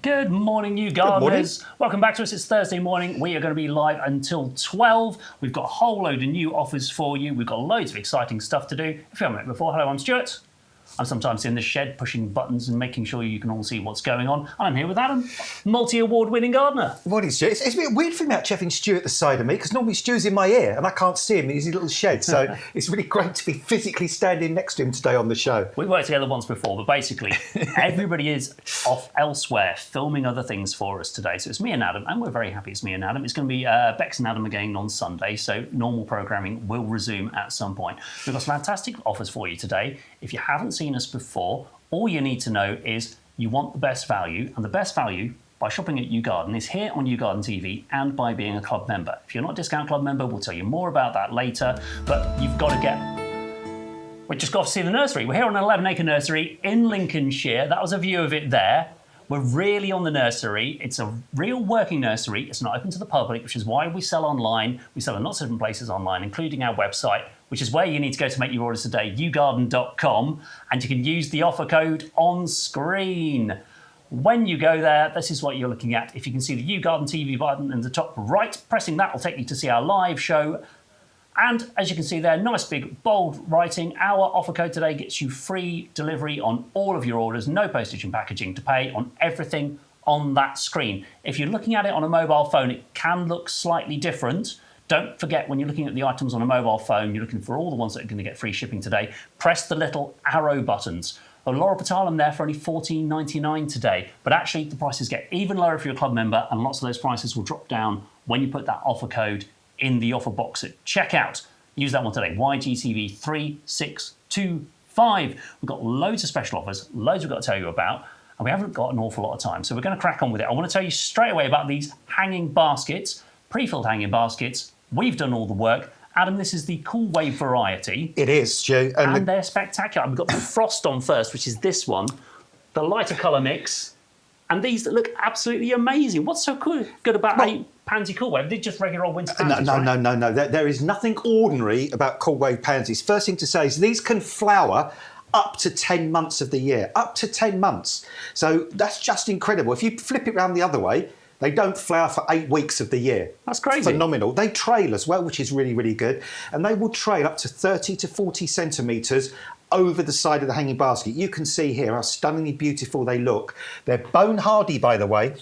Good morning, you gardeners. Welcome back to us. It's Thursday morning. We are going to be live until 12. We've got a whole load of new offers for you. We've got loads of exciting stuff to do. If you haven't met before, hello, I'm Stuart. I'm sometimes in the shed pushing buttons and making sure you can all see what's going on. I'm here with Adam, multi-award winning gardener. Morning, Stuart. It's a bit weird for me actually having Stuart at the side of me because normally Stu's in my ear and I can't see him in his little shed. So it's really great to be physically standing next to him today on the show. We've worked together once before, but basically everybody is off elsewhere filming other things for us today. So it's me and Adam, and we're very happy it's me and Adam. It's going to be Bex and Adam again on Sunday, so normal programming will resume at some point. We've got some fantastic offers for you today. If you haven't seen us before, all you need to know is you want the best value, and the best value by shopping at YouGarden is here on YouGarden TV and by being a club member. If you're not a discount club member, we'll tell you more about that later, but you've got to get... We just got to see the nursery. We're here on an 11-acre nursery in Lincolnshire. That was a view of it there. We're really on the nursery. It's a real working nursery. It's not open to the public, which is why we sell online. We sell in lots of different places online, including our website, which is where you need to go to make your orders today, yougarden.com, and you can use the offer code on screen. When you go there, this is what you're looking at. If you can see the YouGarden TV button in the top right, pressing that will take you to see our live show. And as you can see there, nice big bold writing. Our offer code today gets you free delivery on all of your orders, no postage and packaging to pay on everything on that screen. If you're looking at it on a mobile phone, it can look slightly different. Don't forget, when you're looking at the items on a mobile phone, you're looking for all the ones that are going to get free shipping today. Press the little arrow buttons. A Laura Petalum there for only $14.99 today. But actually, the prices get even lower if you're a club member, and lots of those prices will drop down when you put that offer code in the offer box at checkout. Use that one today, YGTV 3625. We've got loads of special offers, loads we've got to tell you about, and we haven't got an awful lot of time, so we're going to crack on with it. I want to tell you straight away about these hanging baskets, pre-filled hanging baskets. We've done all the work. Adam, this is the Cool Wave variety. It is, Stu. And they're spectacular. We've got the frost on first, which is this one, the lighter colour mix, and these that look absolutely amazing. What's so good about a pansy Cool Wave? They're just regular old winter pansies, No. There is nothing ordinary about Cool Wave pansies. First thing to say is these can flower up to 10 months of the year. Up to 10 months. So that's just incredible. If you flip it around the other way, they don't flower for 8 weeks of the year. That's crazy. Phenomenal. They trail as well, which is really, really good. And they will trail up to 30 to 40 centimetres over the side of the hanging basket. You can see here how stunningly beautiful they look. They're bone hardy, by the way.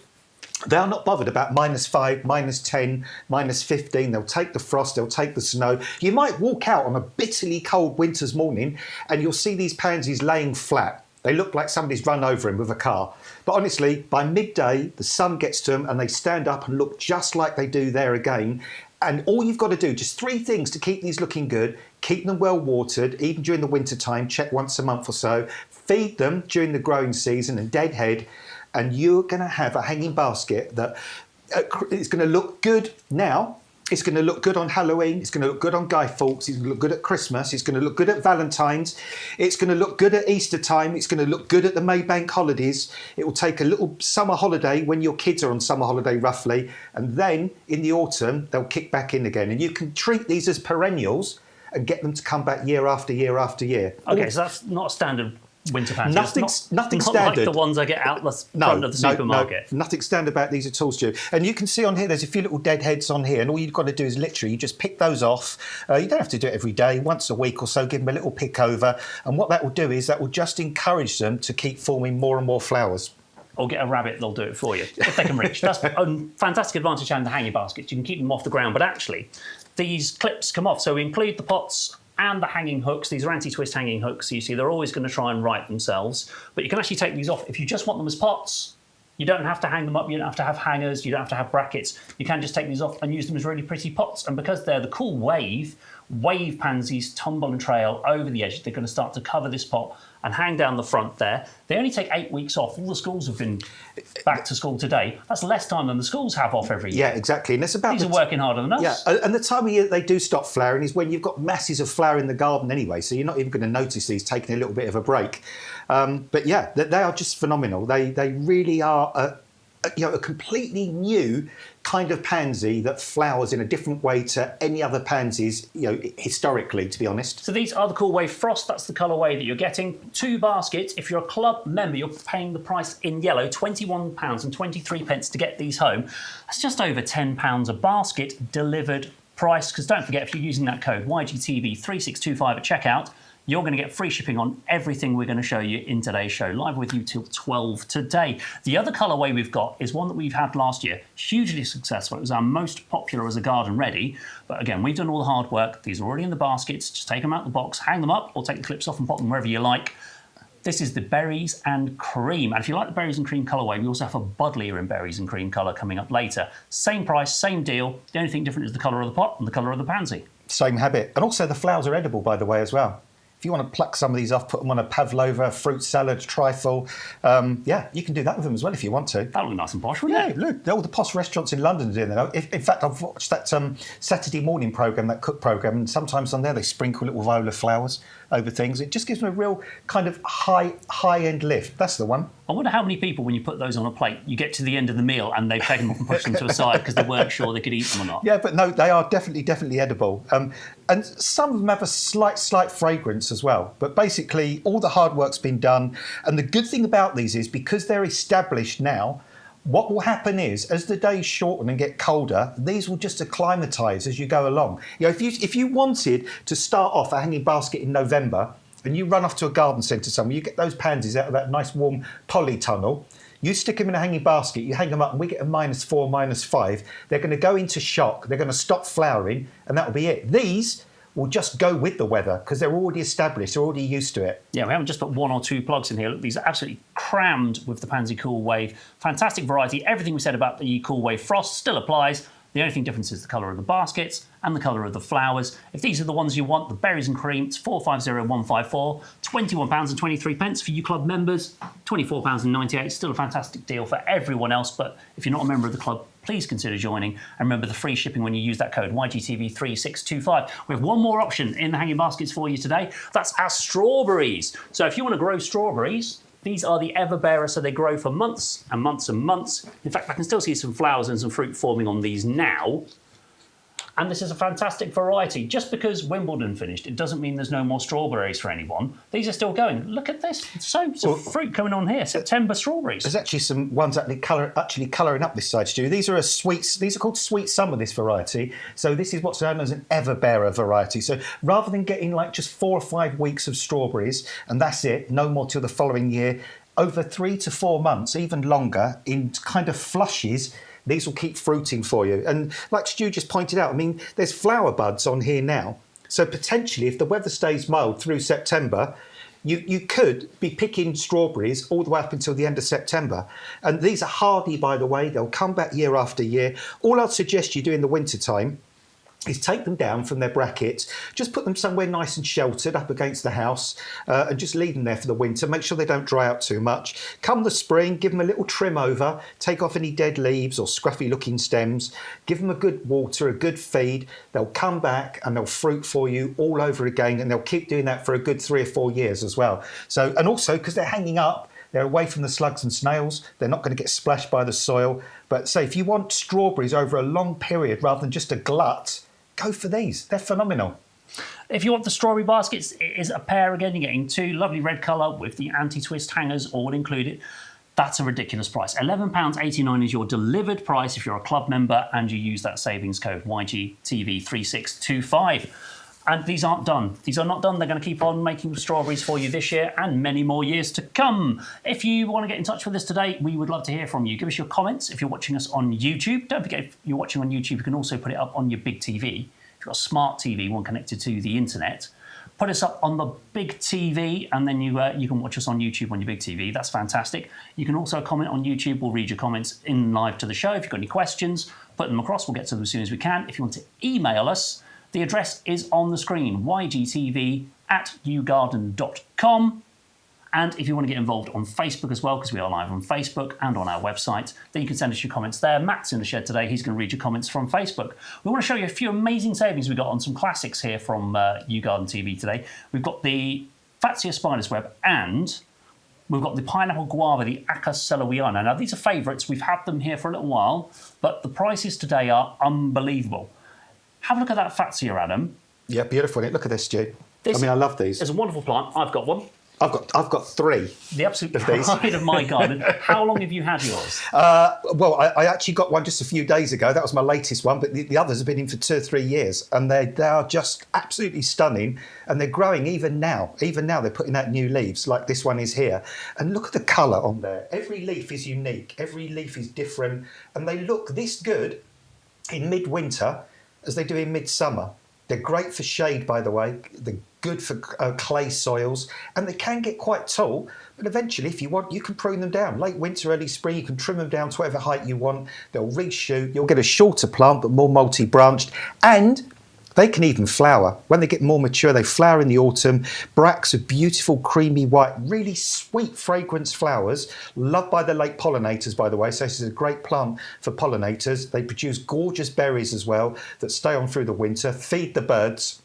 They are not bothered about -5, -10, -15. They'll take the frost, they'll take the snow. You might walk out on a bitterly cold winter's morning and you'll see these pansies laying flat. They look like somebody's run over them with a car. But honestly, by midday, the sun gets to them and they stand up and look just like they do there again. And all you've got to do, just 3 things to keep these looking good. Keep them well watered, even during the winter time, check once a month or so. Feed them during the growing season and deadhead. And you're going to have a hanging basket that is going to look good now. It's going to look good on Halloween. It's going to look good on Guy Fawkes. It's going to look good at Christmas. It's going to look good at Valentine's. It's going to look good at Easter time. It's going to look good at the Maybank holidays. It will take a little summer holiday when your kids are on summer holiday, roughly. And then in the autumn, they'll kick back in again. And you can treat these as perennials and get them to come back year after year after year. Okay, so that's not a standard winter pansy. Nothing not standard. Like the ones I get out the front of the supermarket. No, nothing standard about these at all, Stu. And you can see on here, there's a few little deadheads on here, and all you've got to do is literally just pick those off. You don't have to do it every day, once a week or so, give them a little pick over. And what that will do is that will just encourage them to keep forming more and more flowers. Or get a rabbit, they'll do it for you, if they can reach. That's a fantastic advantage having the hanging baskets. You can keep them off the ground, but actually, these clips come off. So we include the pots and the hanging hooks. These are anti-twist hanging hooks, so you see they're always going to try and right themselves. But you can actually take these off. If you just want them as pots, you don't have to hang them up, you don't have to have hangers, you don't have to have brackets. You can just take these off and use them as really pretty pots. And because they're the Cool Wave pansies tumble and trail over the edge, they're going to start to cover this pot and hang down the front there. They only take 8 weeks off. All the schools have been back to school today. That's less time than the schools have off every year. Yeah, exactly. And it's about these are working harder than us. Yeah, and the time of year they do stop flowering is when you've got masses of flower in the garden anyway, so you're not even going to notice these taking a little bit of a break. But yeah, they are just phenomenal. They really are a completely new kind of pansy that flowers in a different way to any other pansies, historically, to be honest. So these are the Cool Wave Frost. That's the colourway that you're getting. 2 baskets. If you're a club member, you're paying the price in yellow, £21.23 to get these home. That's just over £10 a basket delivered price. Because don't forget, if you're using that code YGTV3625 at checkout, you're going to get free shipping on everything we're going to show you in today's show, live with you till 12 today. The other colourway we've got is one that we've had last year, hugely successful. It was our most popular as a garden ready. But again, we've done all the hard work. These are already in the baskets. Just take them out of the box, hang them up, or take the clips off and pop them wherever you like. This is the Berries and Cream. And if you like the Berries and Cream colourway, we also have a Buddleia in Berries and Cream colour coming up later. Same price, same deal. The only thing different is the colour of the pot and the colour of the pansy. Same habit. And also the flowers are edible, by the way, as well. If you want to pluck some of these off, put them on a pavlova, fruit salad, trifle, you can do that with them as well if you want to. That would look nice and posh, wouldn't it? Yeah, look, all the posh restaurants in London are doing that. In fact, I've watched that Saturday morning programme, that cook programme, and sometimes on there they sprinkle little viola flowers over things. It just gives them a real kind of high-end lift. That's the one. I wonder how many people, when you put those on a plate, you get to the end of the meal and they've taken them off and pushed them to a side because they weren't sure they could eat them or not. Yeah, but no, they are definitely edible. And some of them have a slight fragrance as well. But basically, all the hard work's been done. And the good thing about these is because they're established now, what will happen is, as the days shorten and get colder, these will just acclimatise as you go along. If you wanted to start off a hanging basket in November, and you run off to a garden centre somewhere, you get those pansies out of that nice warm polytunnel, you stick them in a hanging basket, you hang them up, and we get a -4, -5. They're going to go into shock, they're going to stop flowering, and that'll be it. These will just go with the weather because they're already established, they're already used to it. Yeah, we haven't just put 1 or 2 plugs in here. Look, these are absolutely crammed with the Pansy Cool Wave. Fantastic variety. Everything we said about the Cool Wave Frost still applies. The only thing difference is the colour of the baskets and the colour of the flowers. If these are the ones you want, the Berries and Cream, it's 450154, £21.23 for you club members, £24.98. Still a fantastic deal for everyone else, but if you're not a member of the club, please consider joining. And remember the free shipping when you use that code YGTV3625. We have one more option in the hanging baskets for you today. That's our strawberries. So if you want to grow strawberries, these are the Everbearer, so they grow for months and months and months. In fact, I can still see some flowers and some fruit forming on these now. And this is a fantastic variety. Just because Wimbledon finished, it doesn't mean there's no more strawberries for anyone. These are still going. Look at this. So fruit coming on here. September strawberries. There's actually some ones actually colouring up this side, Stu. These are called Sweet Summer, this variety. So this is what's known as an Everbearer variety. So rather than getting like just 4 or 5 weeks of strawberries, and that's it, no more till the following year, over 3 to 4 months, even longer, in kind of flushes, these will keep fruiting for you. And like Stu just pointed out, I mean, there's flower buds on here now. So potentially, if the weather stays mild through September, you could be picking strawberries all the way up until the end of September. And these are hardy, by the way. They'll come back year after year. All I'd suggest you do in the wintertime is take them down from their brackets, just put them somewhere nice and sheltered up against the house, and just leave them there for the winter. Make sure they don't dry out too much. Come the spring, give them a little trim over, take off any dead leaves or scruffy looking stems, give them a good water, a good feed. They'll come back and they'll fruit for you all over again, and they'll keep doing that for a good 3 or 4 years as well. So, and also because they're hanging up, they're away from the slugs and snails. They're not going to get splashed by the soil. But say if you want strawberries over a long period rather than just a glut, go for these. They're phenomenal. If you want the strawberry baskets, it is a pair again. You're getting 2, lovely red colour with the anti-twist hangers all included. That's a ridiculous price. £11.89 is your delivered price if you're a club member and you use that savings code YGTV3625. And these aren't done. These are not done. They're going to keep on making strawberries for you this year and many more years to come. If you want to get in touch with us today, we would love to hear from you. Give us your comments if you're watching us on YouTube. Don't forget, if you're watching on YouTube, you can also put it up on your big TV. If you've got a smart TV, one connected to the internet, put us up on the big TV, and then you can watch us on YouTube on your big TV. That's fantastic. You can also comment on YouTube. We'll read your comments in live to the show. If you've got any questions, put them across. We'll get to them as soon as we can. If you want to email us, the address is on the screen, ygtv@yougarden.com. And if you want to get involved on Facebook as well, because we are live on Facebook and on our website, then you can send us your comments there. Matt's in the shed today. He's going to read your comments from Facebook. We want to show you a few amazing savings we got on some classics here from YouGarden TV today. We've got the Fatsia Spider's Web and We've got the pineapple guava, the Acaceloiana. Now, these are favourites. We've had them here for a little while, but the prices today are unbelievable. Have a look at that fatsia, Adam. Yeah, beautiful. Look at this, Stu. I mean, I love these. It's a wonderful plant. I've got one. I've got 3. The absolute of these. pride of my garden. How long have you had yours? Well, I actually got one just a few days ago. That was my latest one, but the others have been in for 2 or 3 years, and they are just absolutely stunning, and they're growing even now. Even now, they're putting out new leaves, like this one is here. And look at the colour on there. Every leaf is unique. Every leaf is different, and they look this good in midwinter as they do in midsummer. They're great for shade, by the way. They're good for clay soils, and they can get quite tall, but eventually, if you want, you can prune them down. Late winter, early spring, you can trim them down to whatever height you want. They'll reshoot. You'll get a shorter plant, but more multi-branched, and they can even flower. When they get more mature, they flower in the autumn. Bracts of beautiful, creamy white, really sweet fragrance flowers, loved by the late pollinators, by the way. So this is a great plant for pollinators. They produce gorgeous berries as well that stay on through the winter, feed the birds.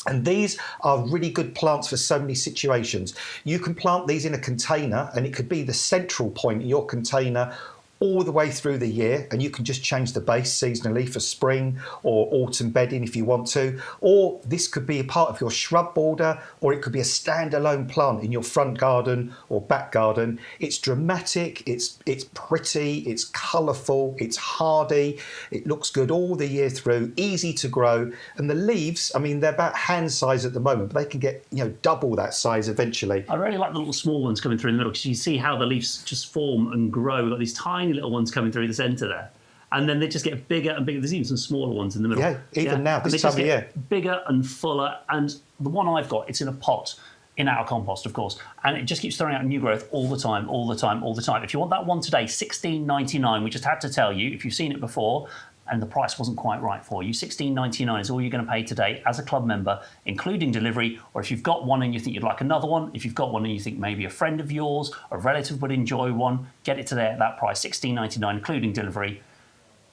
And these are really good plants for so many situations. You can plant these in a container, and it could be the central point in your container all the way through the year, and you can just change the base seasonally for spring or autumn bedding if you want to. Or this could be a part of your shrub border, or it could be a standalone plant in your front garden or back garden. It's dramatic, it's pretty, it's colourful, it's hardy, it looks good all the year through, easy to grow, and the leaves, I mean, they're about hand size at the moment, but they can get, you know, double that size eventually. I really like the little small ones coming through in the middle, because you see how the leaves just form and grow. We've got these tiny little ones coming through the centre there, and then they just get bigger and bigger. There's even some smaller ones in the middle. Yeah, even now, this time of year. Bigger and fuller, and the one I've got, it's in a pot, in our compost, of course, and it just keeps throwing out new growth all the time, all the time, all the time. If you want that one today, $16.99. We just had to tell you, if you've seen it before, and the price wasn't quite right for you, $16.99 is all you're going to pay today as a club member, including delivery. Or if you've got one and you think you'd like another one, if you've got one and you think maybe a friend of yours, a relative would enjoy one, get it today at that price, $16.99, including delivery.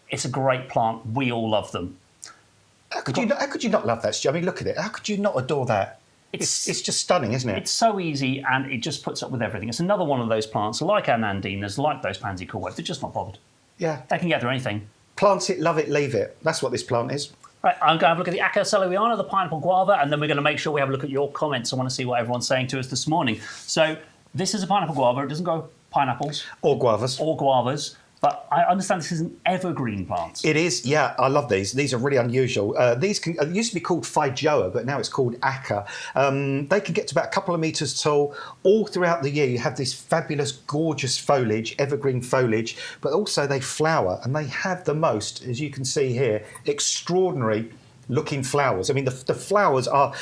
It's a great plant. We all love them. How could you not love that, Stu? I mean, look at it. How could you not adore that? It's just stunning, isn't it? It's so easy, and it just puts up with everything. It's another one of those plants, like our Nandinas, like those pansy cordwood. They're just not bothered. Yeah. They can get through anything. Plant it, love it, leave it. That's what this plant is. Right, I'm going to have a look at the Acaceloiana, the pineapple guava, and then we're going to make sure we have a look at your comments. I want to see what everyone's saying to us this morning. So this is a pineapple guava. It doesn't grow pineapples. Or guavas. Or guavas. But I understand this is an evergreen plant. It is, yeah. I love these. These are really unusual. These used to be called Fijoa, but now it's called Aca. They can get to about a couple of metres tall. All throughout the year, you have this fabulous, gorgeous foliage, evergreen foliage, but also they flower, and they have the most, as you can see here, extraordinary looking flowers. I mean, the flowers are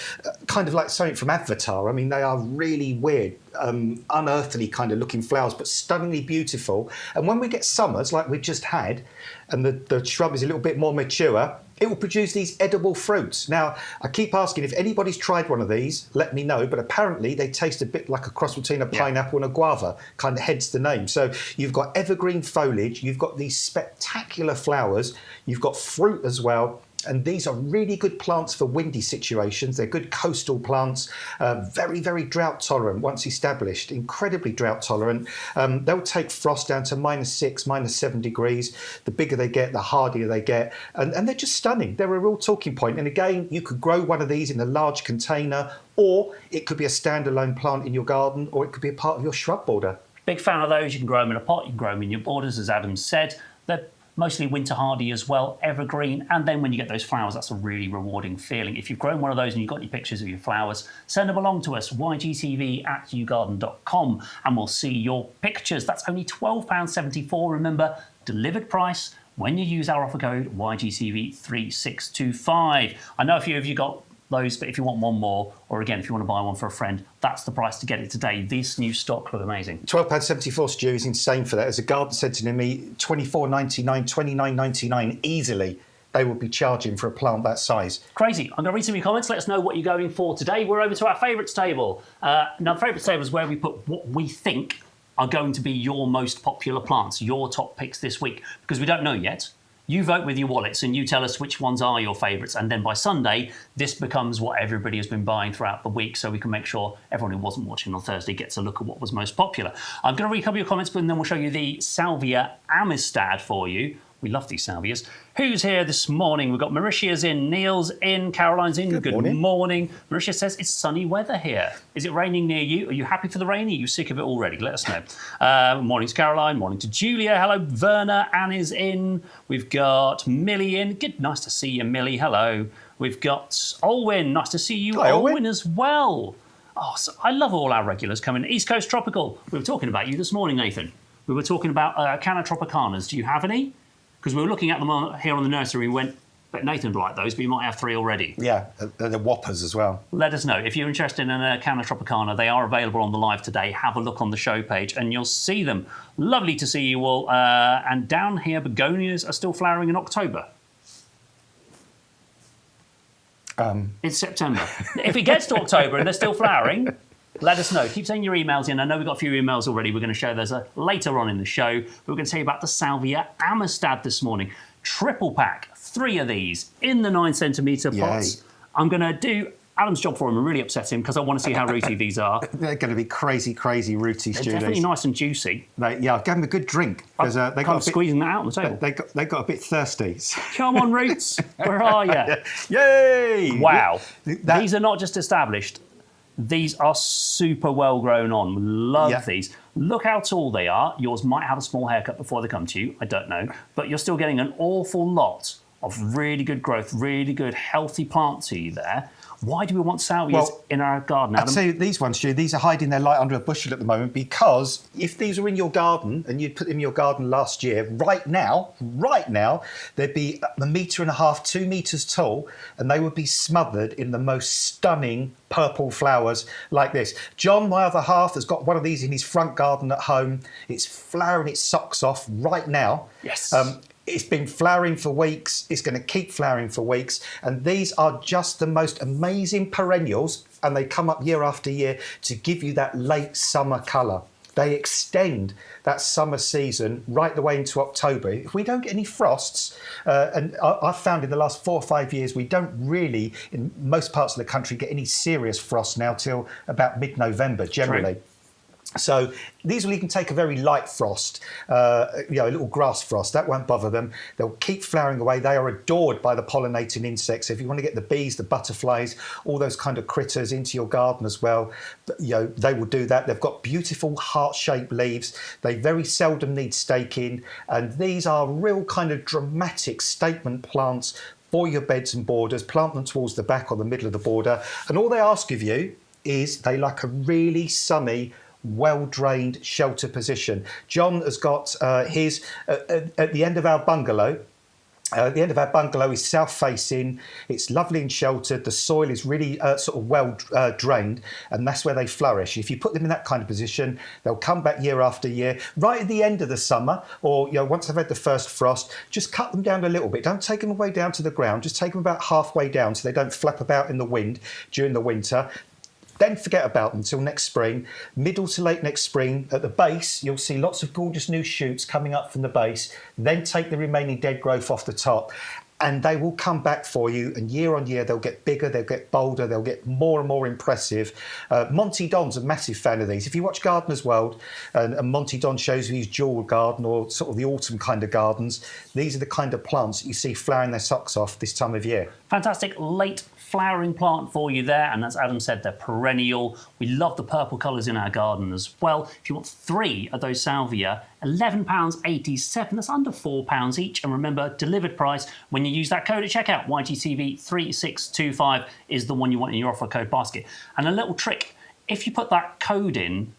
kind of like something from Avatar. I mean, they are really weird, unearthly kind of looking flowers, but stunningly beautiful. And when we get summers like we've just had, and the shrub is a little bit more mature, it will produce these edible fruits. Now, I keep asking if anybody's tried one of these, let me know, but apparently they taste a bit like a cross between a pineapple and a guava, kind of hence the name. So you've got evergreen foliage, you've got these spectacular flowers, you've got fruit as well. And these are really good plants for windy situations. They're good coastal plants, very, very drought tolerant once established, incredibly drought tolerant. They'll take frost down to -6, -7 degrees. The bigger they get, the hardier they get. And they're just stunning. They're a real talking point. And again, you could grow one of these in a large container, or it could be a standalone plant in your garden, or it could be a part of your shrub border. Big fan of those. You can grow them in a pot, you can grow them in your borders, as Adam said. They're mostly winter hardy as well, evergreen, and then when you get those flowers, that's a really rewarding feeling. If you've grown one of those and you've got your pictures of your flowers, send them along to us, ygtv@yougarden.com, and we'll see your pictures. That's only £12.74. Remember, delivered price when you use our offer code YGTV3625. I know a few of you got those, but if you want one more, or again, if you want to buy one for a friend, that's the price to get it today. This new stock look amazing. £12.74, Stu, is insane for that. As a garden said to me, £24.99, £29.99 easily they will be charging for a plant that size. Crazy. I'm going to read some of your comments. Let us know what you're going for today. We're over to our favourites table. Now, the favourites table is where we put what we think are going to be your most popular plants, your top picks this week, because we don't know yet. You vote with your wallets and you tell us which ones are your favourites. And then by Sunday, this becomes what everybody has been buying throughout the week, so we can make sure everyone who wasn't watching on Thursday gets a look at what was most popular. I'm going to read a couple of your comments, but then we'll show you the Salvia Amistad for you. We love these salvias. Who's here this morning? We've got Mauritia's in, Neil's in, Caroline's in. Good morning. Mauritia says it's sunny weather here. Is it raining near you? Are you happy for the rain? Are you sick of it already? Let us know. Morning to Caroline. Morning to Julia. Hello, Verna. Anne is in. We've got Millie in. Good, nice to see you, Millie. Hello. We've got Olwyn. Nice to see you, Olwyn, as well. Oh, so I love all our regulars coming. East Coast Tropical. We were talking about you this morning, Nathan. We were talking about Canna Tropicanas. Do you have any? Because we were looking at them here on the nursery, we went, but Nathan would like those, but you might have 3 already. Yeah, the whoppers as well. Let us know. If you're interested in a Canna Tropicana, they are available on the live today. Have a look on the show page and you'll see them. Lovely to see you all. And down here, begonias are still flowering in October. It's September. If it gets to October and they're still flowering, let us know. Keep sending your emails in. I know we've got a few emails already. We're going to show those later on in the show. But we're going to tell you about the Salvia Amistad this morning. Triple pack, 3 of these in the 9-centimetre pots. Yay. I'm going to do Adam's job for him and really upset him because I want to see how rooty these are. They're going to be crazy, crazy rooty, Stu. They're definitely nice and juicy. I gave them a good drink. Because they got squeezing that out on the table. They got a bit thirsty. Come on, Roots. Where are you? Yay! Wow. These are not just established. These are super well grown on. Love these. Look how tall they are. Yours might have a small haircut before they come to you. I don't know. But you're still getting an awful lot of really good growth, really good healthy plant to you there. Why do we want salvias in our garden, Adam? I'd say these ones, Stu, these are hiding their light under a bushel at the moment because if these were in your garden and you'd put them in your garden last year, right now, they'd be 1.5 meters, 2 meters tall, and they would be smothered in the most stunning purple flowers like this. John, my other half, has got one of these in his front garden at home. It's flowering its socks off right now. Yes. It's been flowering for weeks. It's going to keep flowering for weeks. And these are just the most amazing perennials. And they come up year after year to give you that late summer colour. They extend that summer season right the way into October. If we don't get any frosts, and I've found in the last 4 or 5 years, we don't really, in most parts of the country, get any serious frost now till about mid-November generally. True. So these will even take a very light frost, a little grass frost. That won't bother them. They'll keep flowering away. They are adored by the pollinating insects. So if you want to get the bees, the butterflies, all those kind of critters into your garden as well, they will do that. They've got beautiful heart-shaped leaves. They very seldom need staking. And these are real kind of dramatic statement plants for your beds and borders. Plant them towards the back or the middle of the border. And all they ask of you is they like a really sunny, well-drained shelter position. John has got his at the end of our bungalow. The end of our bungalow is south-facing. It's lovely and sheltered. The soil is really sort of well drained, and that's where they flourish. If you put them in that kind of position, they'll come back year after year. Right at the end of the summer, or once they've had the first frost, just cut them down a little bit. Don't take them away down to the ground. Just take them about halfway down so they don't flap about in the wind during the winter. Then forget about them until next spring. Middle to late next spring, at the base, you'll see lots of gorgeous new shoots coming up from the base. Then take the remaining dead growth off the top. And they will come back for you, and year on year they'll get bigger, they'll get bolder, they'll get more and more impressive. Monty Don's a massive fan of these. If you watch Gardener's World and Monty Don shows you his jewel garden or sort of the autumn kind of gardens, these are the kind of plants that you see flowering their socks off this time of year. Fantastic late flowering plant for you there, and as Adam said, they're perennial. We love the purple colours in our garden as well. If you want 3 of those salvia, £11.87, that's under £4 each. And remember, delivered price when you use that code at checkout. YGTV 3625 is the one you want in your offer code basket. And a little trick, if you put that code in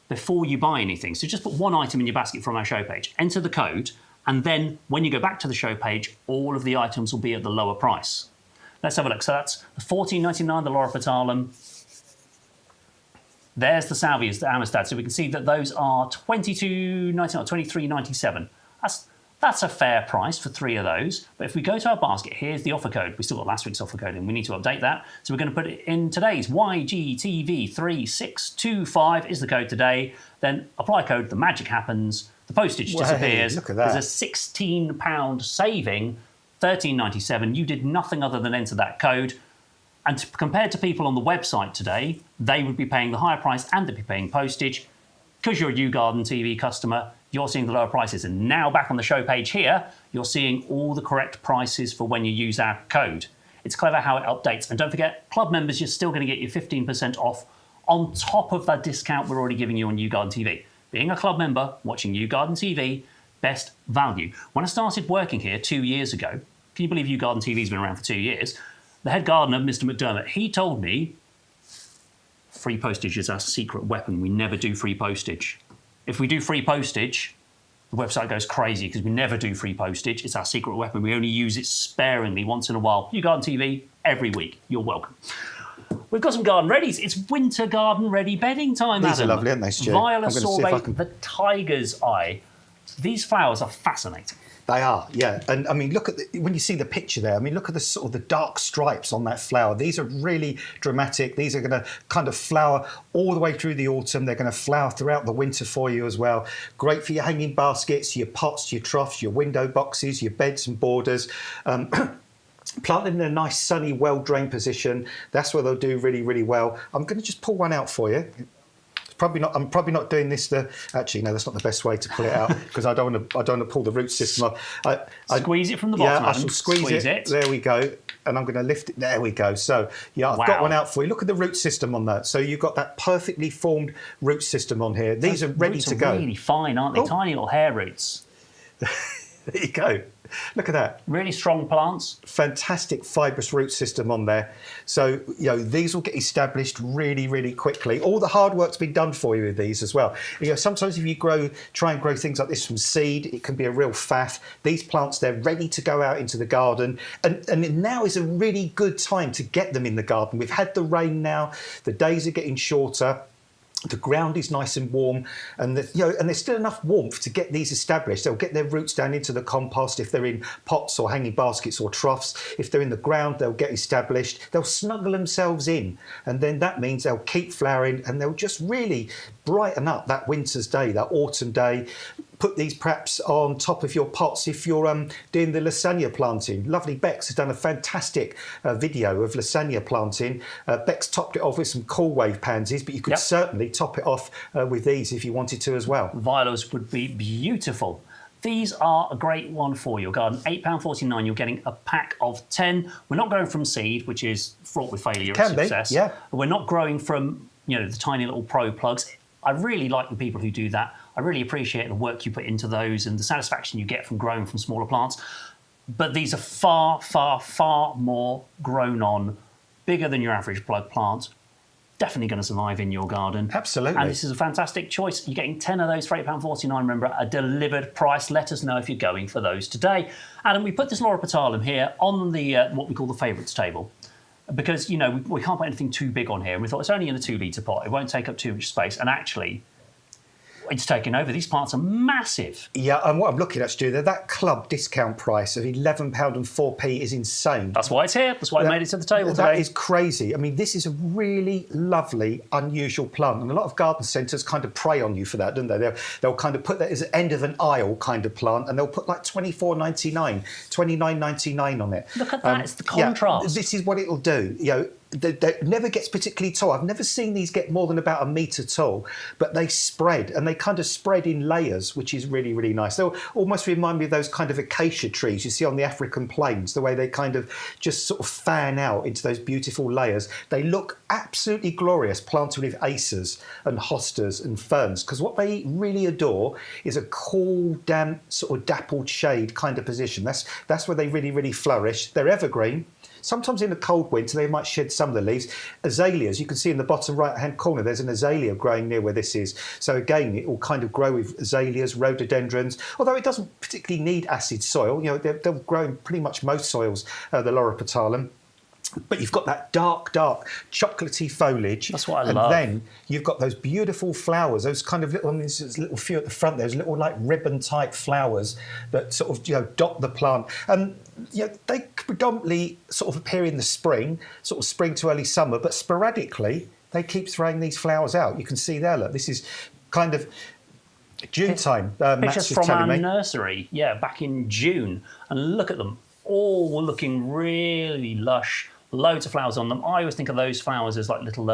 before you buy anything, so just put one item in your basket from our show page, enter the code, and then when you go back to the show page, all of the items will be at the lower price. Let's have a look. So that's £14.99, the Laura Petalum. There's the salvias, the Amistad. So we can see that those are £22.99 or £23.97. That's a fair price for 3 of those. But if we go to our basket, here's the offer code. We still got last week's offer code and we need to update that. So we're going to put it in today's. YGTV 3625 is the code today. Then apply code, the magic happens. The postage disappears. Look at that. There's a £16 saving, £13.97. You did nothing other than enter that code. And compared to people on the website today, they would be paying the higher price and they'd be paying postage. Because you're a YouGarden TV customer, you're seeing the lower prices. And now back on the show page here, you're seeing all the correct prices for when you use our code. It's clever how it updates. And don't forget, club members, you're still going to get your 15% off on top of that discount we're already giving you on YouGarden TV. Being a club member, watching YouGarden TV, best value. When I started working here 2 years ago, can you believe YouGarden TV's been around for 2 years? The head gardener, Mr. McDermott, he told me free postage is our secret weapon. We never do free postage. If we do free postage, the website goes crazy because we never do free postage. It's our secret weapon. We only use it sparingly once in a while. YouGarden TV, every week. You're welcome. We've got some garden readies. It's winter garden ready bedding time, These Adam. are lovely, aren't they, Stu? Violet sorbet, the tiger's eye. These flowers are fascinating. They are, yeah. And I mean, look at when you see the picture there. I mean, look at the sort of the dark stripes on that flower. These are really dramatic. These are going to kind of flower all the way through the autumn. They're going to flower throughout the winter for you as well. Great for your hanging baskets, your pots, your troughs, your window boxes, your beds and borders. Plant them in a nice sunny, well-drained position. That's where they'll do really, really well. I'm going to just pull one out for you. I'm probably not doing this. Actually, no, that's not the best way to pull it out because I don't want to pull the root system off. Squeeze it from the bottom. Yeah, I shall squeeze it. There we go. And I'm going to lift it. There we go. So yeah, I've got one out for you. Look at the root system on that. So you've got that perfectly formed root system on here. These are ready to go. Really fine, aren't they? Oh. Tiny little hair roots. There you go. Look at that. Really strong plants. Fantastic fibrous root system on there. So, you know, these will get established really, really quickly. All the hard work's been done for you with these as well. You know, sometimes if you try and grow things like this from seed, it can be a real faff. These plants, they're ready to go out into the garden. And now is a really good time to get them in the garden. We've had the rain now. The days are getting shorter. The ground is nice and warm, and there's still enough warmth to get these established. They'll get their roots down into the compost if they're in pots or hanging baskets or troughs. If they're in the ground, they'll get established. They'll snuggle themselves in, and then that means they'll keep flowering, and they'll just really brighten up that winter's day, that autumn day. Put these perhaps on top of your pots if you're doing the lasagna planting. Lovely Bex has done a fantastic video of lasagna planting. Bex topped it off with some cool wave pansies, but you could certainly top it off with these if you wanted to as well. Violas would be beautiful. These are a great one for your garden. £8.49, you're getting a pack of 10. We're not growing from seed, which is fraught with failure and success. Yeah. We're not growing from the tiny little pro plugs. I really like the people who do that. I really appreciate the work you put into those and the satisfaction you get from growing from smaller plants. But these are far, far, far more grown on, bigger than your average plug plant. Definitely going to survive in your garden. Absolutely. And this is a fantastic choice. You're getting 10 of those for £8.49. Remember, a delivered price. Let us know if you're going for those today. Adam, we put this Loropetalum here on the what we call the favourites table. Because, we can't put anything too big on here. And we thought it's only in a 2-litre pot. It won't take up too much space. And actually, it's taken over. These plants are massive. Yeah, and what I'm looking at, Stu, that club discount price of £11.04 is insane. That's why it's here. That's why I made it to the table today. That is crazy. I mean, this is a really lovely, unusual plant. And a lot of garden centres kind of prey on you for that, don't they? They'll kind of put that as an end of an aisle kind of plant, and they'll put like $24.99, $29.99 on it. Look at that. It's the contrast. Yeah, this is what it'll do. They never gets particularly tall. I've never seen these get more than about 1 metre tall, but they spread, and they kind of spread in layers, which is really, really nice. They'll almost remind me of those kind of acacia trees you see on the African plains, the way they kind of just sort of fan out into those beautiful layers. They look absolutely glorious planted with acers and hostas and ferns, because what they really adore is a cool, damp, sort of dappled shade kind of position. That's where they really, really flourish. They're evergreen. Sometimes in a cold winter, they might shed some of the leaves. Azaleas, you can see in the bottom right-hand corner, there's an azalea growing near where this is. So again, it will kind of grow with azaleas, rhododendrons, although it doesn't particularly need acid soil. They'll grow in pretty much most soils, the Loropetalum. But you've got that dark, chocolatey foliage. That's what I love. And then you've got those beautiful flowers, those kind of there's a little few at the front, those little like ribbon-type flowers that sort of dot the plant. They predominantly sort of appear in the spring, sort of spring to early summer, but sporadically they keep throwing these flowers out. You can see there, look, this is kind of June time. Max Pictures was from telling our me. nursery, back in June. And look at them, all looking really lush. Loads of flowers on them. I always think of those flowers as like little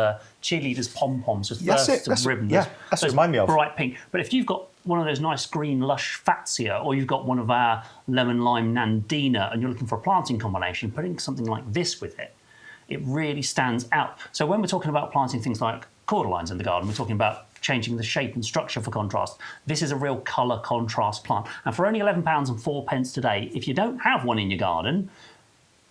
cheerleaders' pom-poms with bursts of ribbon. Yeah, that's what it reminds me of. Bright pink. But if you've got one of those nice green lush Fatsia, or you've got one of our lemon lime Nandina, and you're looking for a planting combination, putting something like this with it, it really stands out. So when we're talking about planting things like cordyline in the garden, we're talking about changing the shape and structure for contrast. This is a real colour contrast plant. And for only £11.04 today, if you don't have one in your garden,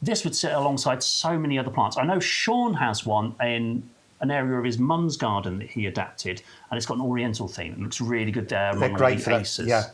this would sit alongside so many other plants. I know Shaun has one in an area of his mum's garden that he adapted, and it's got an oriental theme. It looks really good there. They're great for that, yeah.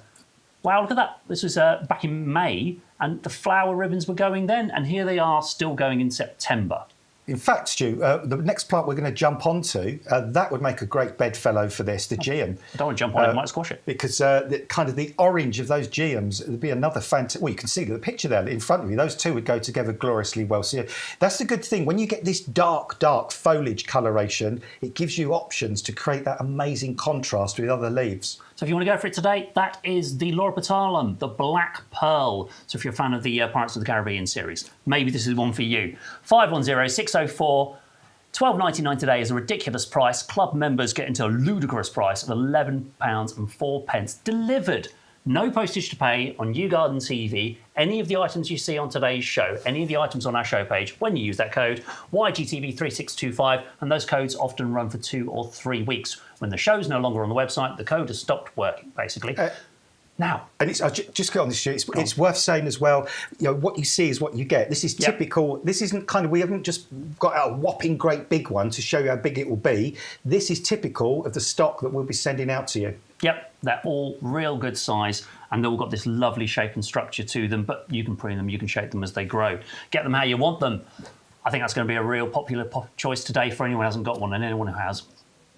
Wow, look at that. This was back in May, and the flower ribbons were going then, and here they are still going in September. In fact, Stu, the next plant we're going to jump onto, that would make a great bedfellow for this, the geum. I don't want to jump on it, I might squash it. Because the orange of those geums would be another fantastic... Well, you can see the picture there in front of you. Those two would go together gloriously well. So that's the good thing. When you get this dark foliage coloration, it gives you options to create that amazing contrast with other leaves. So if you want to go for it today, that is the Loropetalum, the Black Pearl. So if you're a fan of the Pirates of the Caribbean series, maybe this is one for you. 510-604, £12.99 today is a ridiculous price. Club members get into a ludicrous price of £11.04 delivered. No postage to pay on YouGarden TV. Any of the items you see on today's show, any of the items on our show page, when you use that code, YGTV3625, and those codes often run for 2 or 3 weeks. When the show's no longer on the website, the code has stopped working, basically. Now, and it's just get on this, it's worth saying as well, what you see is what you get. This is typical. This isn't we haven't just got out a whopping great big one to show you how big it will be. This is typical of the stock that we'll be sending out to you. Yep, they're all real good size, and they've all got this lovely shape and structure to them, but you can prune them, you can shape them as they grow. Get them how you want them. I think that's going to be a real popular choice today for anyone who hasn't got one, and anyone who has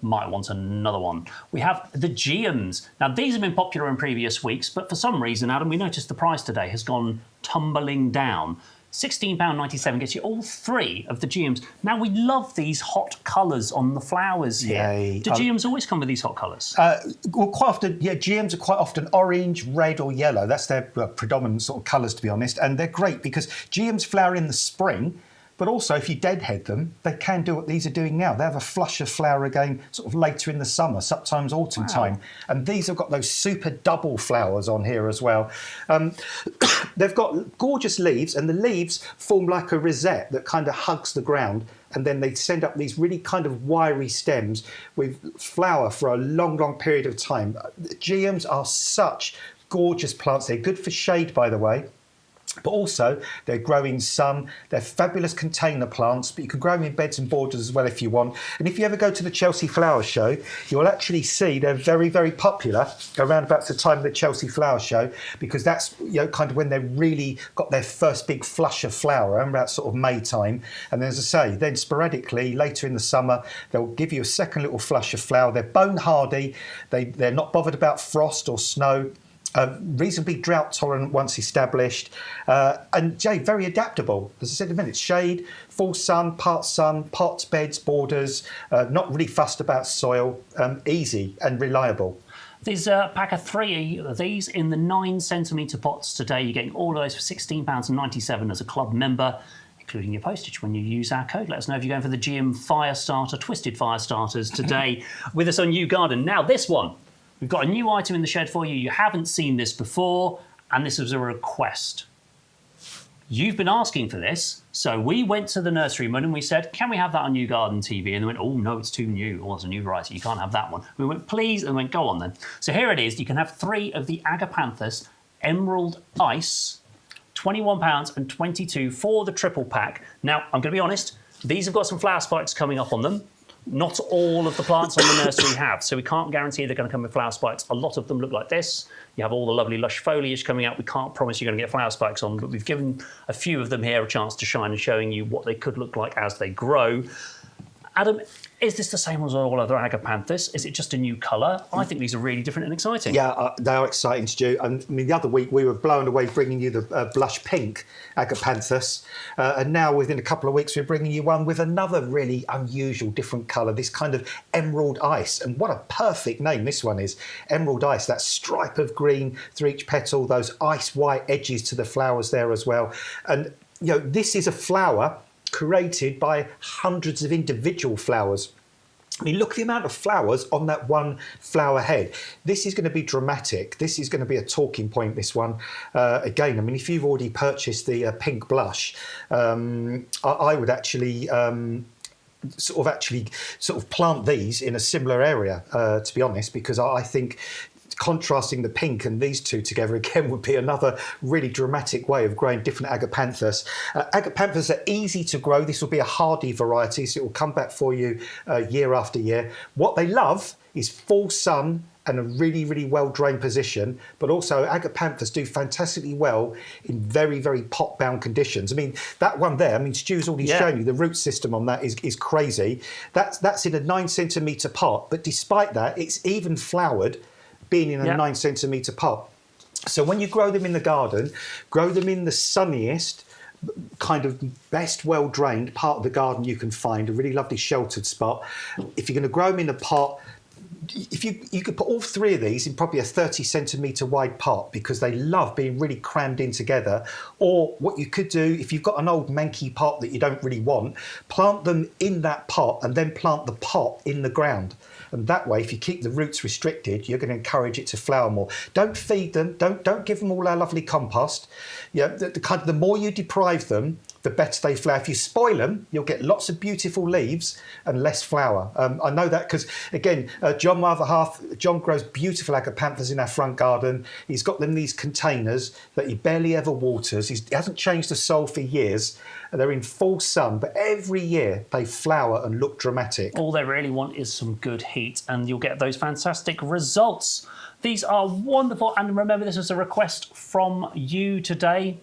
might want another one. We have the geums. Now, these have been popular in previous weeks, but for some reason, Adam, we noticed the price today has gone tumbling down. £16.97 gets you all 3 of the geums. Now, we love these hot colours on the flowers here. Yay. Do geums always come with these hot colours? Well, quite often, geums are quite often orange, red or yellow. That's their predominant sort of colours, to be honest. And they're great because geums flower in the spring, but also if you deadhead them, they can do what these are doing now. They have a flush of flower again sort of later in the summer, sometimes autumn time. And these have got those super double flowers on here as well. They've got gorgeous leaves, and the leaves form like a rosette that kind of hugs the ground, and then they send up these really kind of wiry stems with flower for a long, long period of time. Geums are such gorgeous plants. They're good for shade, by the way. But also, they grow in sun. They're fabulous container plants, but you can grow them in beds and borders as well if you want. And if you ever go to the Chelsea Flower Show, you'll actually see they're very, very popular around about the time of the Chelsea Flower Show, because that's kind of when they've really got their first big flush of flower, around about sort of May time. And then, as I say, then sporadically, later in the summer, they'll give you a second little flush of flower. They're bone hardy. They're not bothered about frost or snow. Reasonably drought tolerant once established, and very adaptable. As I said a minute, shade, full sun, pots, beds, borders, not really fussed about soil, easy and reliable. There's a pack of 3 of these in the 9cm pots today. You're getting all of those for £16.97 as a club member, including your postage when you use our code. Let us know if you're going for the GM Fire Starter, Twisted Fire Starters today with us on YouGarden. Now, this one. We've got a new item in the shed for you. You haven't seen this before, and this was a request. You've been asking for this, so we went to the nurseryman and we said, can we have that on YouGarden TV? And they went, oh, no, it's too new. Oh, it's a new variety. You can't have that one. We went, please, and they went, go on then. So here it is. You can have 3 of the Agapanthus Emerald Ice, £21.22 for the triple pack. Now, I'm going to be honest, these have got some flower spikes coming up on them. Not all of the plants on the nursery have, so we can't guarantee they're going to come with flower spikes. A lot of them look like this. You have all the lovely lush foliage coming out. We can't promise you're going to get flower spikes on, but we've given a few of them here a chance to shine and showing you what they could look like as they grow. Adam, is this the same as all other agapanthus? Is it just a new colour? I think these are really different and exciting. Yeah, they are exciting, Stu. I mean, the other week we were blown away bringing you the blush pink agapanthus, and now within a couple of weeks we're bringing you one with another really unusual, different colour, this kind of emerald ice. And what a perfect name this one is, Emerald Ice. That stripe of green through each petal, those ice white edges to the flowers there as well. And, you know, this is a flower created by hundreds of individual flowers. I mean, look at the amount of flowers on that one flower head. This is going to be dramatic. This is going to be a talking point, this one. Again, I mean, if you've already purchased the pink blush, I would actually sort of plant these in a similar area, to be honest, because I think contrasting the pink and these two together again would be another really dramatic way of growing different agapanthus. Agapanthus are easy to grow. This will be a hardy variety, so it will come back for you year after year. What they love is full sun and a really, really well-drained position, but also agapanthus do fantastically well in very, very pot-bound conditions. I mean, that one there, I mean, Stu's already shown you the root system on that is crazy. That's in a 9-centimetre pot, but despite that, it's even flowered, being in a 9-centimetre pot. So when you grow them in the garden, grow them in the sunniest, kind of best well-drained part of the garden you can find, a really lovely sheltered spot. If you're going to grow them in a pot, if you could put all three of these in probably a 30-centimetre wide pot, because they love being really crammed in together. Or what you could do, if you've got an old manky pot that you don't really want, plant them in that pot and then plant the pot in the ground. And that way, if you keep the roots restricted, you're going to encourage it to flower more. Don't feed them. Don't give them all our lovely compost. Yeah, the more you deprive them, the better they flower. If you spoil them, you'll get lots of beautiful leaves and less flower. I know that because, again, John, my other half, John grows beautiful agapanthus in our front garden. He's got them in these containers that he barely ever waters. He hasn't changed the soil for years. They're in full sun, but every year they flower and look dramatic. All they really want is some good heat, and you'll get those fantastic results. These are wonderful, and remember, this was a request from you today.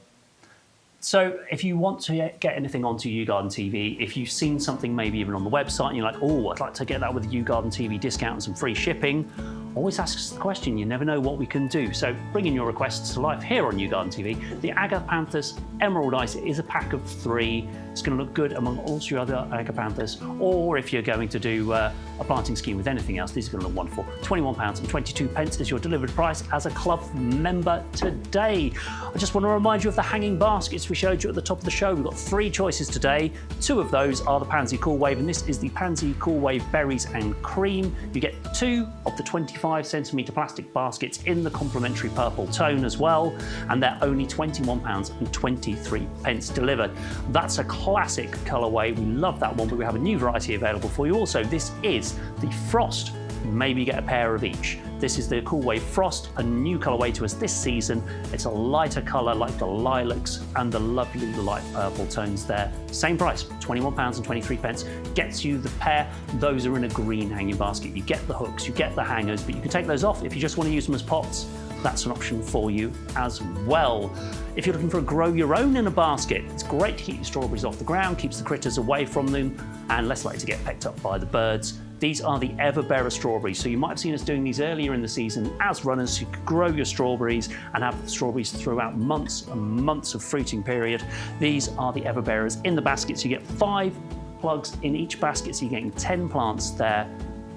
So if you want to get anything onto YouGarden TV, if you've seen something maybe even on the website and you're like, oh, I'd like to get that with a YouGarden TV discount and some free shipping, always ask us the question. You never know what we can do. So bring in your requests to life here on YouGarden TV. The Agapanthus Emerald Ice is a pack of 3. It's going to look good among all your other Agapanthus. Or if you're going to do a planting scheme with anything else, these are going to look wonderful. £21.22 is your delivered price as a club member today. I just want to remind you of the hanging baskets we showed you at the top of the show. We've got 3 choices today. 2 of those are the Pansy Cool Wave, and this is the Pansy Cool Wave Berries and Cream. You get 2 of the 25-centimetre plastic baskets in the complimentary purple tone as well, and they're only £21.23 delivered. That's a classic colourway. We love that one, but we have a new variety available for you. Also, this is the Frost. Maybe get a pair of each. This is the Cool Wave Frost, a new colourway to us this season. It's a lighter colour like the lilacs and the lovely light purple tones there. Same price, £21.23. Gets you the pair. Those are in a green hanging basket. You get the hooks, you get the hangers, but you can take those off if you just want to use them as pots. That's an option for you as well. If you're looking for a grow your own in a basket, it's great to keep your strawberries off the ground, keeps the critters away from them, and less likely to get pecked up by the birds. These are the Everbearer strawberries. So you might have seen us doing these earlier in the season as runners, so you could grow your strawberries and have strawberries throughout months and months of fruiting period. These are the Everbearers in the baskets. You get 5 plugs in each basket, so you're getting 10 plants there.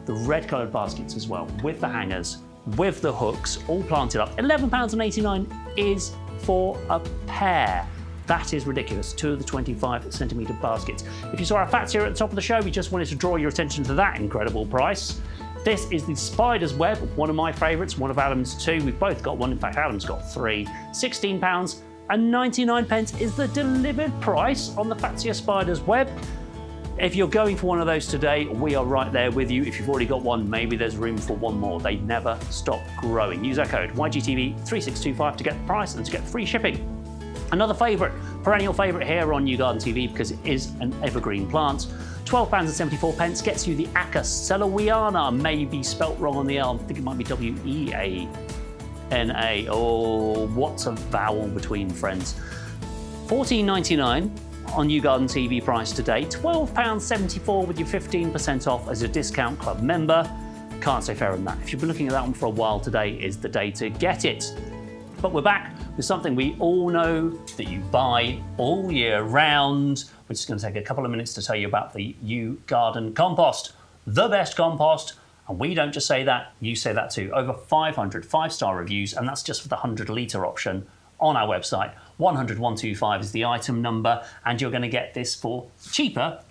The red coloured baskets as well, with the hangers, with the hooks, all planted up. £11.89 is for a pair. That is ridiculous. 2 of the 25-centimetre baskets. If you saw our facts here at the top of the show, we just wanted to draw your attention to that incredible price. This is the Spider's Web, one of my favourites, one of Adam's too. We've both got one. In fact, Adam's got 3. £16.99 is the delivered price on the Fatsia Spider's Web. If you're going for one of those today, we are right there with you. If you've already got one, maybe there's room for one more. They never stop growing. Use our code YGTV3625 to get the price and to get free shipping. Another favourite, perennial favourite here on YouGarden TV because it is an evergreen plant. £12.74 gets you the Aca Celowiana, maybe spelt wrong on the L. I think it might be W-E-A-N-A. Oh, what's a vowel between friends? £14.99 on YouGarden TV price today. £12.74 with your 15% off as a discount club member. Can't say fairer than that. If you've been looking at that one for a while, today is the day to get it. But we're back with something we all know that you buy all year round. We're just going to take a couple of minutes to tell you about the YouGarden compost. The best compost. And we don't just say that, you say that too. Over 500 five-star reviews, and that's just for the 100-litre option on our website. 100125 is the item number, and you're going to get this for cheaper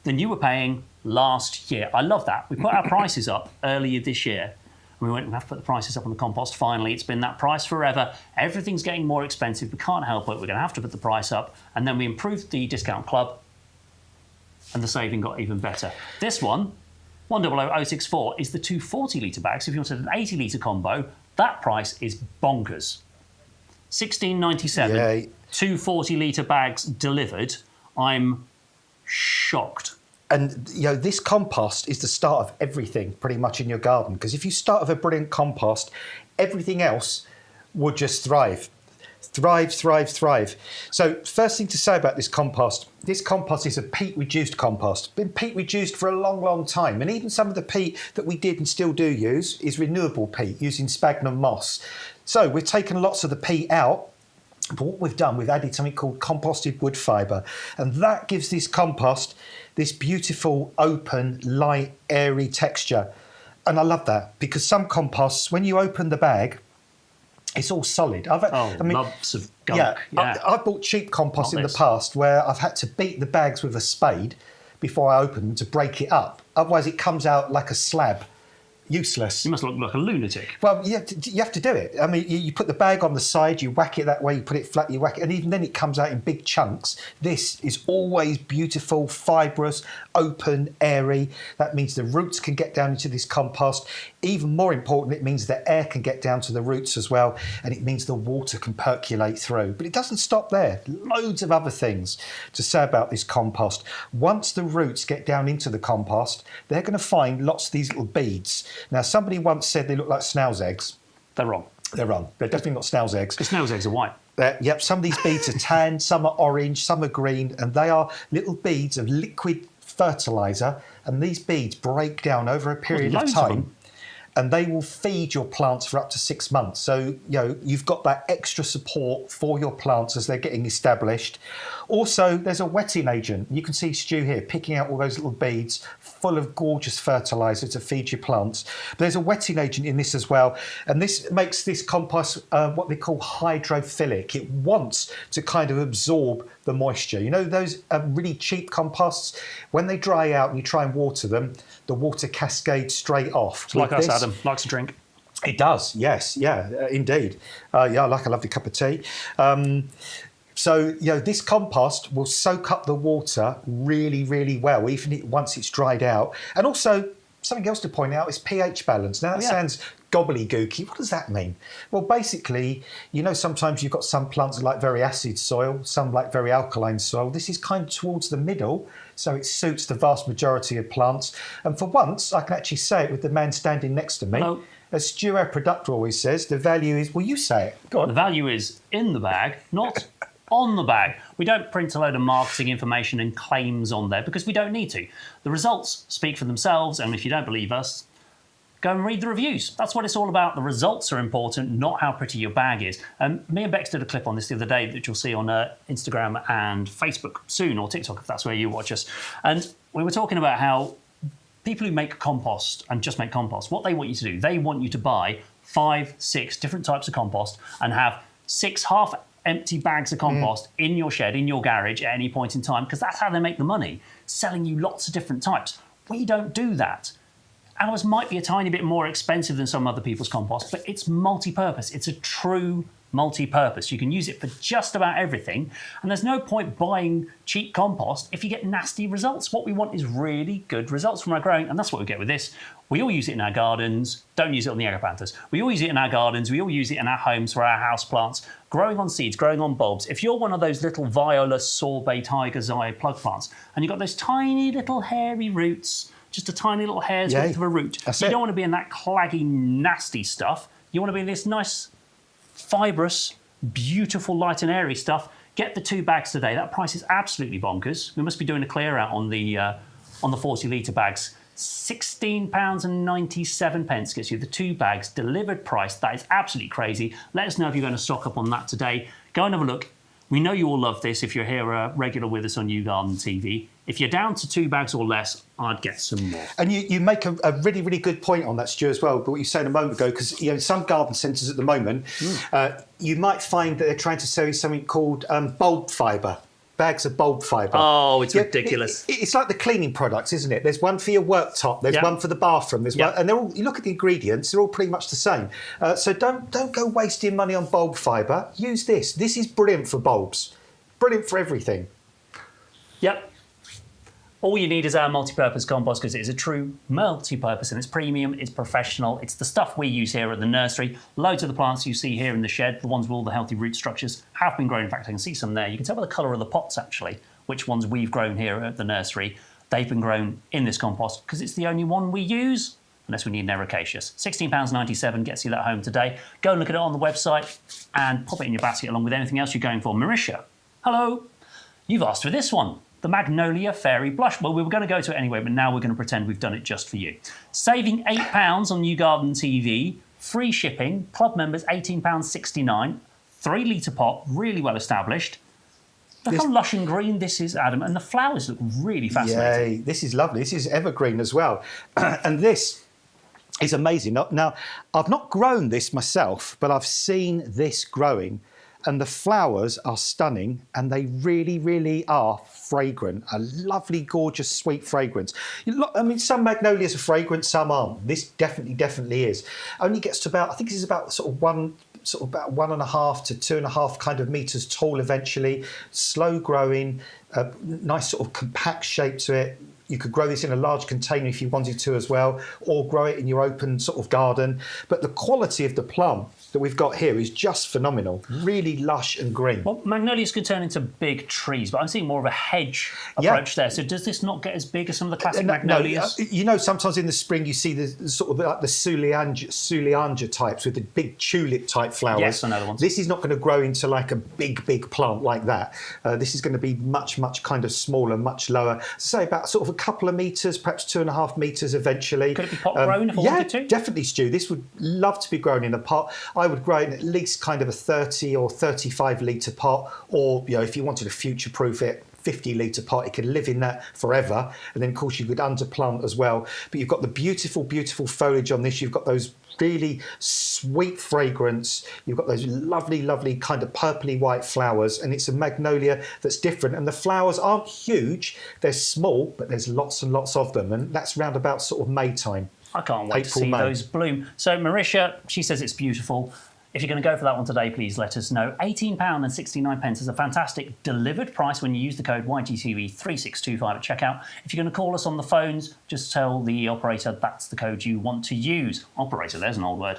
than you were paying last year. I love that. We put our prices up earlier this year. We went, we have to put the prices up on the compost. Finally, it's been that price forever. Everything's getting more expensive. We can't help it. We're going to have to put the price up. And then we improved the discount club, and the saving got even better. This one, 100064, is the 240-litre bags. If you wanted an 80-litre combo, that price is bonkers. £16.97, 240-litre bags delivered. I'm shocked. And this compost is the start of everything pretty much in your garden, because if you start with a brilliant compost, everything else would just thrive. Thrive. So first thing to say about this compost is a peat reduced compost. Been peat reduced for a long time, and even some of the peat that we did and still do use is renewable peat using sphagnum moss. So we've taken lots of the peat out, but what we've done, we've added something called composted wood fibre, and that gives this compost this beautiful, open, light, airy texture. And I love that, because some composts, when you open the bag, it's all solid. Lumps of gunk. Yeah. I've bought cheap compost in the past where I've had to beat the bags with a spade before I open them to break it up. Otherwise, it comes out like a slab. Useless. You must look like a lunatic. Well, you have to do it. I mean, you put the bag on the side, you whack it that way, you put it flat, you whack it, and even then it comes out in big chunks. This is always beautiful, fibrous, open, airy. That means the roots can get down into this compost. Even more important, it means the air can get down to the roots as well, and it means the water can percolate through. But it doesn't stop there. Loads of other things to say about this compost. Once the roots get down into the compost, they're going to find lots of these little beads. Now, somebody once said they look like snail's eggs. They're wrong. They're wrong. They're definitely not snail's eggs. The snail's eggs are white. Yep, some of these beads are tan, some are orange, some are green, and they are little beads of liquid fertiliser, and these beads break down over a period of time. And they will feed your plants for up to 6 months. So, you've got that extra support for your plants as they're getting established. Also, there's a wetting agent. You can see Stu here picking out all those little beads full of gorgeous fertiliser to feed your plants. There's a wetting agent in this as well. And this makes this compost what they call hydrophilic. It wants to kind of absorb the moisture. Those really cheap composts, when they dry out and you try and water them, the water cascades straight off. It's like us, Adam. Likes to drink. It does, yes, indeed. I like a lovely cup of tea. So, this compost will soak up the water really well, even once it's dried out. And also, something else to point out is pH balance. Now, that sounds gobbledygooky. What does that mean? Well, basically, sometimes you've got some plants that like very acid soil, some like very alkaline soil. This is kind of towards the middle, so it suits the vast majority of plants. And for once, I can actually say it with the man standing next to me. Hello. As Stu, our producer, always says, the value is, well, you say it. Go on. The value is in the bag, not on the bag. We don't print a load of marketing information and claims on there because we don't need to. The results speak for themselves, and if you don't believe us, go and read the reviews. That's what it's all about. The results are important, not how pretty your bag is. Me and Bex did a clip on this the other day that you'll see on Instagram and Facebook soon, or TikTok if that's where you watch us. And we were talking about how people who make compost and just make compost, what they want you to do, they want you to buy 5, 6 different types of compost and have 6 half-empty bags of compost in your shed, in your garage at any point in time, because that's how they make the money, selling you lots of different types. We don't do that. Ours might be a tiny bit more expensive than some other people's compost, but it's multi-purpose. It's a true multi-purpose. You can use it for just about everything, and there's no point buying cheap compost if you get nasty results. What we want is really good results from our growing, and that's what we get with this. We all use it in our gardens. Don't use it on the Agapanthus. We all use it in our gardens. We all use it in our homes for our house plants, growing on seeds, growing on bulbs. If you're one of those little viola, sorbet, tiger's eye plug plants, and you've got those tiny little hairy roots, just a tiny little hair's width of a root, you don't want to be in that claggy, nasty stuff. You want to be in this nice, fibrous, beautiful, light and airy stuff. Get the 2 bags today. That price is absolutely bonkers. We must be doing a clear out on the 40-litre bags. £16.97 gets you the 2 bags delivered price. That is absolutely crazy. Let us know if you're going to stock up on that today. Go and have a look. We know you all love this if you're here regular with us on YouGarden TV. If you're down to 2 bags or less, I'd get some more. And you make a really, really good point on that, Stu, as well, but what you said a moment ago, because some garden centres at the moment, you might find that they're trying to sell you something called bulb fibre. Bags of bulb fibre. Oh, it's ridiculous. It's like the cleaning products, isn't it? There's one for your worktop, there's one for the bathroom, there's one, and they're all, you look at the ingredients, they're all pretty much the same. So don't go wasting money on bulb fibre. Use this. This is brilliant for bulbs. Brilliant for everything. Yep. All you need is our multi-purpose compost because it is a true multi-purpose and it's premium, it's professional, it's the stuff we use here at the nursery. Loads of the plants you see here in the shed, the ones with all the healthy root structures, have been grown. In fact, I can see some there. You can tell by the colour of the pots, actually, which ones we've grown here at the nursery. They've been grown in this compost because it's the only one we use, unless we need an ericaceous. £16.97 gets you that home today. Go and look at it on the website and pop it in your basket along with anything else you're going for. Marisha, hello. You've asked for this one. The Magnolia Fairy Blush. Well, we were going to go to it anyway, but now we're going to pretend we've done it just for you. Saving £8 on YouGarden TV, free shipping, club members £18.69, 3-litre pot, really well established. Look how lush and green this is, Adam, and the flowers look really fascinating. Yeah, this is lovely. This is evergreen as well. And this is amazing. Now, I've not grown this myself, but I've seen this growing. And the flowers are stunning and they really, really are fragrant. A lovely, gorgeous, sweet fragrance. I mean, some magnolias are fragrant, some aren't. This definitely is. Only gets to about, I think this is about about 1.5 to 2.5 kind of metres tall eventually. Slow growing, nice sort of compact shape to it. You could grow this in a large container if you wanted to as well, or grow it in your open sort of garden. But the quality of the plum that we've got here is just phenomenal. Really lush and green. Well, magnolias could turn into big trees, but I'm seeing more of a hedge approach there. So does this not get as big as some of the classic magnolias? No, sometimes in the spring you see the sort of like the Sulianja types with the big tulip type flowers. Yes, I know the ones. This is not going to grow into like a big plant like that. This is going to be much kind of smaller, much lower. Say about sort of a couple of metres, perhaps 2.5 metres eventually. Could it be pot grown if I wanted to? Yeah, definitely, Stu. This would love to be grown in a pot. I would grow it in at least kind of a 30 or 35 litre pot, or if you wanted to future-proof it, 50-litre pot. It could live in that forever, and then of course you could underplant as well. But you've got the beautiful foliage on this. You've got those really sweet fragrance. You've got those lovely kind of purpley white flowers, and it's a magnolia that's different. And the flowers aren't huge; they're small, but there's lots and lots of them, and that's round about sort of May time. I can't wait to see those bloom. So Marisha, she says it's beautiful. If you're going to go for that one today, please let us know. £18.69 is a fantastic delivered price when you use the code YGTV3625 at checkout. If you're going to call us on the phones, just tell the operator that's the code you want to use. Operator, there's an old word.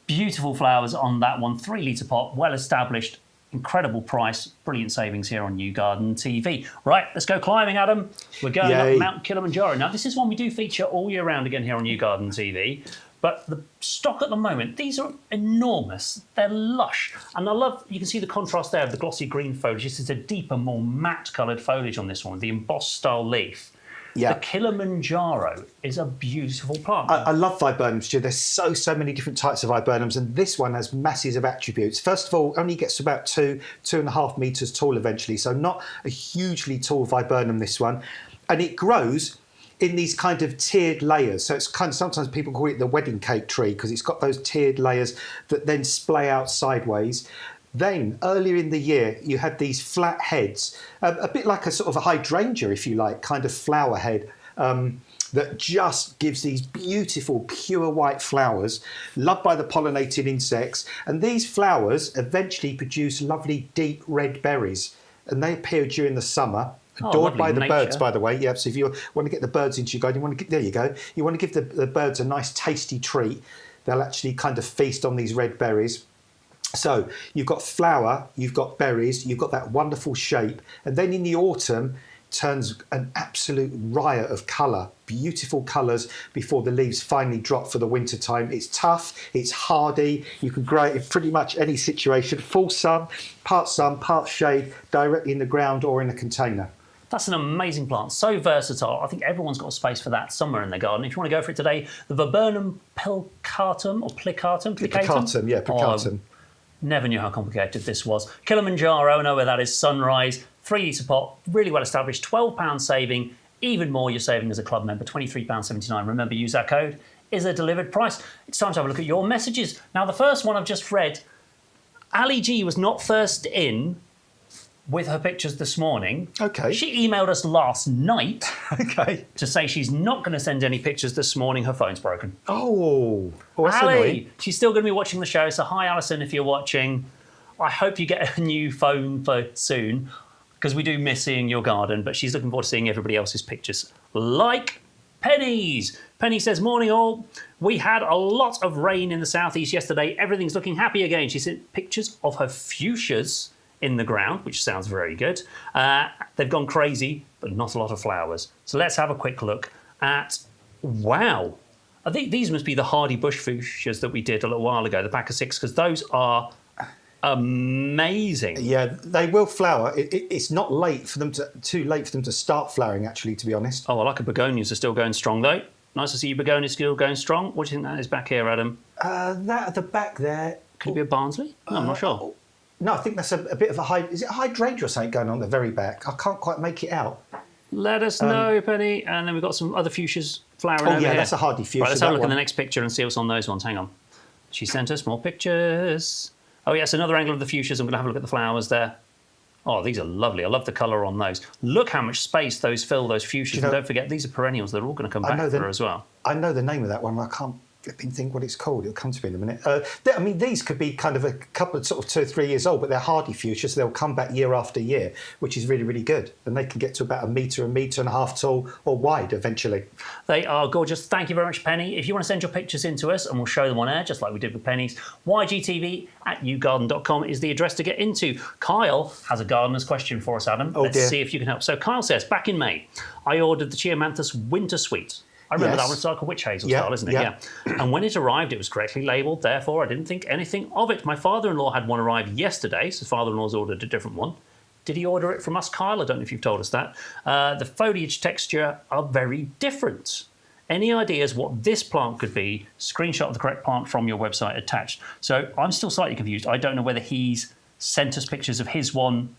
Beautiful flowers on that one, 3-litre pot, well established, incredible price, brilliant savings here on YouGarden TV. Right, let's go climbing, Adam. We're going up Mount Kilimanjaro. Now, this is one we do feature all year round again here on YouGarden TV. But the stock at the moment, these are enormous. They're lush. And I love, you can see the contrast there of the glossy green foliage. This is a deeper, more matte coloured foliage on this one, the embossed style leaf. Yeah. The Kilimanjaro is a beautiful plant. I love viburnums, Stu. There's so many different types of viburnums, and this one has masses of attributes. First of all, only gets to about 2.5 metres tall eventually, so not a hugely tall viburnum, this one. And it grows in these kind of tiered layers. So it's kind of, sometimes people call it the wedding cake tree because it's got those tiered layers that then splay out sideways. Then earlier in the year, you had these flat heads, a bit like a sort of a hydrangea, if you like, kind of flower head, that just gives these beautiful, pure white flowers, loved by the pollinating insects. And these flowers eventually produce lovely, deep red berries. And they appear during the summer. Adored by the birds, by the way. Yeah, so if you want to get the birds into your garden, there you go. You want to give the birds a nice tasty treat. They'll actually kind of feast on these red berries. So you've got flower, you've got berries, you've got that wonderful shape. And then in the autumn, turns an absolute riot of colour, beautiful colours before the leaves finally drop for the winter time. It's tough, it's hardy, you can grow it in pretty much any situation, full sun, part shade, directly in the ground or in a container. That's an amazing plant, so versatile. I think everyone's got a space for that somewhere in their garden. If you want to go for it today, the Viburnum plicatum or plicatum? Plicatum, yeah, plicatum. Never knew how complicated this was. Kilimanjaro, I know where that is. Sunrise, 3 litre pot, really well established, £12 saving. Even more you're saving as a club member, £23.79. Remember, use our code. Is a delivered price. It's time to have a look at your messages. Now, the first one I've just read, Ali G was not first in with her pictures this morning. Okay. She emailed us last night Okay. to say she's not going to send any pictures this morning. Her phone's broken. Oh, that's Ali, annoying. she's still going to be watching the show. So hi, Alison, if you're watching. I hope you get a new phone for soon because we do miss seeing your garden, but she's looking forward to seeing everybody else's pictures. Like Penny's. Penny says, morning all. We had a lot of rain in the southeast yesterday. Everything's looking happy again. She sent pictures of her fuchsias in the ground, which sounds very good. They've gone crazy, but not a lot of flowers. So let's have a quick look at, wow. I think these must be the hardy bush fuchsias that we did a little while ago, the pack of 6, because those are amazing. Yeah, they will flower. It's not late for them too late for them to start flowering, actually, to be honest. Oh, I like the begonias are still going strong, though. Nice to see your begonias still going strong. What do you think that is back here, Adam? That at the back there. Could it be a Barnsley? No, I'm not sure. No, I think that's a bit of a is it a hydrangea or something going on at the very back? I can't quite make it out. Let us know, Penny. And then we've got some other fuchsias flowering over here. That's a hardy fuchsia. Right, let's have a look at the next picture and see what's on those ones. Hang on. She sent us more pictures. Oh, yes, another angle of the fuchsias. I'm going to have a look at the flowers there. Oh, these are lovely. I love the colour on those. Look how much space those fill, those fuchsias. And don't forget, these are perennials. They're all going to come back through as well. I know the name of that one. I can't flipping think what it's called. It'll come to me in a minute. I mean, these could be kind of a couple of sort of 2 or 3 years old, but they're hardy fuchsias. So they'll come back year after year, which is really, really good. And they can get to about a metre and a half tall or wide eventually. They are gorgeous. Thank you very much, Penny. If you want to send your pictures in to us and we'll show them on air, just like we did with Penny's, YGTV at YouGarden.com is the address to get into. Kyle has a gardener's question for us, Adam. Let's see if you can help. So Kyle says, back in May, I ordered the Chiamanthus Winter Sweet. I remember that one. It's like a witch hazel style, isn't it? Yeah. And when it arrived, it was correctly labelled. Therefore, I didn't think anything of it. My father-in-law had one arrive yesterday, so father-in-law's ordered a different one. Did he order it from us, Kyle? I don't know if you've told us that. The foliage texture are very different. Any ideas what this plant could be? Screenshot of the correct plant from your website attached. So I'm still slightly confused. I don't know whether he's sent us pictures of his one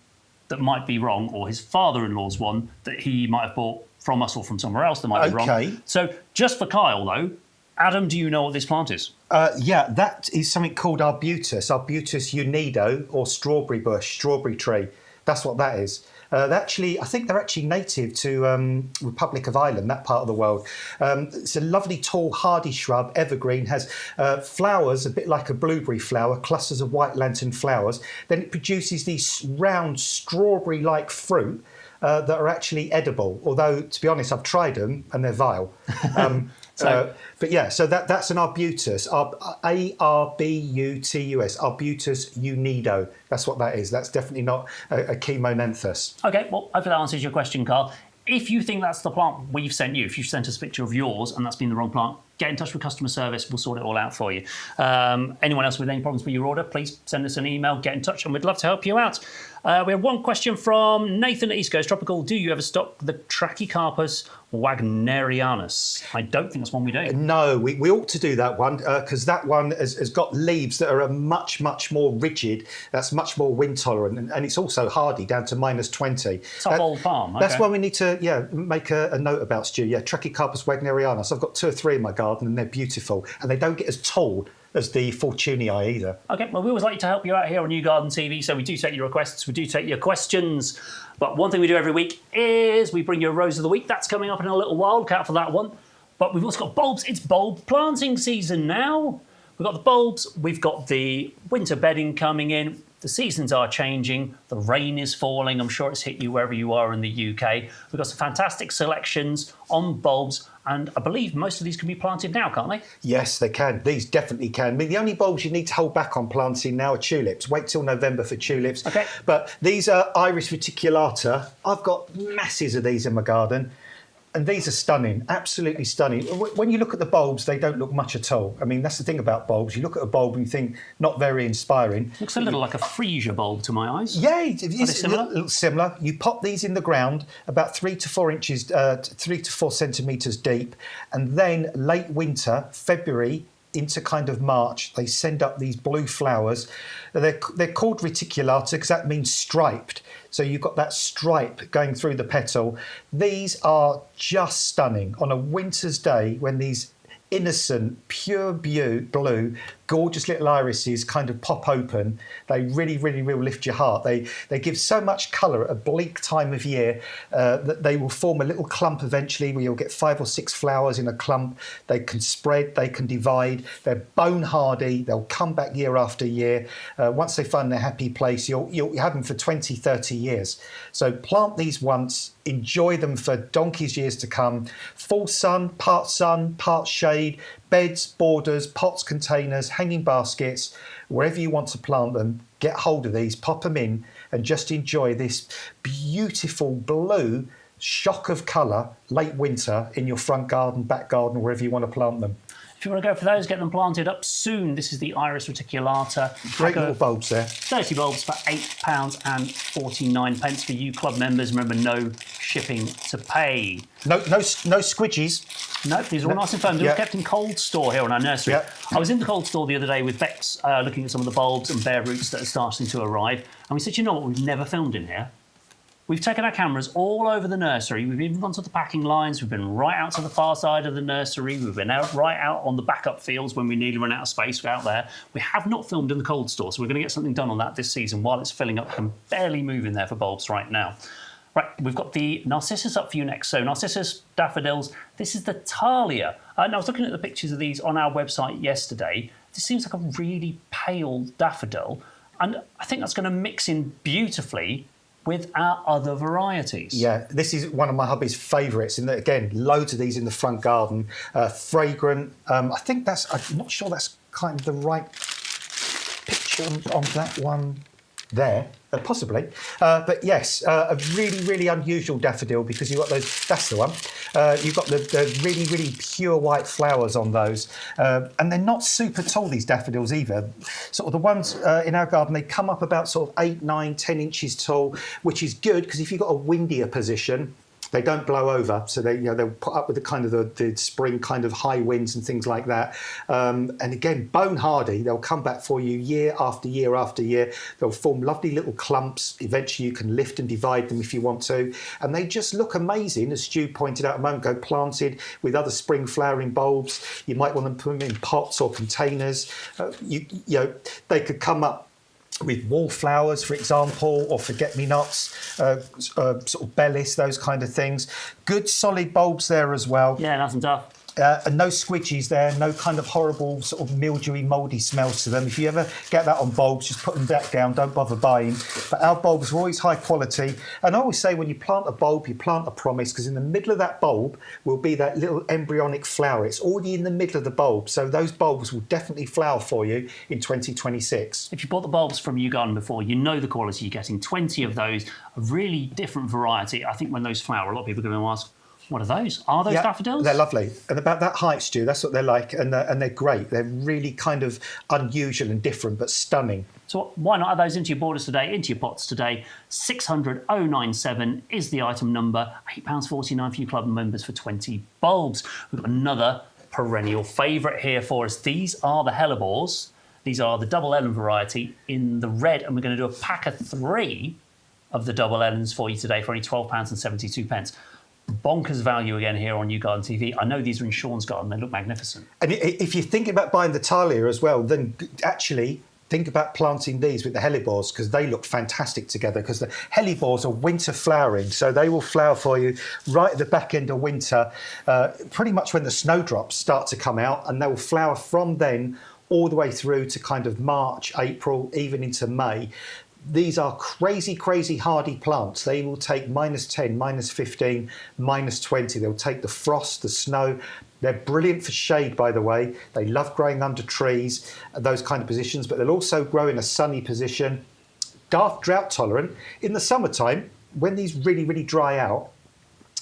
that might be wrong or his father-in-law's one that he might have bought from us or from somewhere else that might be wrong. So just for Kyle, though, Adam, do you know what this plant is? Yeah, that is something called Arbutus unido, or strawberry bush, strawberry tree. That's what that is. I think they're actually native to Republic of Ireland, that part of the world. It's a lovely, tall, hardy shrub, evergreen, has flowers, a bit like a blueberry flower, clusters of white lantern flowers. Then it produces these round, strawberry-like fruit that are actually edible. Although, to be honest, I've tried them and they're vile. But yeah, so that's an Arbutus, Arbutus, Arbutus unido. That's what that is. That's definitely not a chemonenthus. Okay, well, hopefully that answers your question, Carl. If you think that's the plant we've sent you, if you've sent us a picture of yours and that's been the wrong plant, get in touch with customer service. We'll sort it all out for you. Anyone else with any problems with your order, please send us an email, get in touch, and we'd love to help you out. We have one question from Nathan at East Coast Tropical. Do you ever stock the Trachycarpus wagnerianus? I don't think that's one we do. No, we ought to do that one because that one has got leaves that are much, much more rigid. That's much more wind tolerant, and it's also hardy down to -20. Top old palm. Okay. That's why we need to make a note about, Stu. Yeah, Trachycarpus wagnerianus. I've got 2 or 3 in my garden, and they're beautiful, and they don't get as tall as the Fortunii either. Okay, well, we always like to help you out here on YouGarden TV, so we do take your requests, we do take your questions. But one thing we do every week is we bring you a Rose of the Week. That's coming up in a little while. Look out for that one. But we've also got bulbs. It's bulb planting season now. We've got the bulbs. We've got the winter bedding coming in. The seasons are changing. The rain is falling. I'm sure it's hit you wherever you are in the UK. We've got some fantastic selections on bulbs, and I believe most of these can be planted now, can't they? Yes, they can. These definitely can. I mean, the only bulbs you need to hold back on planting now are tulips. Wait till November for tulips. Okay. But these are Iris reticulata. I've got masses of these in my garden. And these are stunning, absolutely stunning. When you look at the bulbs, they don't look much at all. I mean, that's the thing about bulbs. You look at a bulb and you think, not very inspiring. Looks a little like a freesia bulb to my eyes. Yeah, it's similar? a little similar. You pop these in the ground about 3 to 4 inches, 3 to 4 centimetres deep. And then late winter, February, into kind of March, they send up these blue flowers. They're called reticulata because that means striped. So you've got that stripe going through the petal. These are just stunning. On a winter's day when these innocent, pure blue, gorgeous little irises kind of pop open, they really, really will lift your heart. They give so much colour at a bleak time of year that they will form a little clump eventually where you'll get 5 or 6 flowers in a clump. They can spread, they can divide. They're bone hardy. They'll come back year after year. Once they find their happy place, you'll have them for 20, 30 years. So plant these once, enjoy them for donkey's years to come. Full sun, part shade, beds, borders, pots, containers, hanging baskets, wherever you want to plant them, get hold of these, pop them in, and just enjoy this beautiful blue shock of colour late winter in your front garden, back garden, wherever you want to plant them. If you want to go for those, get them planted up soon. This is the Iris reticulata. Great little bulbs there. 30 bulbs for £8.49 for you club members. Remember, no shipping to pay. No squidgies. No, these are all nice and firm. They're all kept in cold store here on our nursery. Yeah. I was in the cold store the other day with Bex, looking at some of the bulbs and bare roots that are starting to arrive. And we said, you know what, we've never filmed in here. We've taken our cameras all over the nursery. We've even gone to the packing lines. We've been right out to the far side of the nursery. We've been right out on the backup fields when we nearly run out of space out there. We have not filmed in the cold store, so we're going to get something done on that this season while it's filling up. I can barely move in there for bulbs right now. Right, we've got the narcissus up for you next. So narcissus, daffodils. This is the Thalia. And I was looking at the pictures of these on our website yesterday. This seems like a really pale daffodil. And I think that's going to mix in beautifully with our other varieties. Yeah, this is one of my hubby's favourites. And again, loads of these in the front garden. Fragrant. I'm not sure that's kind of the right picture on that one there. Possibly. But yes, a really, really unusual daffodil because you've got those, that's the one. You've got the really, really pure white flowers on those. And they're not super tall, these daffodils either. Sort of the ones in our garden, they come up about sort of 8, 9, 10 inches tall, which is good because if you've got a windier position, they don't blow over, so they'll put up with the kind of the spring kind of high winds and things like that. And again, bone hardy. They'll come back for you year after year after year. They'll form lovely little clumps. Eventually, you can lift and divide them if you want to, and they just look amazing. As Stu pointed out a moment ago, planted with other spring flowering bulbs. You might want them to put them in pots or containers. They could come up with wallflowers, for example, or forget-me-nots, sort of bellis, those kind of things. Good solid bulbs there as well. Yeah, nice and tough. And no squidgies there, no kind of horrible sort of mildewy, mouldy smells to them. If you ever get that on bulbs, just put them back down, don't bother buying. But our bulbs are always high quality. And I always say when you plant a bulb, you plant a promise, because in the middle of that bulb will be that little embryonic flower. It's already in the middle of the bulb. So those bulbs will definitely flower for you in 2026. If you bought the bulbs from YouGarden before, you know the quality you're getting. 20 of those, a really different variety. I think when those flower, a lot of people are going to ask, what are those? Are those daffodils? They're lovely. And about that height, Stu, that's what they're like. And they're great. They're really kind of unusual and different, but stunning. So why not add those into your borders today, into your pots today? 600,097 is the item number. £8.49 for you club members for 20 bulbs. We've got another perennial favourite here for us. These are the hellebores. These are the double Ellen variety in the red. And we're going to do a pack of 3 of the double Ellens for you today for only £12.72. Bonkers value again here on YouGarden TV. I know these are in Shaun's garden. They look magnificent. And if you think about buying the Thalia as well, then actually think about planting these with the hellebores because they look fantastic together because the hellebores are winter flowering. So they will flower for you right at the back end of winter, pretty much when the snowdrops start to come out, and they will flower from then all the way through to kind of March, April, even into May. These are crazy, crazy hardy plants. They will take -10, -15, -20. They'll take the frost, the snow. They're brilliant for shade, by the way. They love growing under trees, those kind of positions, but they'll also grow in a sunny position. Drought tolerant. In the summertime, when these really, really dry out,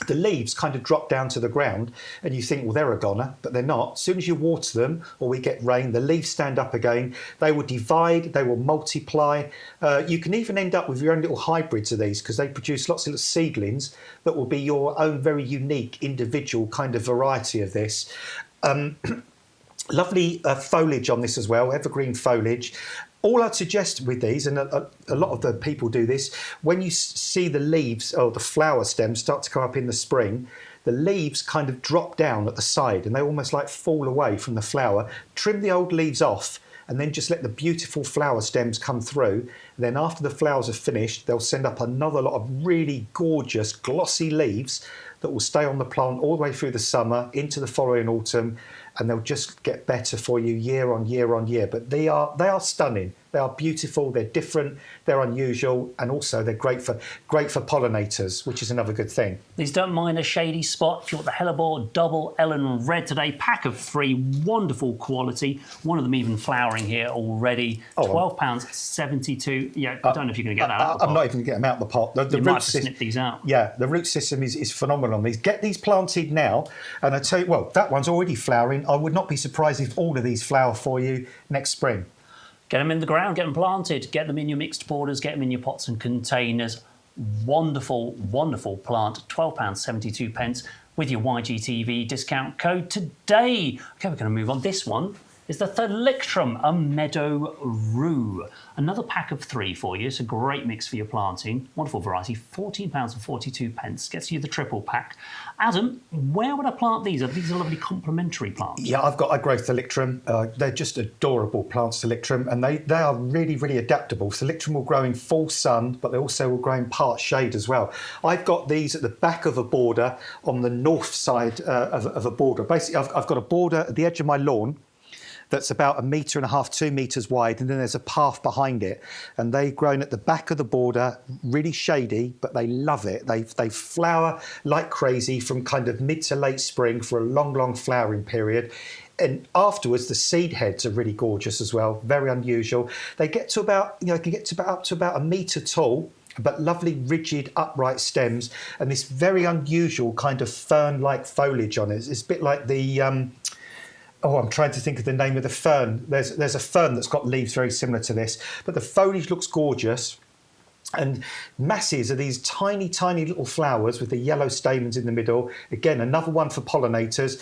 the leaves kind of drop down to the ground and you think, well, they're a goner, but they're not. As soon as you water them or we get rain, the leaves stand up again. They will divide, they will multiply. You can even end up with your own little hybrids of these because they produce lots of little seedlings that will be your own very unique individual kind of variety of this. Lovely foliage on this as well, evergreen foliage. All I'd suggest with these, and a lot of the people do this, when you see the leaves or the flower stems start to come up in the spring, the leaves kind of drop down at the side and they almost like fall away from the flower. Trim the old leaves off and then just let the beautiful flower stems come through. And then after the flowers are finished, they'll send up another lot of really gorgeous, glossy leaves that will stay on the plant all the way through the summer into the following autumn, and they'll just get better for you year on year on year. But they are stunning. They are beautiful. They're different. They're unusual, and also they're great for pollinators, which is another good thing. These don't mind a shady spot. If you want the hellebore double Ellen red today, pack of 3, wonderful quality. One of them even flowering here already. £12.72. Yeah, I don't know if you're going to get that out of the pot. I'm not even going to get them out of the pot. You might have to snip these out. Yeah, the root system is phenomenal on these. Get these planted now, and I tell you, well, that one's already flowering. I would not be surprised if all of these flower for you next spring. Get them in the ground, get them planted, get them in your mixed borders, get them in your pots and containers. Wonderful, wonderful plant. £12.72 with your YGTV discount code today. Okay, we're going to move on. This one is the Thalictrum, a meadow rue. Another pack of 3 for you. It's a great mix for your planting. Wonderful variety. £14.42 gets you the triple pack. Adam, where would I plant these? These are lovely complementary plants. Yeah, I grow Thalictrum. They're just adorable plants, Thalictrum, and they are really, really adaptable. Thalictrum will grow in full sun, but they also will grow in part shade as well. I've got these at the back of a border on the north side of a border. Basically, I've got a border at the edge of my lawn that's about 1.5 meters, 2 meters wide, and then there's a path behind it. And they've grown at the back of the border, really shady, but they love it. They flower like crazy from kind of mid to late spring for a long, long flowering period. And afterwards, the seed heads are really gorgeous as well, very unusual. They get to about, can get to up to about 1 meter tall, but lovely, rigid, upright stems, and this very unusual kind of fern-like foliage on it. It's a bit like the I'm trying to think of the name of the fern. There's a fern that's got leaves very similar to this, but the foliage looks gorgeous. And masses of these tiny, tiny little flowers with the yellow stamens in the middle. Again, another one for pollinators.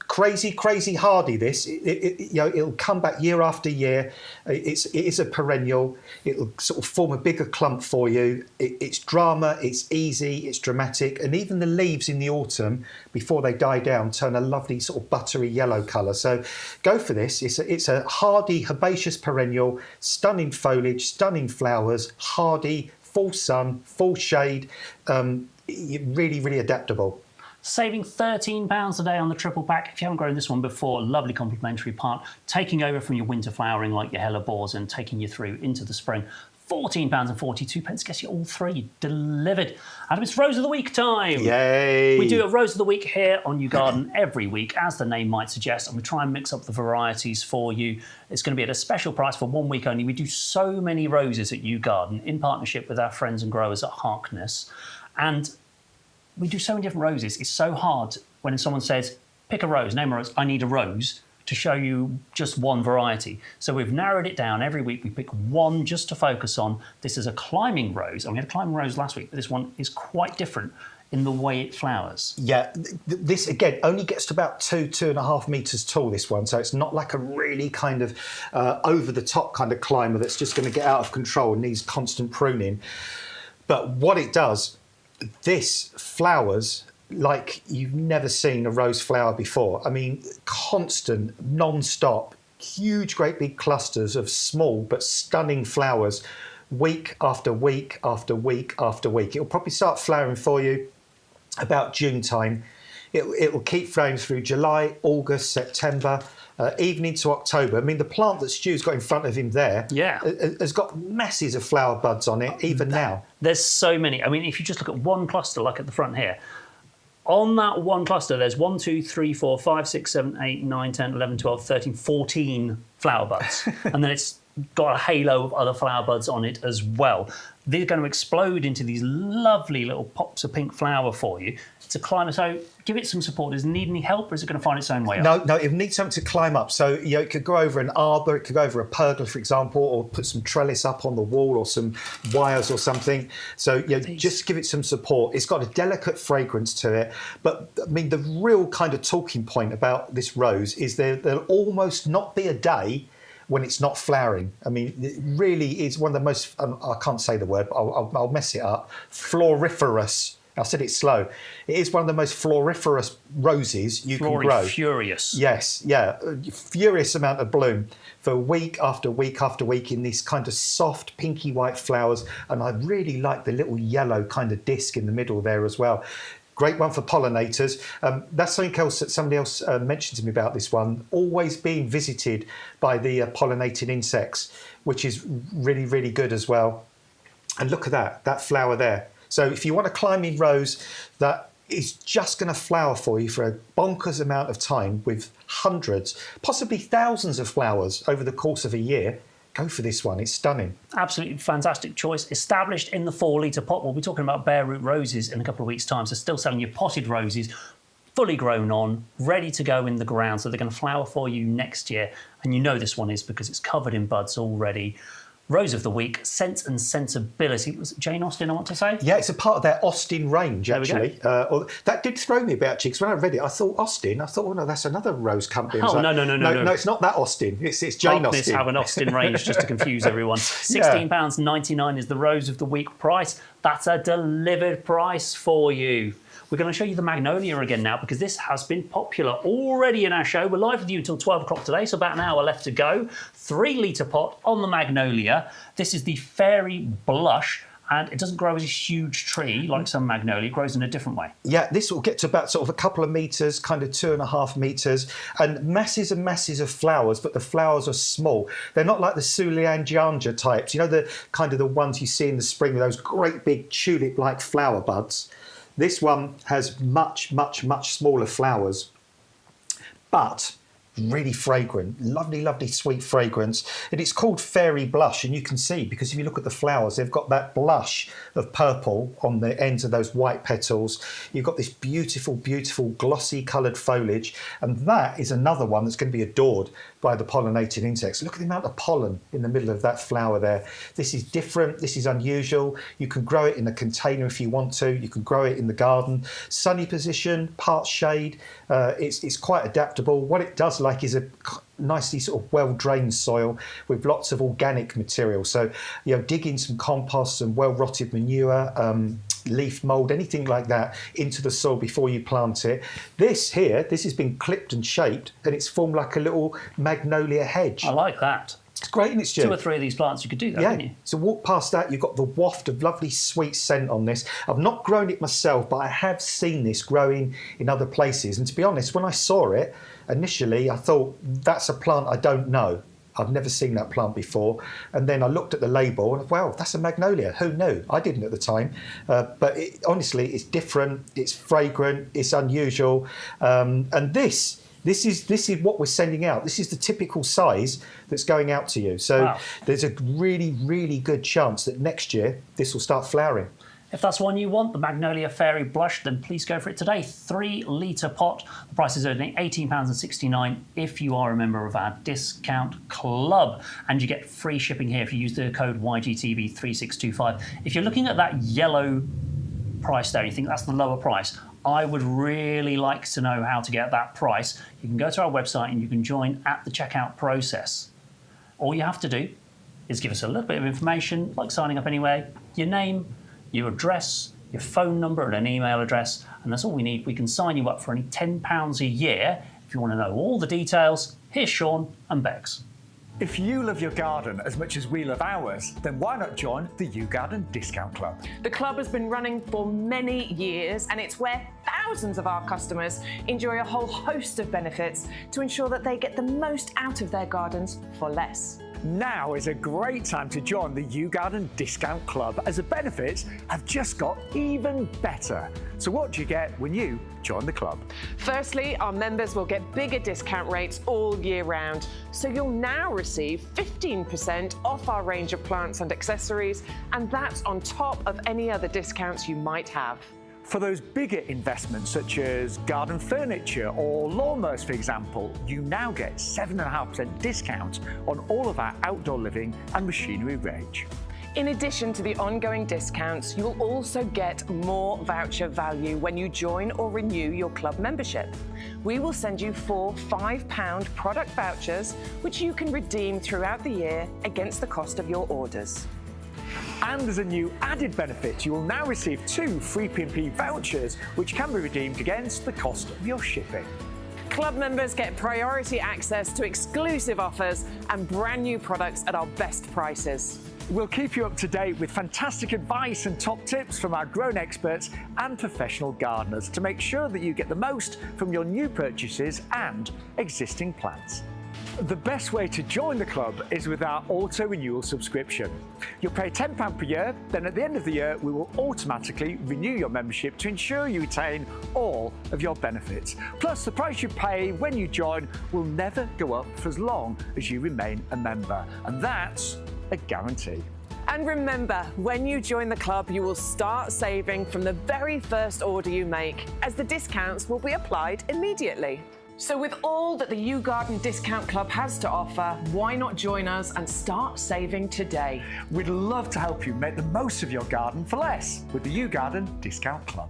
Crazy, crazy hardy, this. It'll come back year after year. It is a perennial. It'll sort of form a bigger clump for you. It's drama, it's easy, it's dramatic. And even the leaves in the autumn, before they die down, turn a lovely sort of buttery yellow colour. So go for this. It's a hardy, herbaceous perennial, stunning foliage, stunning flowers, hardy, full sun, full shade, really, really adaptable. Saving £13 a day on the triple pack. If you haven't grown this one before, lovely complementary plant, taking over from your winter flowering like your hellebores and taking you through into the spring. £14.42 gets you all 3 delivered. Adam, it's Rose of the Week time. Yay! We do a Rose of the Week here on YouGarden every week, as the name might suggest, and we try and mix up the varieties for you. It's going to be at a special price for 1 week only. We do so many roses at YouGarden in partnership with our friends and growers at Harkness, and we do so many different roses. It's so hard when someone says, pick a rose, name a rose, I need a rose, to show you just one variety. So we've narrowed it down. Every week we pick one just to focus on. This is a climbing rose. And we had a climbing rose last week, but this one is quite different in the way it flowers. Yeah, this again only gets to about 2.5 meters tall, this one. So it's not like a really kind of over the top kind of climber that's just going to get out of control and needs constant pruning. But what it does, this flowers like you've never seen a rose flower before. I mean, constant, non-stop, huge, great big clusters of small but stunning flowers, week after week after week after week. It'll probably start flowering for you about June time. It will keep flowering through July, August, September, even into October. I mean, the plant that Stu's got in front of him there has got masses of flower buds on it, even now. There's so many. I mean, if you just look at one cluster, like at the front here, on that one cluster, there's 1, 2, 3, 4, 5, 6, 7, 8, 9, 10, 11, 12, 13, 14 flower buds. And then it's got a halo of other flower buds on it as well. They're going to explode into these lovely little pops of pink flower for you. It's a climber, so give it some support. Does it need any help, or is it going to find its own way up? No, it needs something to climb up. So, it could go over an arbor, it could go over a pergola, for example, or put some trellis up on the wall or some wires or something. So, just give it some support. It's got a delicate fragrance to it. But, I mean, the real kind of talking point about this rose is there'll almost not be a day when it's not flowering. I mean, it really is one of the most, I can't say the word, but I'll mess it up, floriferous. I said it slow. It is one of the most floriferous roses you can grow. Furious. Yes, yeah. Furious amount of bloom for week after week after week in these kind of soft pinky white flowers. And I really like the little yellow kind of disc in the middle there as well. Great one for pollinators. That's something else that somebody else mentioned to me about this one. Always being visited by the pollinating insects, which is really, really good as well. And look at that flower there. So if you want a climbing rose that is just going to flower for you for a bonkers amount of time with hundreds, possibly thousands of flowers over the course of a year, go for this one. It's stunning. Absolutely fantastic choice. Established in the 4-litre pot. We'll be talking about bare root roses in a couple of weeks' time. So still selling you potted roses, fully grown on, ready to go in the ground. So they're going to flower for you next year. And you know this one is because it's covered in buds already. Rose of the week, Sense and Sensibility. Was it Jane Austen, I want to say? Yeah, it's a part of their Austen range, actually. That did throw me a bit, actually, because when I read it, I thought Austen. I thought, oh, no, that's another rose company. Oh, no. No, it's not that Austen. It's Jane Austen. Have an Austen range, just to confuse everyone. £16.99 is the Rose of the Week price. That's a delivered price for you. We're going to show you the magnolia again now because this has been popular already in our show. We're live with you until 12 o'clock today, so about an hour left to go. 3-litre pot on the magnolia. This is the Fairy Blush, and it doesn't grow as a huge tree like some magnolia. It grows in a different way. Yeah, this will get to about sort of a couple of metres, kind of 2.5 metres, and masses and masses of flowers, but the flowers are small. They're not like the Sulianjanja types, you know, the kind of the ones you see in the spring with those great big tulip-like flower buds. This one has much, much, much smaller flowers, but really fragrant, lovely, lovely sweet fragrance. And it's called Fairy Blush, and you can see, because if you look at the flowers, they've got that blush of purple on the ends of those white petals. You've got this beautiful, beautiful glossy coloured foliage, and that is another one that's going to be adored by the pollinating insects. Look at the amount of pollen in the middle of that flower there. This is different, this is unusual. You can grow it in a container if you want to. You can grow it in the garden. Sunny position, part shade. It's quite adaptable. What it does like is a nicely sort of well-drained soil with lots of organic material. So, you know, dig in some compost, some well-rotted manure, leaf mould, anything like that into the soil before you plant it. This has been clipped and shaped, and it's formed like a little magnolia hedge. I like that. It's great, isn't it, Stu? 2 or 3 of these plants, you could do that, couldn't you? So walk past that, you've got the waft of lovely sweet scent on this. I've not grown it myself, but I have seen this growing in other places. And to be honest, when I saw it, initially I thought, that's a plant I don't know. I've never seen that plant before. And then I looked at the label and, wow, that's a magnolia. Who knew? I didn't at the time. But honestly, it's different, it's fragrant, it's unusual. And this is what we're sending out. This is the typical size that's going out to you. So There's a really, really good chance that next year this will start flowering. If that's one you want, the Magnolia Fairy Blush, then please go for it today. 3-litre pot. The price is only £18.69 if you are a member of our discount club. And you get free shipping here if you use the code YGTV3625. If you're looking at that yellow price there and you think that's the lower price, I would really like to know how to get that price. You can go to our website and you can join at the checkout process. All you have to do is give us a little bit of information, like signing up anywhere, your name, your address, your phone number and an email address, and that's all we need. We can sign you up for only £10 a year. If you want to know all the details, here's Shaun and Bex. If you love your garden as much as we love ours, then why not join the YouGarden Discount Club? The club has been running for many years, and it's where thousands of our customers enjoy a whole host of benefits to ensure that they get the most out of their gardens for less. Now is a great time to join the YouGarden Discount Club, as the benefits have just got even better. So what do you get when you join the club? Firstly, our members will get bigger discount rates all year round. So you'll now receive 15% off our range of plants and accessories, and that's on top of any other discounts you might have. For those bigger investments, such as garden furniture or lawnmowers, for example, you now get 7.5% discount on all of our outdoor living and machinery range. In addition to the ongoing discounts, you'll also get more voucher value when you join or renew your club membership. We will send you 4 £5 product vouchers, which you can redeem throughout the year against the cost of your orders. And as a new added benefit, you will now receive 2 free P&P vouchers, which can be redeemed against the cost of your shipping. Club members get priority access to exclusive offers and brand new products at our best prices. We'll keep you up to date with fantastic advice and top tips from our grown experts and professional gardeners to make sure that you get the most from your new purchases and existing plants. The best way to join the club is with our auto-renewal subscription. You'll pay £10 per year, then at the end of the year, we will automatically renew your membership to ensure you retain all of your benefits. Plus, the price you pay when you join will never go up for as long as you remain a member. And that's a guarantee. And remember, when you join the club, you will start saving from the very first order you make, as the discounts will be applied immediately. So with all that the YouGarden Discount Club has to offer, why not join us and start saving today? We'd love to help you make the most of your garden for less with the YouGarden Discount Club.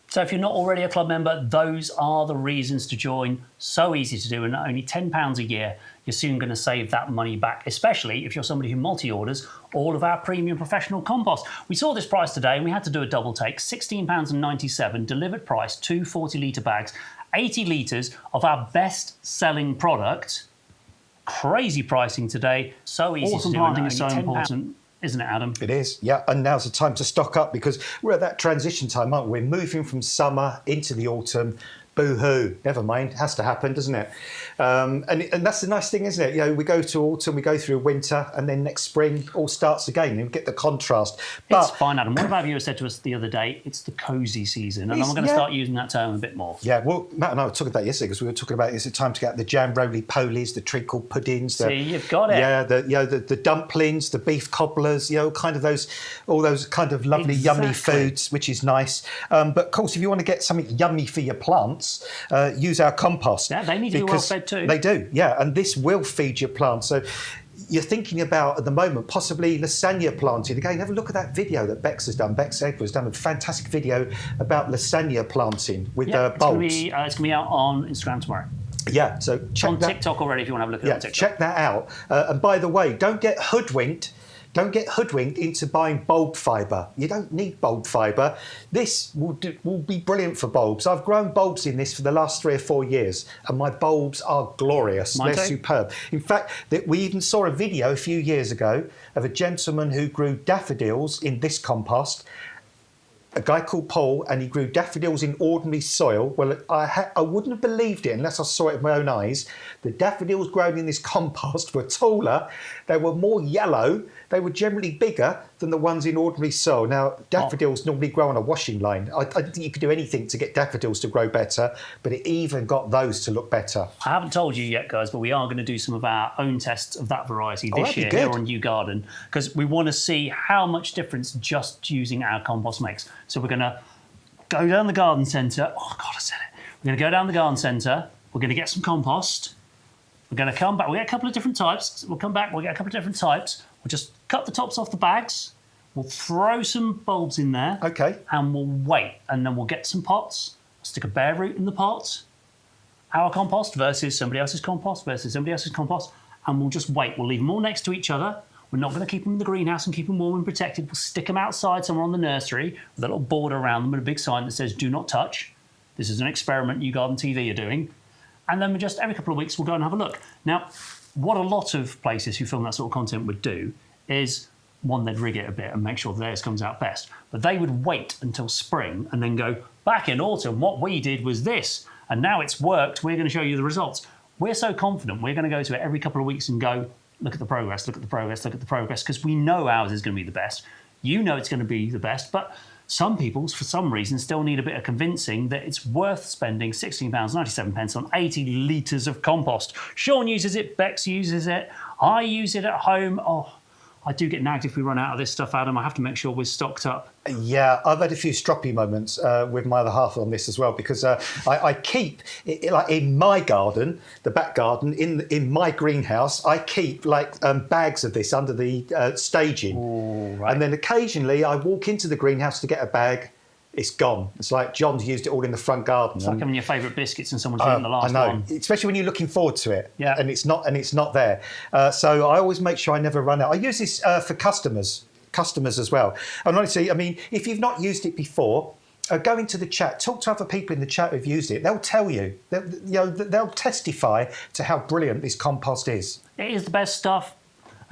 So if you're not already a club member, those are the reasons to join. So easy to do, and only £10 a year. You're soon going to save that money back, especially if you're somebody who multi-orders all of our premium professional compost. We saw this price today and we had to do a double take. £16.97, delivered price, 2 40-litre bags, 80 litres of our best-selling product. Crazy pricing today. So easy to do. Planting is so important, isn't it, Adam? It is, yeah, and now's the time to stock up because we're at that transition time, aren't we? We're moving from summer into the autumn. Boo-hoo, never mind, it has to happen, doesn't it? And that's the nice thing, isn't it? You know, we go to autumn, we go through winter, and then next spring all starts again, and we get the contrast. But it's fine, Adam. One of our viewers said to us the other day, it's the cosy season, and I'm going to start using that term a bit more. Yeah, well, Matt and I were talking about yesterday because we were talking about it's the time to get the jam roly-polies, the treacle puddings. See, you've got it. Yeah, the dumplings, the beef cobblers, you know, kind of all those kind of lovely, yummy foods, which is nice. But of course, if you want to get something yummy for your plants, use our compost. Yeah, they need to be well fed too. They do, yeah, and this will feed your plants. So you're thinking about, at the moment, possibly lasagna planting. Again, have a look at that video that Bex has done. Bex has done a fantastic video about lasagna planting with bulbs. It's going to be out on Instagram tomorrow. Yeah, so check on TikTok already if you want to have a look at it on TikTok. Check that out. And by the way, don't get hoodwinked. Don't get hoodwinked into buying bulb fibre. You don't need bulb fibre. This will be brilliant for bulbs. I've grown bulbs in this for the last 3 or 4 years, and my bulbs are glorious. They're superb. In fact, we even saw a video a few years ago of a gentleman who grew daffodils in this compost. A guy called Paul, and he grew daffodils in ordinary soil. Well, I wouldn't have believed it unless I saw it with my own eyes. The daffodils grown in this compost were taller, they were more yellow, they were generally bigger than the ones in ordinary soil. Now, daffodils normally grow on a washing line. I don't think you could do anything to get daffodils to grow better, but it even got those to look better. I haven't told you yet, guys, but we are going to do some of our own tests of that variety this year here on YouGarden, because we want to see how much difference just using our compost makes. So we're going to go down the garden centre. Oh, God, I said it. We're going to go down the garden centre. We're going to get some compost. We're going to come back. We'll get a couple of different types. We'll come back. We'll get a couple of different types. We'll just cut the tops off the bags. We'll throw some bulbs in there. Okay. And we'll wait. And then we'll get some pots. Stick a bare root in the pot. Our compost versus somebody else's compost versus somebody else's compost. And we'll just wait. We'll leave them all next to each other. We're not going to keep them in the greenhouse and keep them warm and protected. We'll stick them outside somewhere on the nursery with a little border around them and a big sign that says, do not touch. This is an experiment YouGarden TV are doing. And then just every couple of weeks, we'll go and have a look. Now, what a lot of places who film that sort of content would do is one, they'd rig it a bit and make sure theirs comes out best. But they would wait until spring and then go, back in autumn, what we did was this. And now it's worked. We're going to show you the results. We're so confident. We're going to go to it every couple of weeks and go, look at the progress, look at the progress, look at the progress, because we know ours is going to be the best. You know it's going to be the best, but some people, for some reason, still need a bit of convincing that it's worth spending £16.97 on 80 litres of compost. Shaun uses it, Bex uses it, I use it at home. Oh, I do get nagged if we run out of this stuff, Adam. I have to make sure we're stocked up. Yeah, I've had a few stroppy moments with my other half on this as well, because I keep, like in my garden, the back garden, in my greenhouse, I keep like bags of this under the staging. Ooh, right. And then occasionally I walk into the greenhouse to get a bag. It's gone. It's like John's used it all in the front garden. It's like having your favourite biscuits and someone's eaten the last one. I know, one. especially when you're looking forward to it. Yeah. And it's not there. So I always make sure I never run out. I use this for customers as well. And honestly, I mean, if you've not used it before, go into the chat, talk to other people in the chat who've used it. They'll tell you, they'll testify to how brilliant this compost is. It is the best stuff.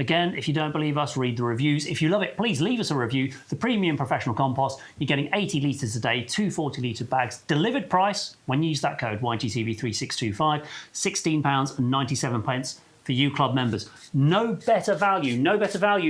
Again, if you don't believe us, read the reviews. If you love it, please leave us a review. The premium professional compost, you're getting 80 litres a day, 2 40-litre bags. Delivered price, when you use that code YGTV3625, £16.97 for you club members. No better value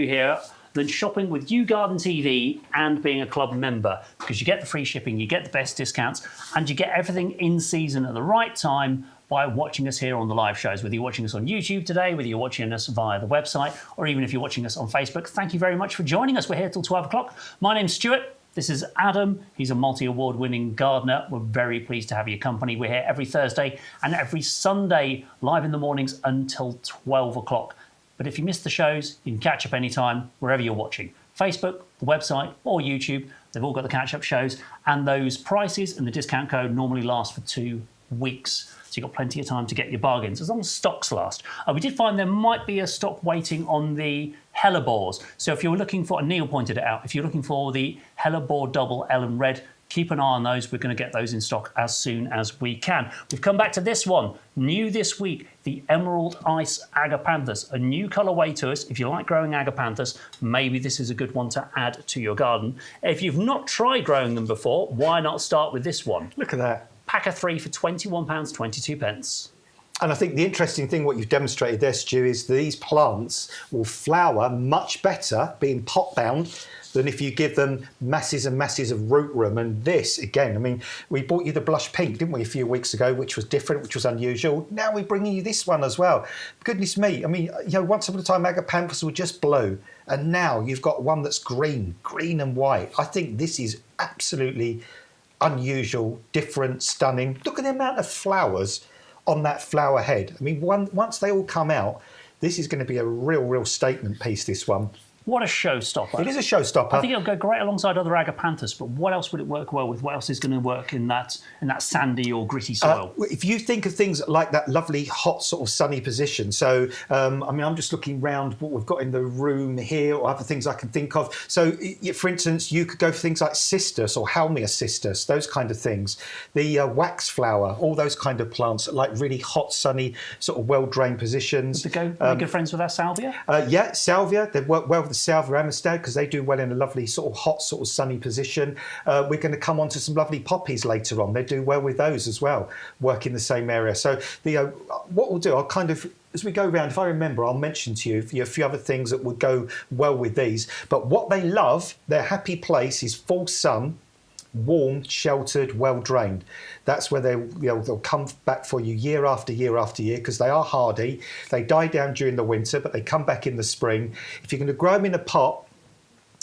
here than shopping with YouGarden TV and being a club member, because you get the free shipping, you get the best discounts, and you get everything in season at the right time by watching us here on the live shows, whether you're watching us on YouTube today, whether you're watching us via the website, or even if you're watching us on Facebook. Thank you very much for joining us. We're here till 12 o'clock. My name's Stuart. This is Adam. He's a multi-award winning gardener. We're very pleased to have your company. We're here every Thursday and every Sunday, live in the mornings until 12 o'clock. But if you miss the shows, you can catch up anytime, wherever you're watching. Facebook, the website, or YouTube. They've all got the catch-up shows. And those prices and the discount code normally last for 2 weeks. So you've got plenty of time to get your bargains, as long as stocks last. We did find there might be a stock waiting on the hellebores. So if you're looking for, and Neil pointed it out, if you're looking for the hellebore double Ellen Red, keep an eye on those. We're going to get those in stock as soon as we can. We've come back to this one. New this week, the Emerald Ice Agapanthus. A new colourway to us. If you like growing agapanthus, maybe this is a good one to add to your garden. If you've not tried growing them before, why not start with this one? Look at that. Pack of 3 for £21.22. And I think the interesting thing, what you've demonstrated there, Stu, is these plants will flower much better being pot bound than if you give them masses and masses of root room. And this, again, I mean, we bought you the blush pink, didn't we, a few weeks ago, which was different, which was unusual. Now we're bringing you this one as well. Goodness me, I mean, once upon a time, agapanthus were just blue. And now you've got one that's green and white. I think this is absolutely unusual, different, stunning. Look at the amount of flowers on that flower head. I mean, once they all come out, this is going to be a real statement piece, this one. What a showstopper. It is a showstopper. I think it'll go great alongside other agapanthus, but what else would it work well with? What else is going to work in that sandy or gritty soil? If you think of things like that lovely, hot, sort of sunny position. So, I mean, I'm just looking round what we've got in the room here or other things I can think of. So, for instance, you could go for things like cistus or Halmia cistus, those kind of things. The wax flower, all those kind of plants, like really hot, sunny, sort of well-drained positions. Would they go good friends with our salvia? Yeah, salvia. They work well with the Salvia amistad because they do well in a lovely sort of hot, sort of sunny position. We're going to come on to some lovely poppies later on. They do well with those as well, work in the same area. So what we'll do, I'll kind of, as we go around, if I remember, I'll mention to you a few other things that would go well with these. But what they love, their happy place is full sun, warm, sheltered, well drained. That's where they'll come back for you year after year after year because they are hardy. They die down during the winter, but they come back in the spring. If you're going to grow them in a pot,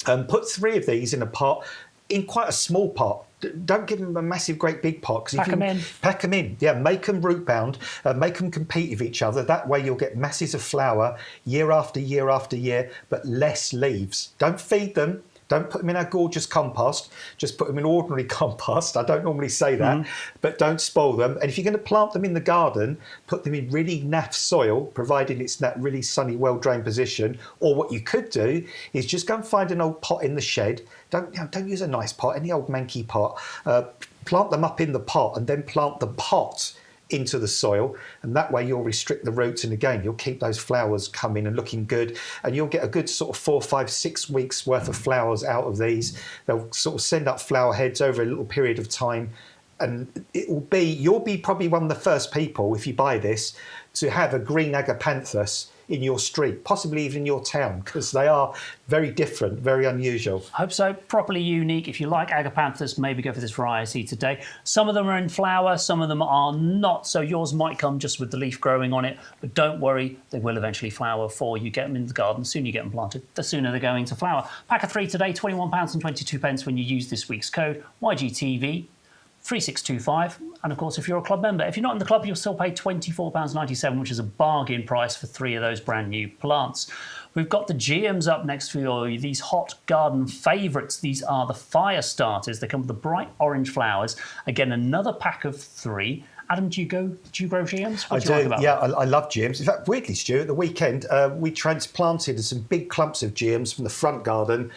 put 3 of these in a pot, in quite a small pot. Don't give them a massive, great big pot. Pack them in. Pack them in. Yeah, make them root bound. Make them compete with each other. That way you'll get masses of flower year after year after year, but less leaves. Don't feed them. Don't put them in our gorgeous compost. Just put them in ordinary compost. I don't normally say that, but don't spoil them. And if you're going to plant them in the garden, put them in really naff soil, providing it's in that really sunny, well-drained position. Or what you could do is just go and find an old pot in the shed. Don't use a nice pot, any old manky pot. Plant them up in the pot and then plant the pot into the soil, and that way you'll restrict the roots, and again you'll keep those flowers coming and looking good, and you'll get a good sort of 4, 5, 6 weeks worth of flowers out of these. They'll sort of send up flower heads over a little period of time, and you'll be probably one of the first people, if you buy this, to have a green agapanthus in your street, possibly even in your town, because they are very different, very unusual. I hope so. Properly unique. If you like agapanthus, maybe go for this variety today. Some of them are in flower, some of them are not, so yours might come just with the leaf growing on it, but don't worry, they will eventually flower for you. Get them in the garden. The sooner you get them planted, the sooner they're going to flower. Pack of 3 today, £21.22 when you use this week's code, YGTV. 3625, and of course if you're a club member. If you're not in the club, you'll still pay £24.97, which is a bargain price for 3 of those brand new plants. We've got the GMs up next for you, these hot garden favourites. These are the fire starters. They come with the bright orange flowers. Again, another pack of 3. Adam, do you grow GMs? What do you like about them? I love GMs. In fact, weirdly, Stu, at the weekend, we transplanted some big clumps of GMs from the front garden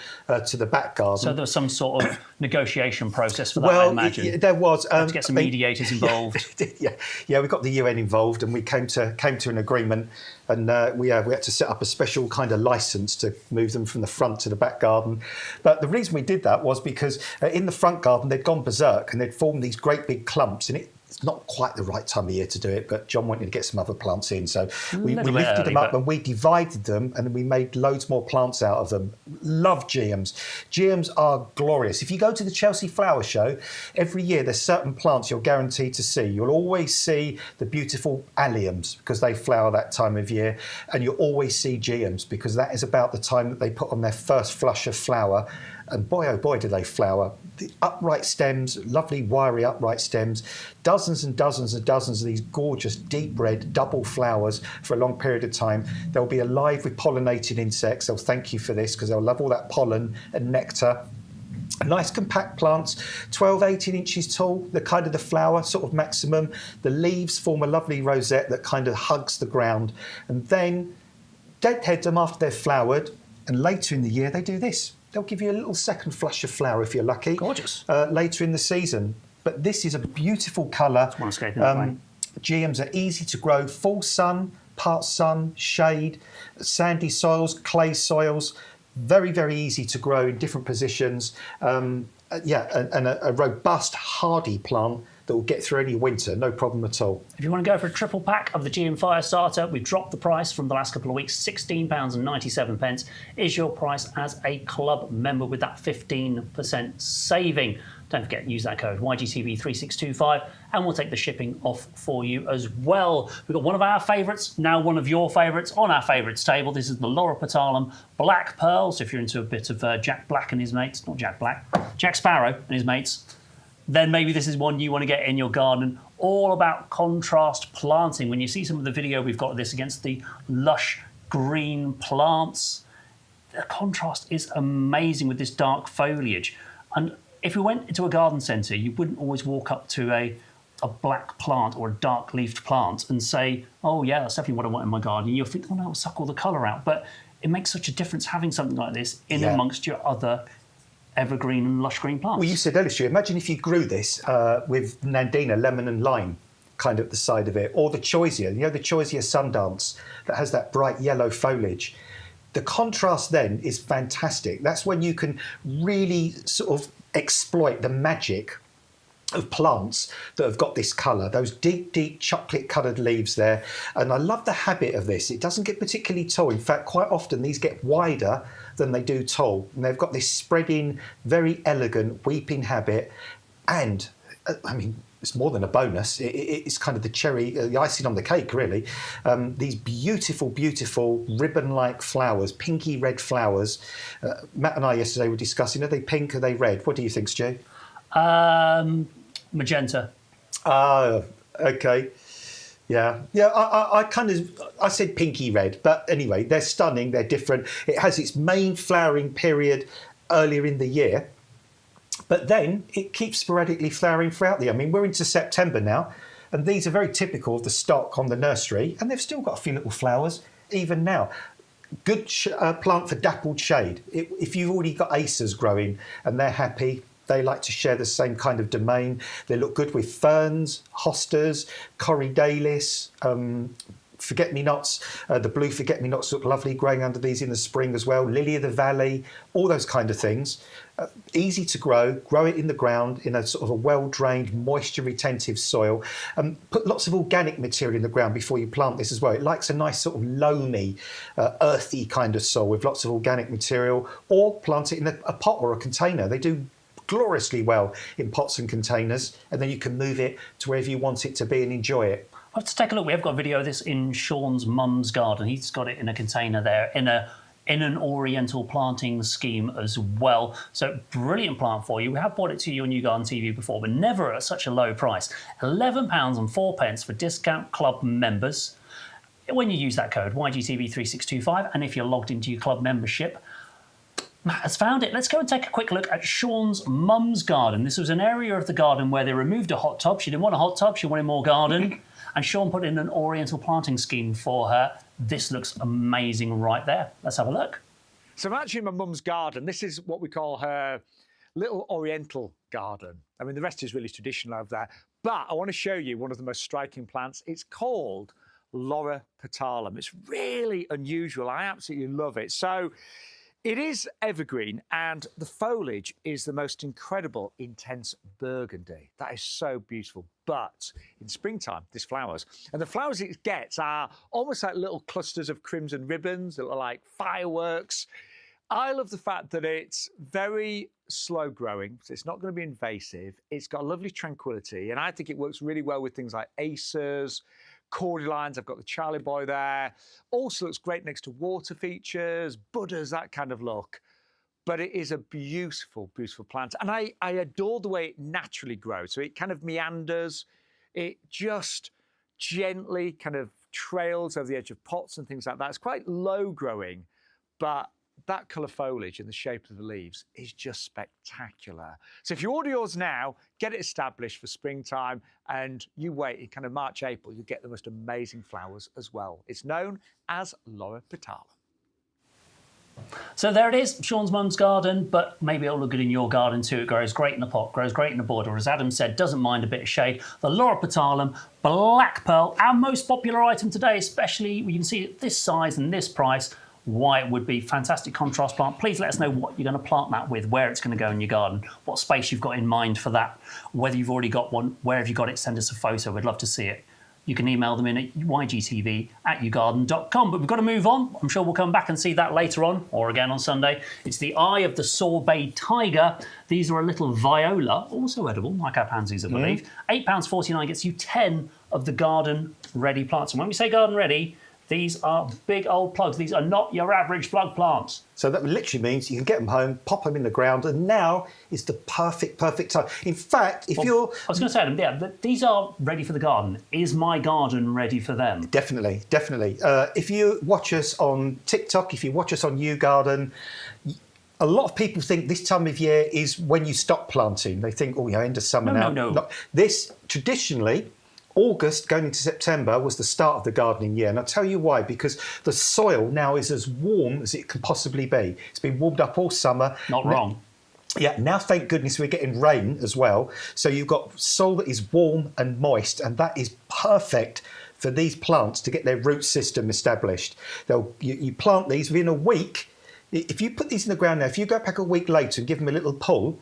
to the back garden. So there was some sort of negotiation process for that, I imagine. There was. Had to get some mediators involved. Yeah, we got the UN involved, and we came to an agreement, and we had to set up a special kind of licence to move them from the front to the back garden. But the reason we did that was because in the front garden they'd gone berserk and they'd formed these great big clumps, and it's not quite the right time of year to do it, but John wanted to get some other plants in, so we lifted them up and we divided them, and we made loads more plants out of them. Love GMs. GMs are glorious. If you go to the Chelsea Flower Show, every year there's certain plants you're guaranteed to see. You'll always see the beautiful alliums because they flower that time of year, and you'll always see GMs because that is about the time that they put on their first flush of flower. And boy, oh boy, do they flower. The upright stems, lovely wiry upright stems, dozens and dozens and dozens of these gorgeous deep red double flowers for a long period of time. They'll be alive with pollinated insects. They'll thank you for this because they'll love all that pollen and nectar. Nice compact plants, 12, 18 inches tall, the kind of the flower sort of maximum. The leaves form a lovely rosette that kind of hugs the ground. And then deadhead them after they've flowered, and later in the year they do this. They'll give you a little second flush of flower if you're lucky. Gorgeous. Later in the season. But this is a beautiful colour. One escaping that way. GMs are easy to grow. Full sun, part sun, shade, sandy soils, clay soils. Very, very easy to grow in different positions. And a robust, hardy plant that will get through any winter, no problem at all. If you want to go for a triple pack of the GM Fire Starter, we've dropped the price from the last couple of weeks, £16.97 is your price as a club member with that 15% saving. Don't forget, use that code YGTV3625 and we'll take the shipping off for you as well. We've got one of our favourites, now one of your favourites on our favourites table. This is the Laura Petalum Black Pearl. So if you're into a bit of Jack Black and his mates, not Jack Black, Jack Sparrow and his mates, then maybe this is one you want to get in your garden. All about contrast planting. When you see some of the video we've got this against the lush green plants, the contrast is amazing with this dark foliage. And if we went into a garden centre, you wouldn't always walk up to a black plant or a dark leafed plant and say, oh yeah, that's definitely what I want in my garden. You'll think, oh no, it'll suck all the colour out. But it makes such a difference having something like this in amongst your other evergreen and lush green plants. Well, you said earlier, Stu, imagine if you grew this with Nandina, lemon and lime kind of at the side of it, or the choisia, the choisia sundance that has that bright yellow foliage. The contrast then is fantastic. That's when you can really sort of exploit the magic of plants that have got this colour, those deep, deep chocolate-coloured leaves there. And I love the habit of this. It doesn't get particularly tall. In fact, quite often these get wider than they do tall. And they've got this spreading, very elegant weeping habit. And, I mean, it's more than a bonus. It's kind of the cherry, the icing on the cake, really. These beautiful, beautiful ribbon-like flowers, pinky red flowers. Matt and I yesterday were discussing, are they pink, are they red? What do you think, Stu? Magenta. Oh, okay. Yeah. I said pinky red, but anyway, they're stunning, they're different. It has its main flowering period earlier in the year, but then it keeps sporadically flowering throughout the year. I mean, we're into September now, and these are very typical of the stock on the nursery, and they've still got a few little flowers even now. Good plant for dappled shade. If you've already got acers growing and they're happy, They like to share the same kind of domain. They look good with ferns, hostas, corydales, forget-me-nots. The blue forget-me-nots look lovely growing under these in the spring as well. Lily of the valley, all those kind of things. Easy to grow it in the ground in a sort of a well-drained, moisture-retentive soil. Put lots of organic material in the ground before you plant this as well. It likes a nice sort of loamy, earthy kind of soil with lots of organic material, or plant it in a pot or a container. They do gloriously well in pots and containers, and then you can move it to wherever you want it to be and enjoy it. Let's take a look. We have got a video of this in Shaun's mum's garden. He's got it in a container there, in an oriental planting scheme as well. So brilliant plant for you. We have bought it to you on YouGarden TV before, but never at such a low price. £11.04 for discount club members when you use that code YGTV3625, and if you're logged into your club membership. Matt has found it. Let's go and take a quick look at Shaun's mum's garden. This was an area of the garden where they removed a hot tub. She didn't want a hot tub, she wanted more garden. And Shaun put in an oriental planting scheme for her. This looks amazing right there. Let's have a look. So I'm actually in my mum's garden. This is what we call her little oriental garden. I mean, the rest is really traditional over there. But I want to show you one of the most striking plants. It's called Laura petalum. It's really unusual. I absolutely love it. So it is evergreen, and the foliage is the most incredible intense burgundy. That is so beautiful. But in springtime, this flowers. And the flowers it gets are almost like little clusters of crimson ribbons that look like fireworks. I love the fact that it's very slow growing, so it's not going to be invasive. It's got lovely tranquility, and I think it works really well with things like acers, cordylines. I've got the Charlie Boy there. Also looks great next to water features, Buddhas, that kind of look. But it is a beautiful, beautiful plant. And I adore the way it naturally grows. So it kind of meanders. It just gently kind of trails over the edge of pots and things like that. It's quite low growing, but that colour foliage and the shape of the leaves is just spectacular. So if you order yours now, get it established for springtime, and you wait in kind of March, April, you'll get the most amazing flowers as well. It's known as Laura petalum. So there it is, Shaun's mum's garden, but maybe it'll look good in your garden too. It grows great in the pot, grows great in the border. As Adam said, doesn't mind a bit of shade. The Laura petalum, black pearl, our most popular item today, especially when you can see it this size and this price, why it would be fantastic contrast plant. Please let us know what you're going to plant that with, where it's going to go in your garden, what space you've got in mind for that, whether you've already got one, where have you got it, send us a photo, we'd love to see it. You can email them in at ygtv@yougarden.com. But we've got to move on. I'm sure we'll come back and see that later on, or again on Sunday. It's the eye of the sorbet tiger. These are a little viola, also edible, like our pansies, I believe. £8.49 gets you 10 of the garden-ready plants. And when we say garden-ready, these are big old plugs. These are not your average plug plants. So that literally means you can get them home, pop them in the ground, and now is the perfect time. In fact, if you're... I was going to say, Adam, yeah, these are ready for the garden. Is my garden ready for them? Definitely, definitely. If you watch us on TikTok, if you watch us on YouGarden, a lot of people think this time of year is when you stop planting. They think, oh, yeah, end of summer now. No. This, traditionally, August going into September was the start of the gardening year, and I'll tell you why. Because the soil now is as warm as it can possibly be. It's been warmed up all summer. Not wrong. Yeah, now thank goodness we're getting rain as well. So you've got soil that is warm and moist, and that is perfect for these plants to get their root system established. You plant these within a week. If you put these in the ground now, if you go back a week later and give them a little pull,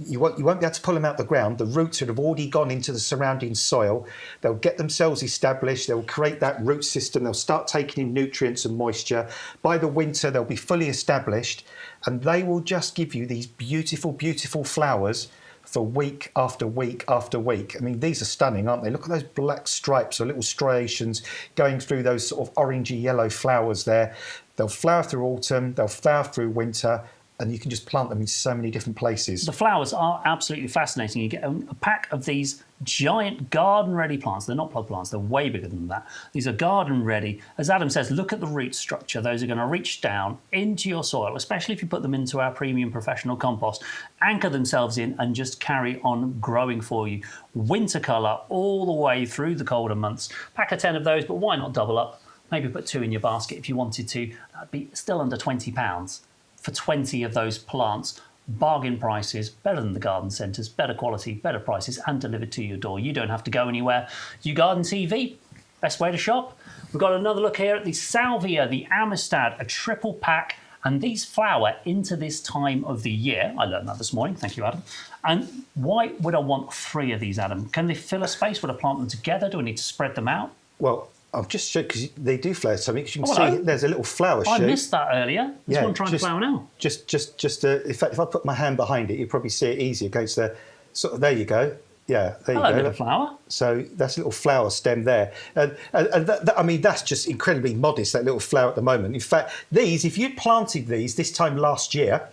you won't be able to pull them out the ground. The roots would have already gone into the surrounding soil. They'll get themselves established. They'll create that root system. They'll start taking in nutrients and moisture. By the winter, they'll be fully established, and they will just give you these beautiful, beautiful flowers for week after week after week. I mean, these are stunning, aren't they? Look at those black stripes or little striations going through those sort of orangey yellow flowers there. They'll flower through autumn. They'll flower through winter. And you can just plant them in so many different places. The flowers are absolutely fascinating. You get a pack of these giant garden-ready plants. They're not plug plants, they're way bigger than that. These are garden-ready. As Adam says, look at the root structure. Those are going to reach down into your soil, especially if you put them into our premium professional compost, anchor themselves in and just carry on growing for you. Winter colour all the way through the colder months. Pack of 10 of those, but why not double up? Maybe put 2 in your basket if you wanted to. That'd be still under £20. For 20 of those plants, bargain prices, better than the garden centres, better quality, better prices, and delivered to your door. You don't have to go anywhere. YouGarden TV, best way to shop. We've got another look here at the salvia, the amistad, a triple pack, and these flower into this time of the year. I learned that this morning. Thank you, Adam. And why would I want 3 of these, Adam? Can they fill a space? Would I plant them together? Do I need to spread them out? Well, I'll just show, because they do flower something. You can see there's a little flower shoot. I missed that earlier. There's one trying to flower now. In fact, if I put my hand behind it, you probably see it easier against the sort of, there you go. Yeah, there you go. Little flower. So that's a little flower stem there. And I mean, that's just incredibly modest, that little flower at the moment. In fact, these, if you'd planted these this time last year,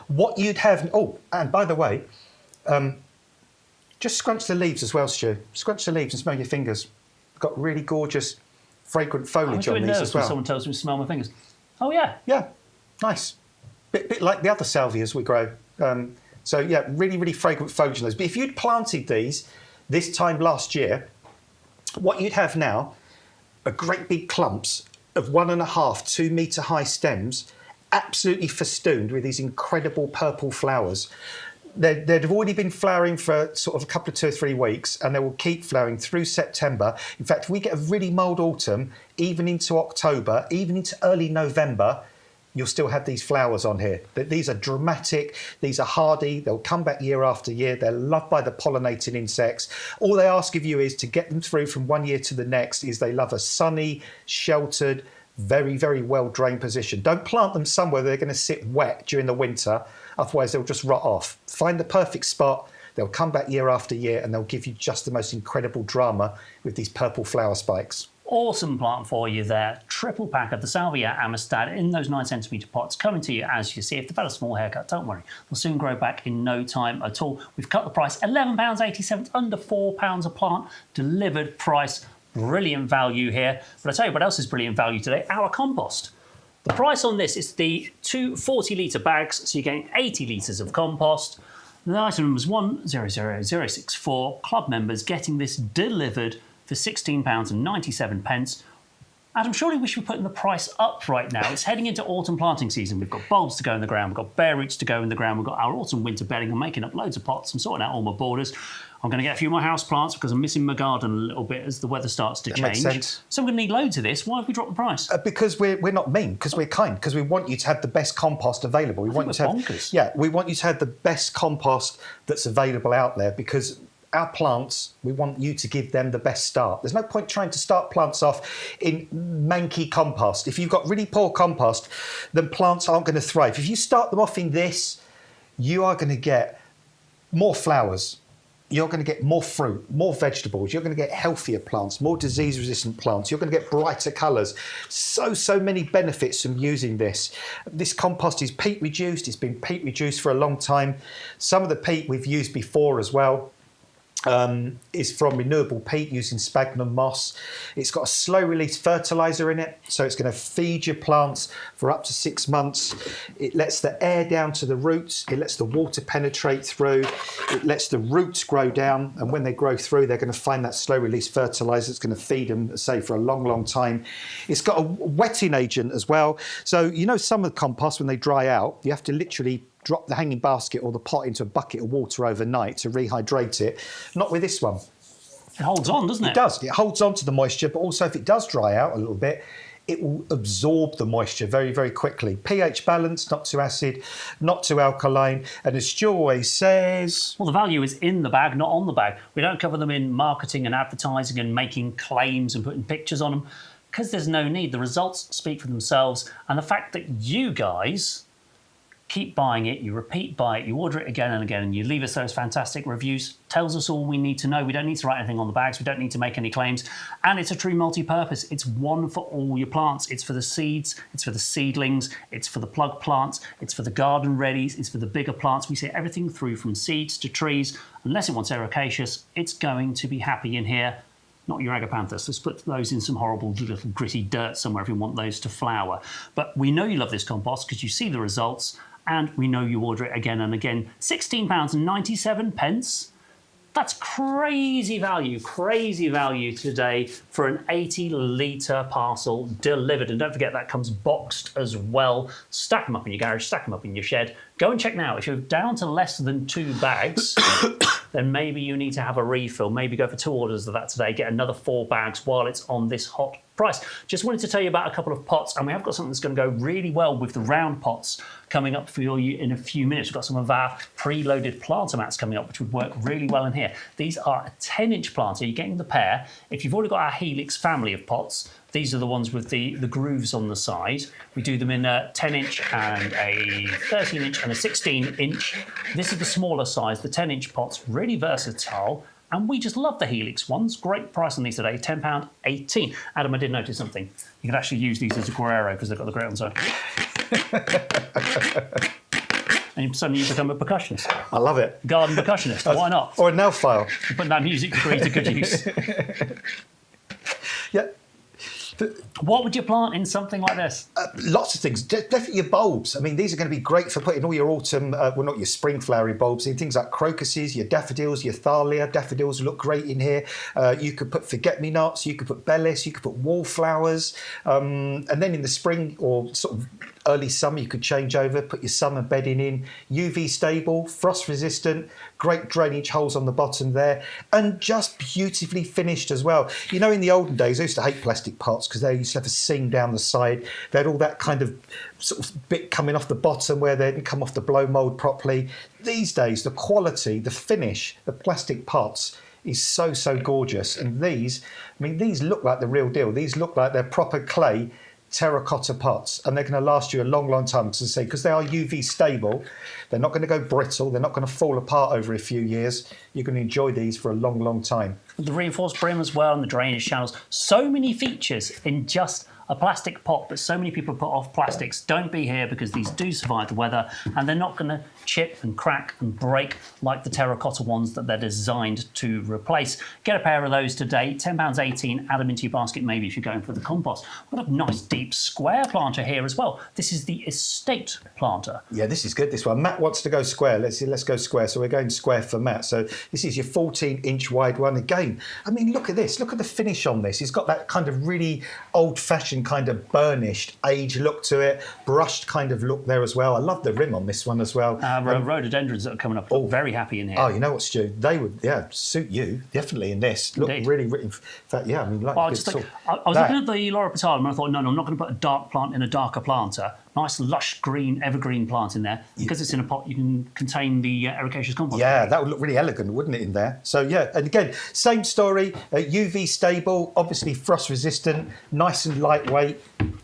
what you'd have... Oh, and by the way, just scrunch the leaves as well, Stu. Scrunch the leaves and smell your fingers. Got really gorgeous, fragrant foliage on these as well. When someone tells me to smell my fingers. Oh, yeah. Yeah, nice. Bit like the other salvias we grow. So, yeah, really, really fragrant foliage on those. But if you'd planted these this time last year, what you'd have now are great big clumps of 1.5, 2 metre high stems, absolutely festooned with these incredible purple flowers. They'd have already been flowering for sort of a couple of 2 or 3 weeks, and they will keep flowering through September. In fact, if we get a really mild autumn, even into October, even into early November, you'll still have these flowers on here. These are dramatic, these are hardy, they'll come back year after year, they're loved by the pollinating insects. All they ask of you is to get them through from one year to the next is they love a sunny, sheltered, very, very well-drained position. Don't plant them somewhere they're going to sit wet during the winter, otherwise they'll just rot off. Find the perfect spot, they'll come back year after year, and they'll give you just the most incredible drama with these purple flower spikes. Awesome plant for you there. Triple pack of the salvia amistad in those 9cm pots coming to you as you see. If they've had a small haircut, don't worry. They'll soon grow back in no time at all. We've cut the price, £11.87, under £4 a plant. Delivered price, brilliant value here. But I'll tell you what else is brilliant value today, our compost. The price on this is the 2 40-litre bags, so you're getting 80 litres of compost. The item number is 100064. Club members getting this delivered for £16.97. Adam, surely we should be putting the price up right now. It's heading into autumn planting season. We've got bulbs to go in the ground. We've got bare roots to go in the ground. We've got our autumn winter bedding. I'm making up loads of pots. I'm sorting out all my borders. I'm going to get a few more house plants because I'm missing my garden a little bit as the weather starts to change. Makes sense. So I'm going to need loads of this. Why have we dropped the price? Because we're not mean, because we're kind, because we want you to have the best compost available. We want you to have bonkers. Yeah, we want you to have the best compost that's available out there because our plants, we want you to give them the best start. There's no point trying to start plants off in manky compost. If you've got really poor compost, then plants aren't going to thrive. If you start them off in this, you are going to get more flowers. You're going to get more fruit, more vegetables. You're going to get healthier plants, more disease-resistant plants. You're going to get brighter colours. So many benefits from using this. This compost is peat reduced. It's been peat reduced for a long time. Some of the peat we've used before as well. Is from renewable peat using sphagnum moss. It's got a slow release fertiliser in it, so it's going to feed your plants for up to 6 months. It lets the air down to the roots, it lets the water penetrate through, it lets the roots grow down, and when they grow through they're going to find that slow release fertiliser that's going to feed them, say, for a long time. It's got a wetting agent as well, so you know some of the compost when they dry out you have to literally drop the hanging basket or the pot into a bucket of water overnight to rehydrate it. Not with this one. It holds on, doesn't it? It does. It holds on to the moisture, but also if it does dry out a little bit, it will absorb the moisture very quickly. pH balance, not too acid, not too alkaline. And as Stu always says... Well, the value is in the bag, not on the bag. We don't cover them in marketing and advertising and making claims and putting pictures on them because there's no need. The results speak for themselves. And the fact that you guys keep buying it, you repeat buy it, you order it again and again, and you leave us those fantastic reviews, tells us all we need to know. We don't need to write anything on the bags, we don't need to make any claims, and it's a true multi-purpose. It's one for all your plants. It's for the seeds, it's for the seedlings, it's for the plug plants, it's for the garden readies, it's for the bigger plants. We see everything through from seeds to trees. Unless it wants ericaceous, it's going to be happy in here. Not your agapanthus. Let's put those in some horrible little gritty dirt somewhere if you want those to flower. But we know you love this compost because you see the results, and we know you order it again and again. £16.97. That's crazy value today for an 80-litre parcel delivered. And don't forget that comes boxed as well. Stack them up in your garage, stack them up in your shed. Go and check now. If you're down to less than 2 bags, then maybe you need to have a refill. Maybe go for 2 orders of that today. Get another 4 bags while it's on this hot price. Just wanted to tell you about a couple of pots, and we have got something that's going to go really well with the round pots coming up for you in a few minutes. We've got some of our preloaded planter mats coming up, which would work really well in here. These are a 10-inch planter. You're getting the pair. If you've already got our Helix family of pots, these are the ones with the grooves on the side. We do them in a 10-inch and a 13-inch and a 16-inch. This is the smaller size, the 10-inch pots, really versatile. And we just love the Helix ones. Great price on these today, £10.18. Adam, I did notice something. You can actually use these as a Guerrero because they've got the great on side. And suddenly you become a percussionist. I love it. Garden percussionist, why not? Or a nail file. Put that music degree to good use. Yeah. What would you plant in something like this? Lots of things. Definitely your bulbs. I mean, these are going to be great for putting all your autumn, well, not your spring flowery bulbs in. Things like crocuses, your daffodils, your thalia. Daffodils look great in here. You could put forget-me-nots. You could put bellis. You could put wallflowers. And then in the spring or sort of early summer, you could change over, put your summer bedding in. UV stable, frost resistant, great drainage holes on the bottom there, and just beautifully finished as well. You know, in the olden days, I used to hate plastic pots because they used to have a seam down the side. They had all that kind of sort of bit coming off the bottom where they didn't come off the blow mould properly. These days, the quality, the finish of plastic pots is so, so gorgeous. And these, I mean, these look like the real deal. These look like they're proper clay terracotta pots, and they're going to last you a long, long time. Because they are UV stable, they're not going to go brittle, they're not going to fall apart over a few years. You're going to enjoy these for a long, long time. The reinforced brim as well, and the drainage channels. So many features in just a plastic pot, but so many people put off plastics. Don't be here because these do survive the weather, and they're not going to chip and crack and break like the terracotta ones that they're designed to replace. Get a pair of those today, £10.18. Add them into your basket maybe if you're going for the compost. We've got a nice deep square planter here as well. This is the estate planter. Yeah, this is good, this one. Matt wants to go square. Let's go square. So we're going square for Matt. So this is your 14-inch wide one. Again, I mean, look at this. Look at the finish on this. It's got that kind of really old-fashioned kind of burnished age look to it, brushed kind of look there as well. I love the rim on this one as well. Rhododendrons that are coming up look very happy in here. Oh, you know what, Stu? They would, suit you definitely in this. Look, Indeed. Really, in fact, yeah, I mean, like, Well, I was looking at the Laura Petalum and I thought, no, I'm not going to put a dark plant in a darker planter. Nice lush green evergreen plant in there. Because it's in a pot, you can contain the ericaceous compost. Yeah, that would look really elegant, wouldn't it, in there? So, yeah, and again, same story, UV stable, obviously frost resistant, nice and lightweight,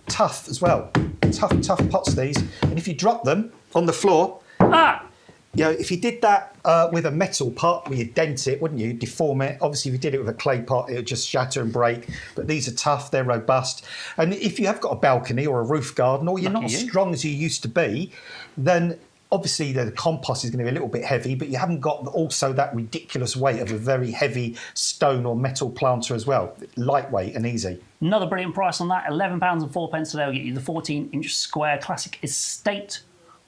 tough as well. Tough pots, these. And if you drop them on the floor, you know, if you did that with a metal pot, well, you'd dent it, wouldn't you? Deform it. Obviously, if you did it with a clay pot, it would just shatter and break. But these are tough, they're robust. And if you have got a balcony or a roof garden, or you're not as strong as you used to be, then obviously the compost is going to be a little bit heavy, but you haven't got also that ridiculous weight of a very heavy stone or metal planter as well. Lightweight and easy. Another brilliant price on that, £11.04 today will get you the 14-inch square classic estate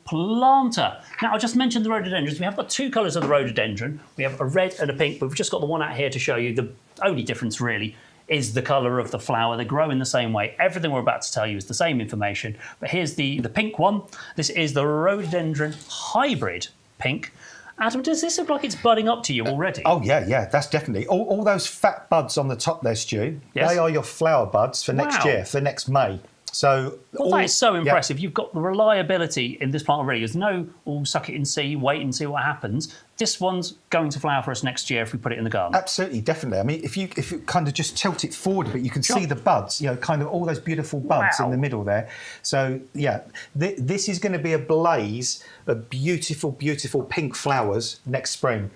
planter. Now, I just mentioned the rhododendrons. We have got 2 colours of the rhododendron. We have a red and a pink, but we've just got the one out here to show you. The only difference, really, is the colour of the flower. They grow in the same way. Everything we're about to tell you is the same information. But here's the pink one. This is the rhododendron hybrid pink. Adam, does this look like it's budding up to you already? Oh, yeah, that's definitely. All those fat buds on the top there, Stu, yes, they are your flower buds for next year, for next May. So, that is so impressive. You've got the reliability in this plant already. There's no, suck it and see, wait and see what happens. This one's going to flower for us next year if we put it in the garden. Absolutely, definitely. I mean, if you kind of just tilt it forward a bit, you can see the buds, kind of all those beautiful buds in the middle there. So, yeah, this is going to be a blaze of beautiful, beautiful pink flowers next spring.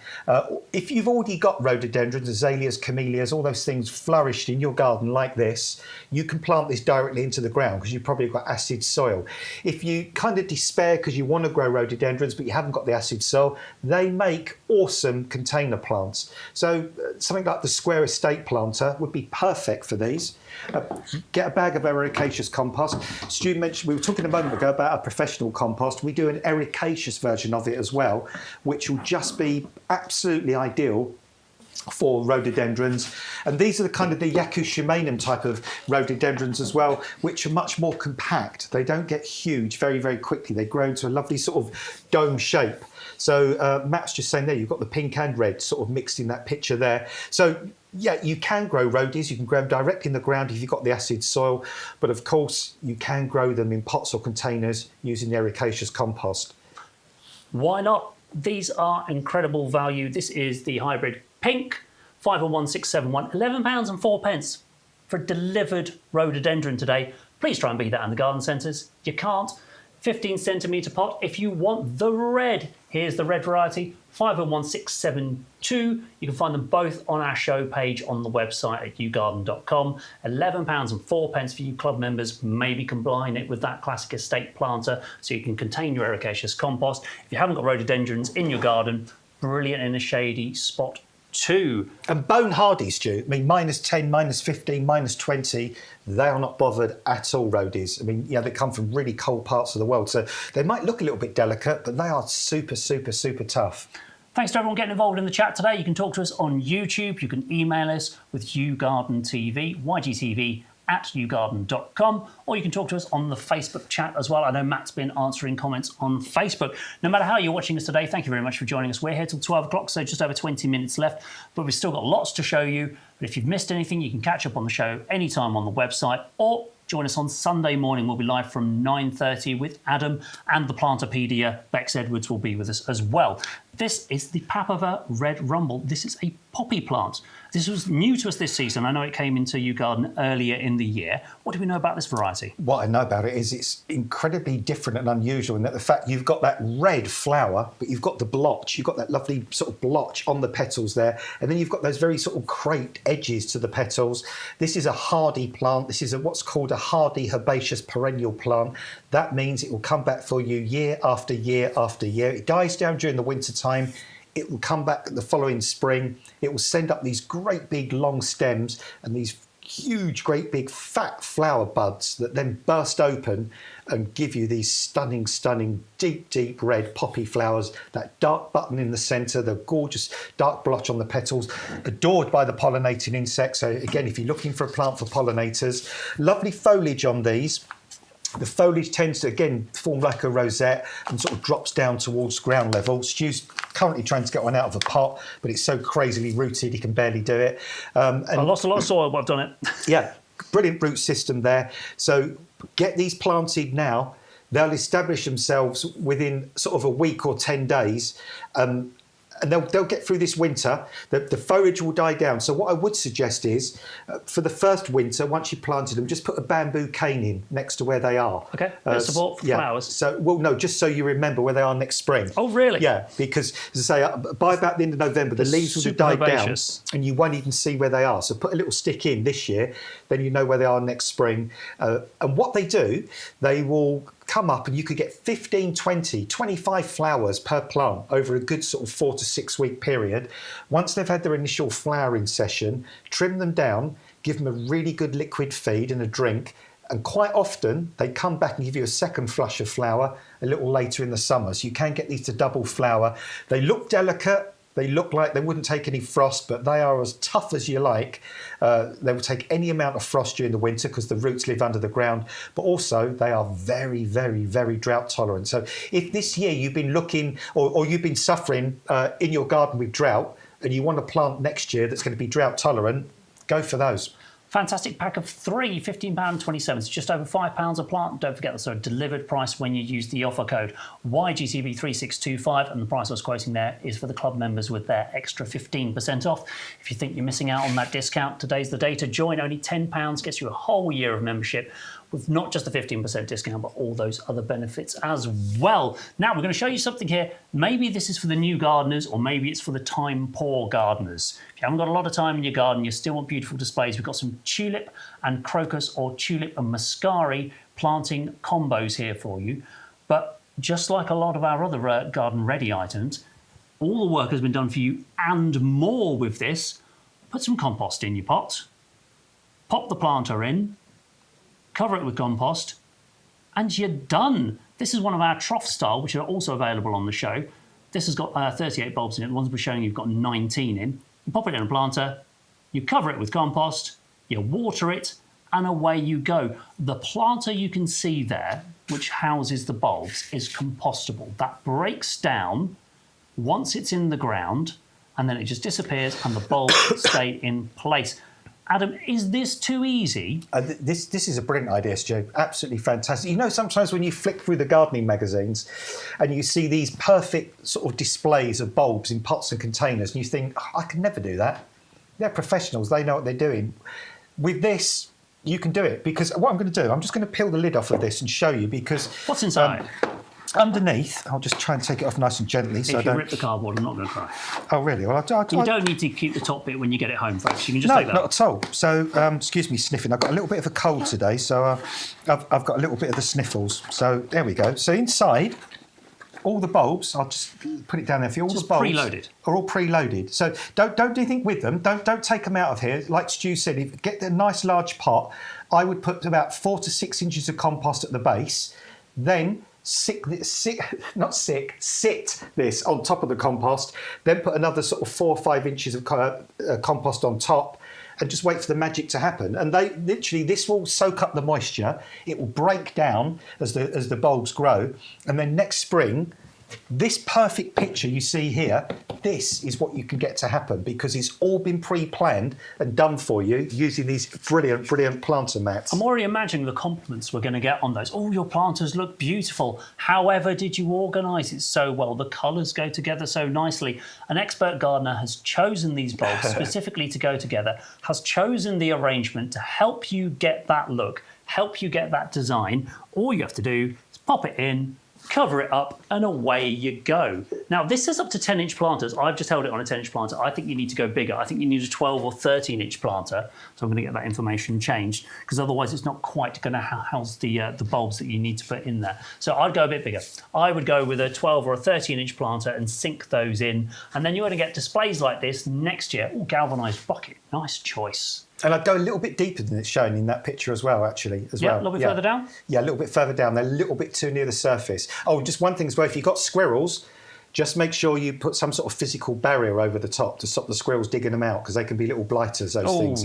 If you've already got rhododendrons, azaleas, camellias, all those things flourished in your garden like this, you can plant this directly into the ground because you've probably got acid soil. If you kind of despair because you want to grow rhododendrons but you haven't got the acid soil, they make awesome container plants. So something like the square estate planter would be perfect for these. Get a bag of ericaceous compost. Stu mentioned, we were talking a moment ago about a professional compost. We do an ericaceous version of it as well, which will just be absolutely ideal for rhododendrons, and these are the kind of the Yakushimanum type of rhododendrons as well, which are much more compact. They don't get huge very, very quickly. They grow into a lovely sort of dome shape. So Matt's just saying there, you've got the pink and red sort of mixed in that picture there. So yeah, you can grow rhodies. You can grow them directly in the ground if you've got the acid soil, but of course you can grow them in pots or containers using the ericaceous compost. Why not? These are incredible value. This is the hybrid pink 511671, £11 and 4 pence for a delivered rhododendron today. Please try and beat that in the garden centres. You can't. 15 centimetre pot. If you want the red, here's the red variety, 501672. You can find them both on our show page on the website at yougarden.com. £11 and 4 pence for you club members. Maybe combine it with that classic estate planter so you can contain your ericaceous compost. If you haven't got rhododendrons in your garden, brilliant in a shady spot too. And bone hardy, Stu. I mean, -10, -15, -20, they are not bothered at all, rhodies. I mean, yeah, they come from really cold parts of the world, so they might look a little bit delicate, but they are super, super, super tough. Thanks to everyone getting involved in the chat today. You can talk to us on YouTube. You can email us with YouGarden TV, YGTV at yougarden.com, or you can talk to us on the Facebook chat as well. I know Matt's been answering comments on Facebook. No matter how you're watching us today, thank you very much for joining us. We're here till 12 o'clock, so just over 20 minutes left, but we've still got lots to show you. But if you've missed anything, you can catch up on the show anytime on the website, or join us on Sunday morning. We'll be live from 9:30 with Adam, and the plantopedia, Bex Edwards, will be with us as well. This is the Papava Red Rumble. This is a poppy plant. This was new to us this season. I know it came into YouGarden earlier in the year. What do we know about this variety? What I know about it is it's incredibly different and unusual in that the fact you've got that red flower, but you've got the blotch. You've got that lovely sort of blotch on the petals there, and then you've got those very sort of crate edges to the petals. This is a hardy plant. This is what's called a hardy herbaceous perennial plant. That means it will come back for you year after year after year. It dies down during the winter time. It will come back the following spring. It will send up these great big long stems and these huge, great big fat flower buds that then burst open and give you these stunning, stunning, deep, deep red poppy flowers, that dark button in the centre, the gorgeous dark blotch on the petals, adored by the pollinating insects. So again, if you're looking for a plant for pollinators, lovely foliage on these. The foliage tends to, again, form like a rosette and sort of drops down towards ground level. Stu's currently trying to get one out of a pot, but it's so crazily rooted he can barely do it. And I lost a lot of soil, but I've done it. Yeah, brilliant root system there. So get these planted now. They'll establish themselves within sort of a week or 10 days. And they'll get through this winter. The foliage will die down. So what I would suggest is, for the first winter, once you've planted them, just put a bamboo cane in next to where they are. Okay, support for flowers. So, well, no, just so you remember where they are next spring. Oh, really? Yeah, because, as I say, by about the end of November, the leaves will have died down and you won't even see where they are. So put a little stick in this year, then you know where they are next spring. And what they do, they will come up and you could get 15, 20, 25 flowers per plant over a good sort of 4 to 6 week period. Once they've had their initial flowering session, trim them down, give them a really good liquid feed and a drink, and quite often they come back and give you a second flush of flower a little later in the summer. So you can get these to double flower. They look delicate. They look like they wouldn't take any frost, but they are as tough as you like. They will take any amount of frost during the winter because the roots live under the ground, but also they are very, very, very drought tolerant. So if this year you've been looking or you've been suffering in your garden with drought and you want a plant next year that's going to be drought tolerant, go for those. Fantastic pack of 3, £15.27. It's just over £5 a plant. Don't forget that's a delivered price when you use the offer code YGTV3625, and the price I was quoting there is for the club members with their extra 15% off. If you think you're missing out on that discount, today's the day to join. Only £10 gets you a whole year of membership with not just the 15% discount, but all those other benefits as well. Now, we're going to show you something here. Maybe this is for the new gardeners, or maybe it's for the time-poor gardeners. If you haven't got a lot of time in your garden, you still want beautiful displays, we've got some tulip and crocus, or tulip and muscari planting combos here for you. But just like a lot of our other garden-ready items, all the work has been done for you and more with this. Put some compost in your pot, pop the planter in, cover it with compost, and you're done. This is one of our trough style, which are also available on the show. This has got 38 bulbs in it. The ones we're showing you've got 19 in. you pop it in a planter, you cover it with compost, you water it, and away you go. The planter you can see there, which houses the bulbs, is compostable. That breaks down once it's in the ground, and then it just disappears and the bulbs stay in place. Adam, is this too easy? This is a brilliant idea, Stu. Absolutely fantastic. You know, sometimes when you flick through the gardening magazines and you see these perfect sort of displays of bulbs in pots and containers, and you think, oh, I could never do that. They're professionals. They know what they're doing. With this, you can do it, because what I'm going to do, I'm just going to peel the lid off of this and show you, because... What's inside? Underneath, I'll just try and take it off nice and gently. So if you rip the cardboard, I'm not going to cry. Oh, really? Well, you don't need to keep the top bit when you get it home, folks. You can just take that. No, not at all. So, excuse me sniffing. I've got a little bit of a cold today, so I've got a little bit of the sniffles. So there we go. So inside, all the bulbs, I'll just put it down there for you. All just the bulbs preloaded. Are all preloaded. So don't do anything with them. Don't take them out of here. Like Stu said, get the nice large pot. I would put about 4 to 6 inches of compost at the base. Then sit this on top of the compost, then put another sort of 4 or 5 inches of compost on top, and just wait for the magic to happen. And this will soak up the moisture. It will break down as the bulbs grow, and then next spring, this perfect picture you see here, this is what you can get to happen, because it's all been pre-planned and done for you using these brilliant planter mats. I'm already imagining the compliments we're going to get on those. Oh, your planters look beautiful. However did you organise it so well? The colours go together so nicely. An expert gardener has chosen these bulbs specifically to go together, has chosen the arrangement to help you get that look, help you get that design. All you have to do is pop it in, cover it up, and away you go. Now, this is up to 10-inch planters. I've just held it on a 10-inch planter. I think you need to go bigger. I think you need a 12 or 13-inch planter. So I'm going to get that information changed, because otherwise it's not quite going to house the bulbs that you need to put in there. So I'd go a bit bigger. I would go with a 12 or a 13-inch planter and sink those in. And then you're going to get displays like this next year. Oh, galvanised bucket. Nice choice. And I'd go a little bit deeper than it's shown in that picture as well, actually. A little bit further down? Yeah, a little bit further down. They're a little bit too near the surface. Oh, just one thing as well, if you've got squirrels, just make sure you put some sort of physical barrier over the top to stop the squirrels digging them out, because they can be little blighters, those things.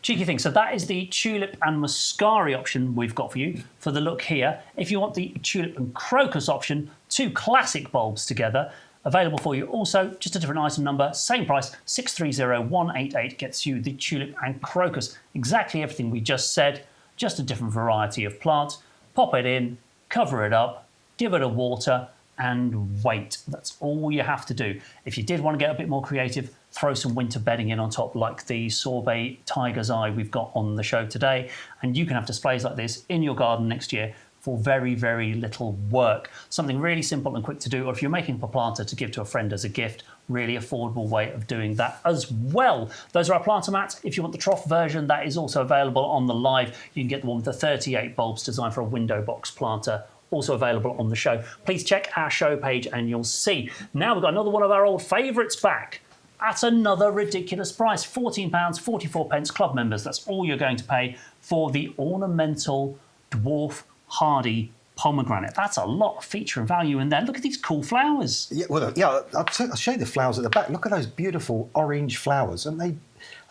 Cheeky thing. So that is the tulip and muscari option we've got for you for the look here. If you want the tulip and crocus option, 2 classic bulbs together, available for you also, just a different item number, same price, 630188 gets you the tulip and crocus. Exactly everything we just said, just a different variety of plant. Pop it in, cover it up, give it a water, and wait. That's all you have to do. If you did want to get a bit more creative, throw some winter bedding in on top, like the sorbet tiger's eye we've got on the show today, and you can have displays like this in your garden next year for very little work. Something really simple and quick to do, or if you're making a planter to give to a friend as a gift, really affordable way of doing that as well. Those are our planter mats. If you want the trough version, that is also available on the live. You can get the one with the 38 bulbs designed for a window box planter, also available on the show. Please check our show page and you'll see. Now we've got another one of our old favourites back at another ridiculous price, £14.44 club members. That's all you're going to pay for the ornamental dwarf hardy pomegranate. That's a lot of feature and value in there. Look at these cool flowers. Yeah, well, I'll show you the flowers at the back. Look at those beautiful orange flowers. And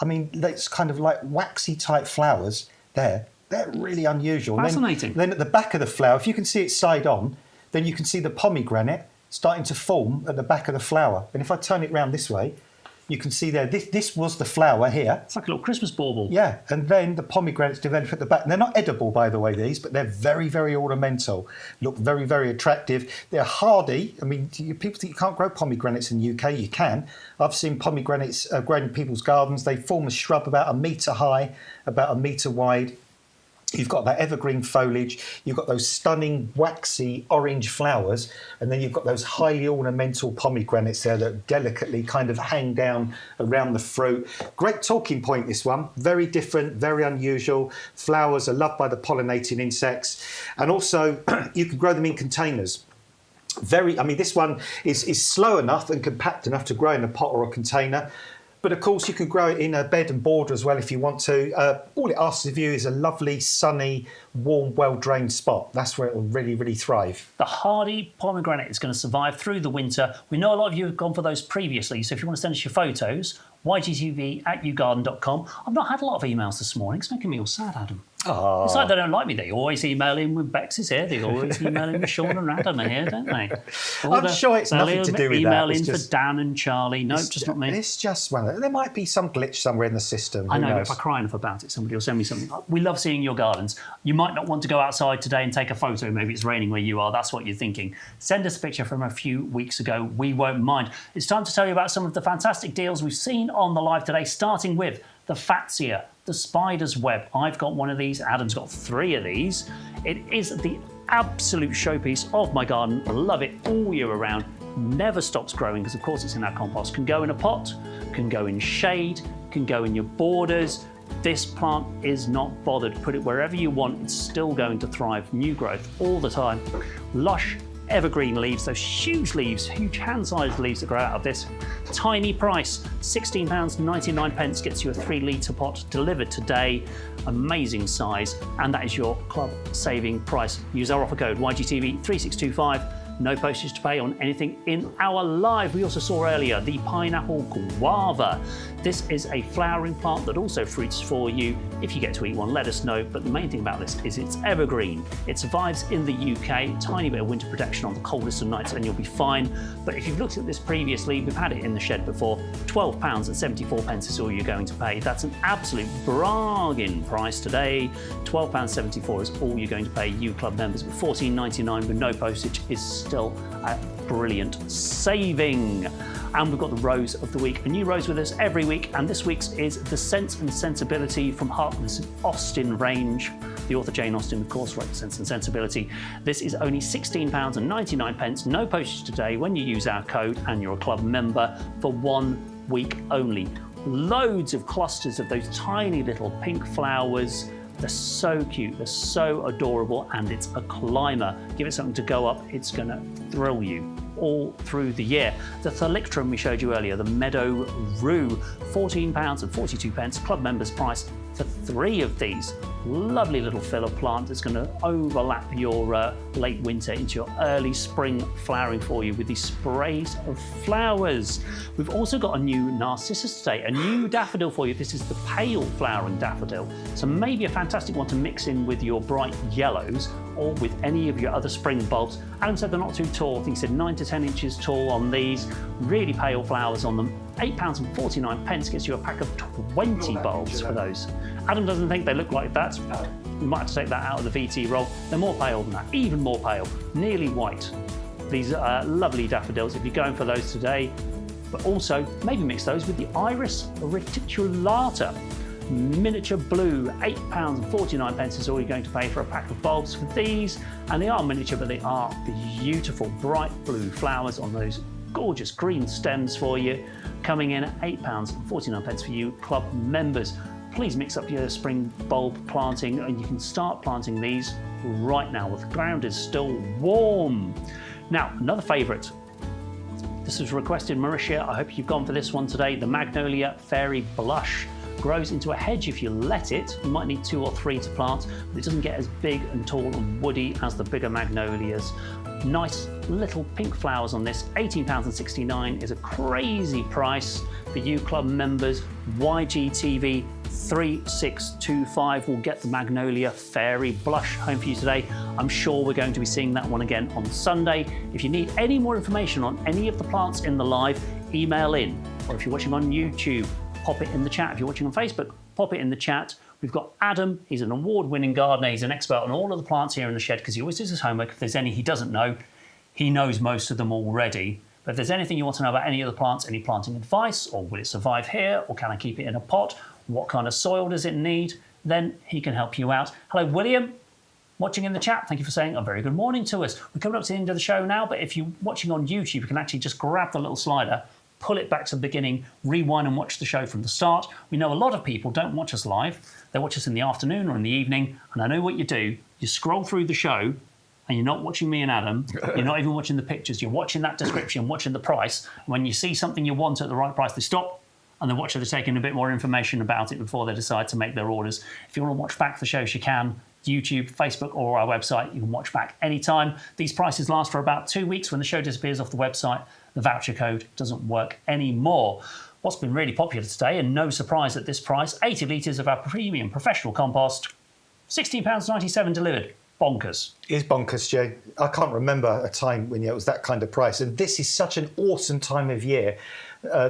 it's kind of like waxy type flowers there. They're really unusual. Fascinating. Then at the back of the flower, if you can see it side on, then you can see the pomegranate starting to form at the back of the flower. And if I turn it round this way, you can see there, this was the flower here. It's like a little Christmas bauble. Yeah, and then the pomegranates develop at the back. And they're not edible, by the way, these, but they're very ornamental. Look very attractive. They're hardy. I mean, people think you can't grow pomegranates in the UK. You can. I've seen pomegranates grown in people's gardens. They form a shrub about 1 metre high, about 1 metre wide. You've got that evergreen foliage, you've got those stunning waxy orange flowers, and then you've got those highly ornamental pomegranates there that delicately kind of hang down around the fruit. Great talking point, this one. Very different, very unusual. Flowers are loved by the pollinating insects. And also, you can grow them in containers. This one is slow enough and compact enough to grow in a pot or a container. But of course, you can grow it in a bed and border as well if you want to. All it asks of you is a lovely, sunny, warm, well-drained spot. That's where it will really, really thrive. The hardy pomegranate is going to survive through the winter. We know a lot of you have gone for those previously, so if you want to send us your photos, YGTV@YouGarden.com. I've not had a lot of emails this morning. It's making me all sad, Adam. Oh. It's like they don't like me. They always email in with Bex is here. They always email in with Shaun and Adam are here, don't they? I'm sure it's nothing to do with that. Email in for Dan and Charlie. No, just not me. It's just one of them. There might be some glitch somewhere in the system. I know, but knows? if I cry enough about it, somebody will send me something. We love seeing your gardens. You might not want to go outside today and take a photo. Maybe it's raining where you are. That's what you're thinking. Send us a picture from a few weeks ago. We won't mind. It's time to tell you about some of the fantastic deals we've seen on the live today, starting with the Fatsia, the spider's web. I've got one of these. Adam's got 3 of these. It is the absolute showpiece of my garden. I love it all year around. Never stops growing because, of course, it's in our compost. Can go in a pot, can go in shade, can go in your borders. This plant is not bothered. Put it wherever you want. It's still going to thrive. New growth all the time. Lush evergreen leaves, those huge leaves, huge hand-sized leaves that grow out of this. Tiny price, £16.99 gets you a 3-litre pot delivered today. Amazing size, and that is your club saving price. Use our offer code YGTV3625. No postage to pay on anything in our live. We also saw earlier the pineapple guava. This is a flowering plant that also fruits for you. If you get to eat one, let us know. But the main thing about this is it's evergreen. It survives in the UK, tiny bit of winter protection on the coldest of nights and you'll be fine. But if you've looked at this previously, we've had it in the shed before, £12.74 is all you're going to pay. That's an absolute bargain price today. £12.74 is all you're going to pay. You club members with £14.99 with no postage is still a brilliant saving. And we've got the rose of the week, a new rose with us every week, and this week's is the Sense and Sensibility from Harkness Austin range. The author Jane Austen, of course, wrote Sense and Sensibility. This is only £16.99, no postage today when you use our code and you're a club member for 1 week only. Loads of clusters of those tiny little pink flowers. They're so cute, they're so adorable, and it's a climber. Give it something to go up, it's going to thrill you all through the year. The Thalictrum we showed you earlier, the Meadow Rue, £14.42, club members price for 3 of these. Lovely little filler plant that's going to overlap your late winter into your early spring flowering for you with these sprays of flowers. We've also got a new narcissus today, a new daffodil for you. This is the pale flowering daffodil. So maybe a fantastic one to mix in with your bright yellows or with any of your other spring bulbs. Adam said they're not too tall. I think he said 9 to 10 inches tall on these. Really pale flowers on them. £8.49 gets you a pack of 20 bulbs for those. Adam doesn't think they look like that. We might have to take that out of the VT roll. They're more pale than that, even more pale, nearly white. These are lovely daffodils if you're going for those today. But also, maybe mix those with the Iris reticulata. Miniature blue, £8.49 is all you're going to pay for a pack of bulbs for these. And they are miniature, but they are beautiful, bright blue flowers on those gorgeous green stems for you, coming in at £8.49 for you club members. Please mix up your spring bulb planting and you can start planting these right now while the ground is still warm. Now, another favourite. This was requested, Mauritia. I hope you've gone for this one today. The Magnolia Fairy Blush grows into a hedge if you let it. You might need 2 or 3 to plant, but it doesn't get as big and tall and woody as the bigger magnolias. Nice little pink flowers on this. £18.69 is a crazy price for you club members. YGTV 3625 will get the Magnolia Fairy Blush home for you today. I'm sure we're going to be seeing that one again on Sunday. If you need any more information on any of the plants in the live, email in. Or if you're watching on YouTube, pop it in the chat. If you're watching on Facebook, pop it in the chat. We've got Adam. He's an award-winning gardener. He's an expert on all of the plants here in the shed because he always does his homework. If there's any he doesn't know, he knows most of them already. But if there's anything you want to know about any of the plants, any planting advice, or will it survive here, or can I keep it in a pot? What kind of soil does it need? Then he can help you out. Hello, William. Watching in the chat, thank you for saying a very good morning to us. We're coming up to the end of the show now, but if you're watching on YouTube, you can actually just grab the little slider, pull it back to the beginning, rewind and watch the show from the start. We know a lot of people don't watch us live. They watch us in the afternoon or in the evening, and I know what you do. You scroll through the show, and you're not watching me and Adam. You're not even watching the pictures. You're watching that description, watching the price. When you see something you want at the right price, they stop and the watcher, they're taking a bit more information about it before they decide to make their orders. If you want to watch back the shows, you can. YouTube, Facebook, or our website. You can watch back anytime. These prices last for about 2 weeks. When the show disappears off the website, the voucher code doesn't work anymore. What's been really popular today, and no surprise at this price, 80 litres of our premium professional compost, £16.97 delivered. Bonkers. It is bonkers, Stu. I can't remember a time when it was that kind of price. And this is such an awesome time of year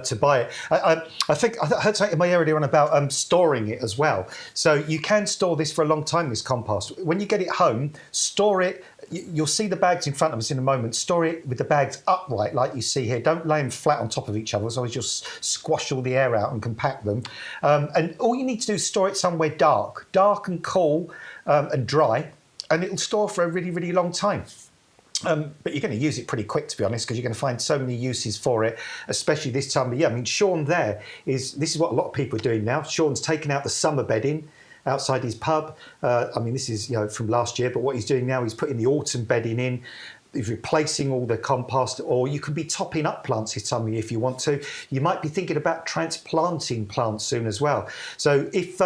to buy it. I think I heard something in my earlier on about storing it as well. So you can store this for a long time, this compost. When you get it home, store it. You'll see the bags in front of us in a moment. Store it with the bags upright like you see here. Don't lay them flat on top of each other, otherwise you'll squash all the air out and compact them. And all you need to do is store it somewhere dark and cool and dry. And it'll store for a really, really long time. But you're going to use it pretty quick, to be honest, because you're going to find so many uses for it, especially this time of year. I mean, Shaun this is what a lot of people are doing now. Shaun's taken out the summer bedding outside his pub. I mean, this is from last year, but what he's doing now, he's putting the autumn bedding in. He's replacing all the compost, or you could be topping up plants this time of year if you want to. You might be thinking about transplanting plants soon as well. So if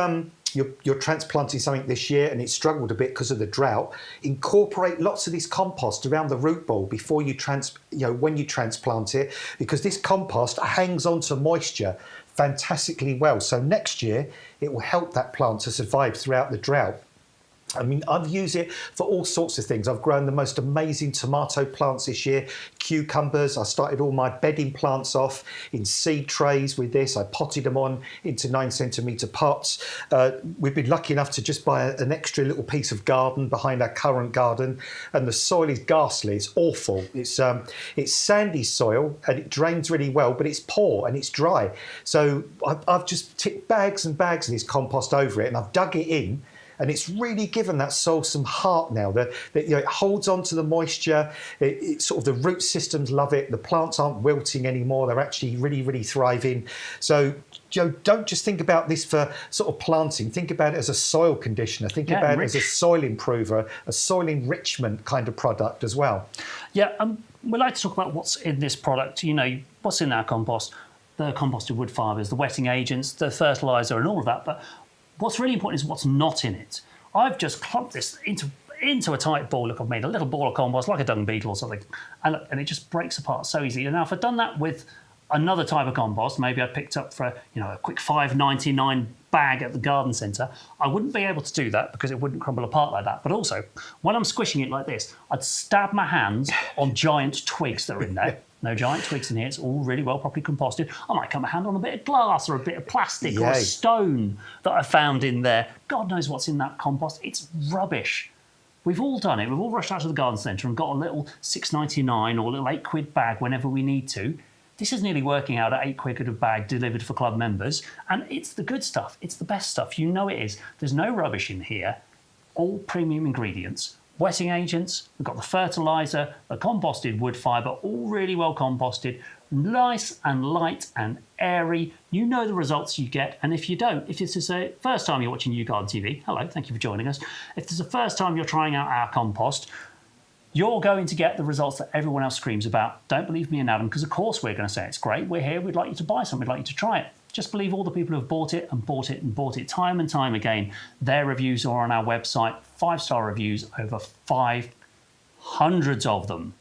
you're transplanting something this year and it struggled a bit because of the drought, incorporate lots of this compost around the root ball before you when you transplant it, because this compost hangs on to moisture fantastically well. So next year it will help that plant to survive throughout the drought. I mean, I've used it for all sorts of things. I've grown the most amazing tomato plants this year, cucumbers. I started all my bedding plants off in seed trays with this. I potted them on into 9-centimetre pots. We've been lucky enough to just buy an extra little piece of garden behind our current garden, and the soil is ghastly. It's awful. It's sandy soil and it drains really well, but it's poor and it's dry. So I've just tipped bags and bags of this compost over it, and I've dug it in. And it's really given that soil some heart now. That it holds on to the moisture. It sort of, the root systems love it. The plants aren't wilting anymore. They're actually really, really thriving. So don't just think about this for sort of planting. Think about it as a soil conditioner. Think about it as a soil improver, a soil enrichment kind of product as well. Yeah, we'd like to talk about what's in this product. What's in our compost, the composted wood fibres, the wetting agents, the fertiliser and all of that. But what's really important is what's not in it. I've just clumped this into a tight ball. Look, I've made a little ball of compost like a dung beetle or something, and it just breaks apart so easily. And now if I'd done that with another type of compost, maybe I picked up for a quick $5.99 bag at the garden centre, I wouldn't be able to do that because it wouldn't crumble apart like that. But also, when I'm squishing it like this, I'd stab my hands on giant twigs that are in there. No giant twigs in here. It's all really well properly composted. I might cut my hand on a bit of glass or a bit of plastic or a stone that I found in there. God knows what's in that compost. It's rubbish. We've all done it. We've all rushed out to the garden centre and got a little £6.99 or a little £8 bag whenever we need to. This is nearly working out at £8 a bag delivered for club members. And it's the good stuff. It's the best stuff. You know it is. There's no rubbish in here. All premium ingredients. Wetting agents, we've got the fertiliser, the composted wood fibre, all really well composted, nice and light and airy. You know the results you get, and if you don't, if this is the first time you're watching YouGarden TV, hello, thank you for joining us. If this is the first time you're trying out our compost, you're going to get the results that everyone else screams about. Don't believe me and Adam, because of course we're going to say it's great. We're here, we'd like you to buy some, we'd like you to try it. Just believe all the people who have bought it and bought it and bought it time and time again. Their reviews are on our website, 5-star reviews, over 500 of them.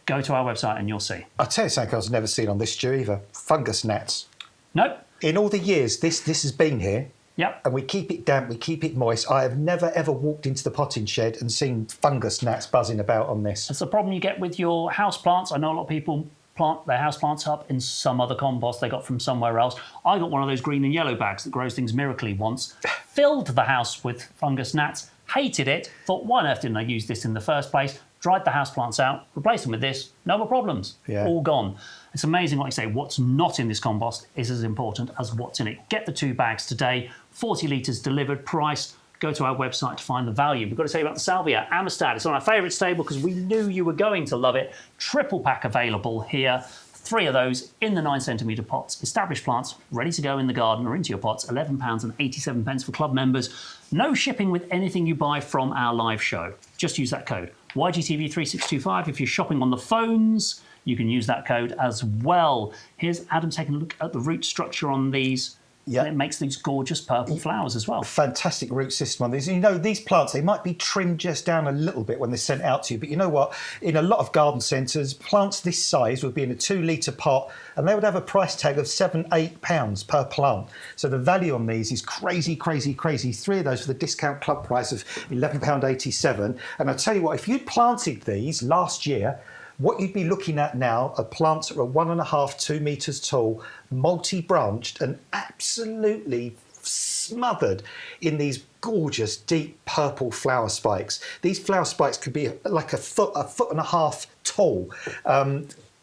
Go to our website and you'll see. I'll tell you something I've never seen on this, Stu, either. Fungus gnats. Nope. In all the years this has been here, yep, and we keep it damp, we keep it moist, I have never ever walked into the potting shed and seen fungus gnats buzzing about on this. That's the problem you get with your house plants. I know a lot of people plant their house plants up in some other compost they got from somewhere else. I got one of those green and yellow bags that grows things miraculously once, filled the house with fungus gnats, hated it, thought why on earth didn't I use this in the first place, dried the house plants out, replaced them with this, no more problems, all gone. It's amazing, like I say, what's not in this compost is as important as what's in it. Get the 2 bags today, 40 litres delivered, price. Go to our website to find the value. We've got to tell you about the Salvia Amistad. It's on our favourite stable because we knew you were going to love it. Triple pack available here. 3 of those in the 9-centimetre pots. Established plants ready to go in the garden or into your pots. £11.87 for club members. No shipping with anything you buy from our live show. Just use that code YGTV3625 if you're shopping on the phones. you can use that code as well. Here's Adam taking a look at the root structure on these. Yeah. And it makes these gorgeous purple flowers as well. Fantastic root system on these. And you know, these plants, they might be trimmed just down a little bit when they're sent out to you. But you know what? In a lot of garden centres, plants this size would be in a 2-litre pot and they would have a price tag of £7, £8 per plant. So the value on these is crazy, crazy, crazy. 3 of those for the discount club price of £11.87. And I'll tell you what, if you'd planted these last year, what you'd be looking at now are plants that are 1.5, 2 metres tall, multi-branched and absolutely smothered in these gorgeous deep purple flower spikes. These flower spikes could be like a foot and a half tall,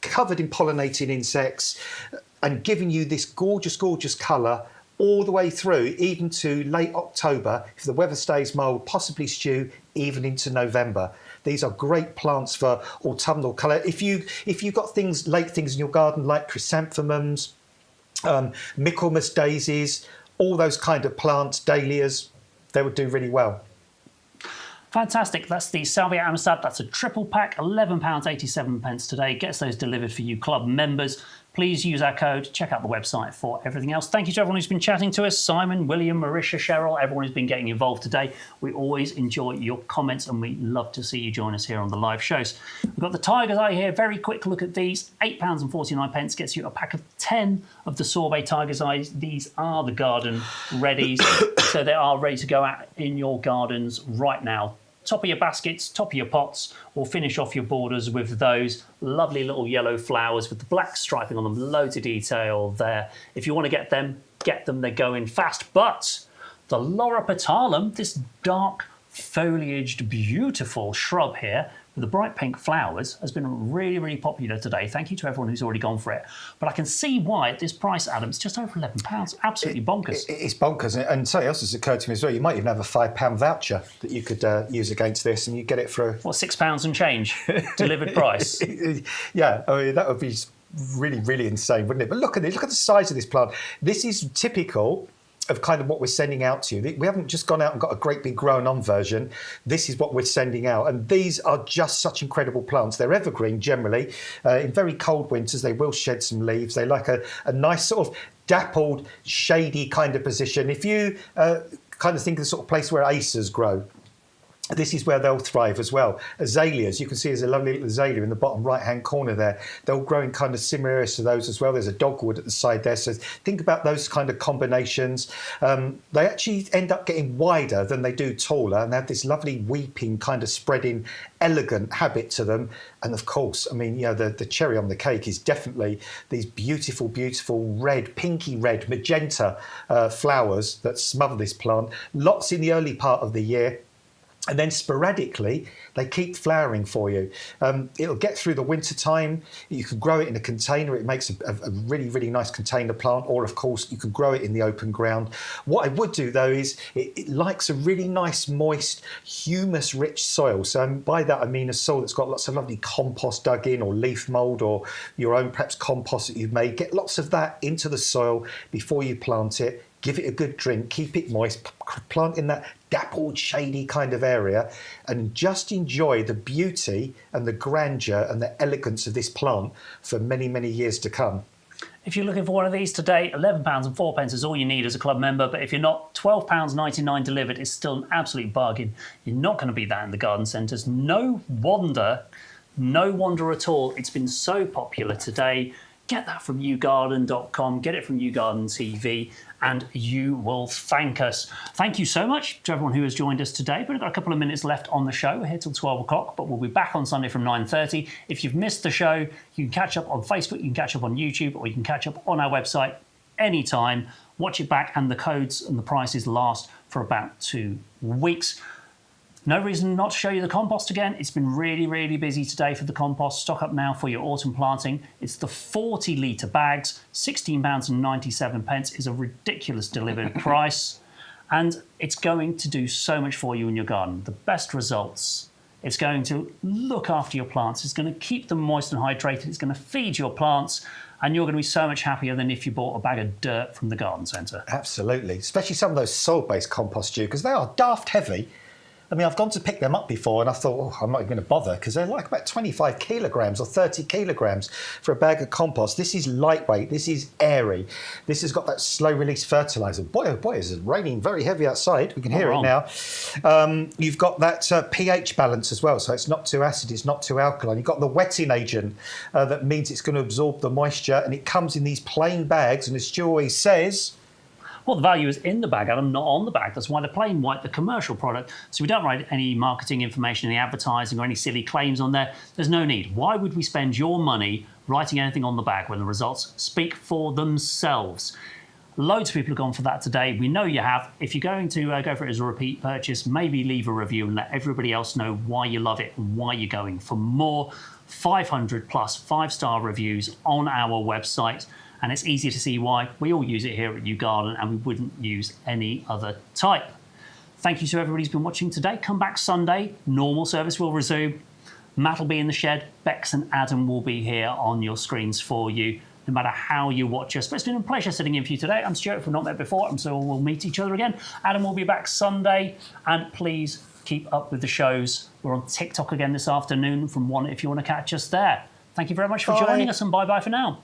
covered in pollinating insects and giving you this gorgeous, gorgeous colour all the way through, even to late October, if the weather stays mild, possibly stew, even into November. These are great plants for autumnal colour. If you've got late things in your garden like chrysanthemums, Michaelmas daisies, all those kind of plants, dahlias, they would do really well. Fantastic. That's the Salvia Amistad. That's a triple pack, £11.87 today. Gets those delivered for you club members. Please use our code. Check out the website for everything else. Thank you to everyone who's been chatting to us. Simon, William, Marisha, Cheryl, everyone who's been getting involved today. We always enjoy your comments and we love to see you join us here on the live shows. We've got the Tiger's Eye here. Very quick look at these. £8.49 gets you a pack of 10 of the Sorbet Tiger's Eyes. These are the garden readies. So they are ready to go out in your gardens right now. Top of your baskets, top of your pots, or finish off your borders with those lovely little yellow flowers with the black striping on them. Loads of detail there. If you want to get them, they're going fast. But the Laura petalum, this dark foliaged, beautiful shrub here with the bright pink flowers, has been really, really popular today. Thank you to everyone who's already gone for it. But I can see why at this price, Adam, it's just over £11. Absolutely bonkers. It's bonkers. And something else has occurred to me as well. You might even have a £5 voucher that you could use against this and you get it for... What, £6 and change? Delivered price? Yeah, I mean, that would be really, really insane, wouldn't it? But look at this. Look at the size of this plant. This is typical of kind of what we're sending out to you. We haven't just gone out and got a great big grown on version. This is what we're sending out. And these are just such incredible plants. They're evergreen generally. In very cold winters, they will shed some leaves. They like a nice sort of dappled, shady kind of position. If you kind of think of the sort of place where acers grow, this is where they'll thrive as well. Azaleas, you can see there's a lovely little azalea in the bottom right-hand corner there. They'll grow in kind of similar areas to those as well. There's a dogwood at the side there. So think about those kind of combinations. They actually end up getting wider than they do taller, and they have this lovely weeping kind of spreading, elegant habit to them. And of course, I mean, you know, the cherry on the cake is definitely these beautiful, beautiful red, pinky red, magenta flowers that smother this plant. Lots in the early part of the year. And then sporadically, they keep flowering for you. It'll get through the winter time. You can grow it in a container. It makes a really, really nice container plant. Or, of course, you can grow it in the open ground. What I would do, though, is it likes a really nice, moist, humus-rich soil. So by that, I mean a soil that's got lots of lovely compost dug in or leaf mould or your own, perhaps, compost that you've made. Get lots of that into the soil before you plant it. Give it a good drink, keep it moist, plant in that dappled, shady kind of area, and just enjoy the beauty and the grandeur and the elegance of this plant for many, many years to come. If you're looking for one of these today, £11.04 is all you need as a club member. But if you're not, £12.99 delivered is still an absolute bargain. You're not going to beat that in the garden centres. No wonder at all. It's been so popular today. Get that from YouGarden.com, get it from YouGarden TV, and you will thank us. Thank you so much to everyone who has joined us today. We've got a couple of minutes left on the show. We're here till 12 o'clock, but we'll be back on Sunday from 9:30. If you've missed the show, you can catch up on Facebook, you can catch up on YouTube, or you can catch up on our website anytime. Watch it back, and the codes and the prices last for about 2 weeks. No reason not to show you the compost again. It's been really, really busy today for the compost. Stock up now for your autumn planting. It's the 40-litre bags. £16.97 is a ridiculous delivered price. And it's going to do so much for you in your garden. The best results. It's going to look after your plants. It's going to keep them moist and hydrated. It's going to feed your plants. And you're going to be so much happier than if you bought a bag of dirt from the garden centre. Absolutely. Especially some of those soil-based compost, Stu, because they are daft heavy. I mean, I've gone to pick them up before and I thought, oh, I'm not even going to bother because they're like about 25 kilograms or 30 kilograms for a bag of compost. This is lightweight. This is airy. This has got that slow release fertiliser. Boy, oh boy, it's raining very heavy outside. We can hear it now. You've got that pH balance as well. So it's not too acid, it's not too alkaline. You've got the wetting agent that means it's going to absorb the moisture, and it comes in these plain bags. And as Stu always says, well, the value is in the bag, Adam, not on the bag. That's why they're plain white, the commercial product. So we don't write any marketing information, any advertising or any silly claims on there. There's no need. Why would we spend your money writing anything on the bag when the results speak for themselves? Loads of people have gone for that today. We know you have. If you're going to go for it as a repeat purchase, maybe leave a review and let everybody else know why you love it and why you're going for more. 500 plus 5-star reviews on our website. And it's easy to see why. We all use it here at YouGarden and we wouldn't use any other type. Thank you to everybody who's been watching today. Come back Sunday. Normal service will resume. Matt will be in the shed. Bex and Adam will be here on your screens for you, no matter how you watch us. But it's been a pleasure sitting in for you today. I'm Stuart, if we've not met before, and so we'll meet each other again. Adam will be back Sunday. And please keep up with the shows. We're on TikTok again this afternoon from 1 if you want to catch us there. Thank you very much for joining us, and bye-bye for now.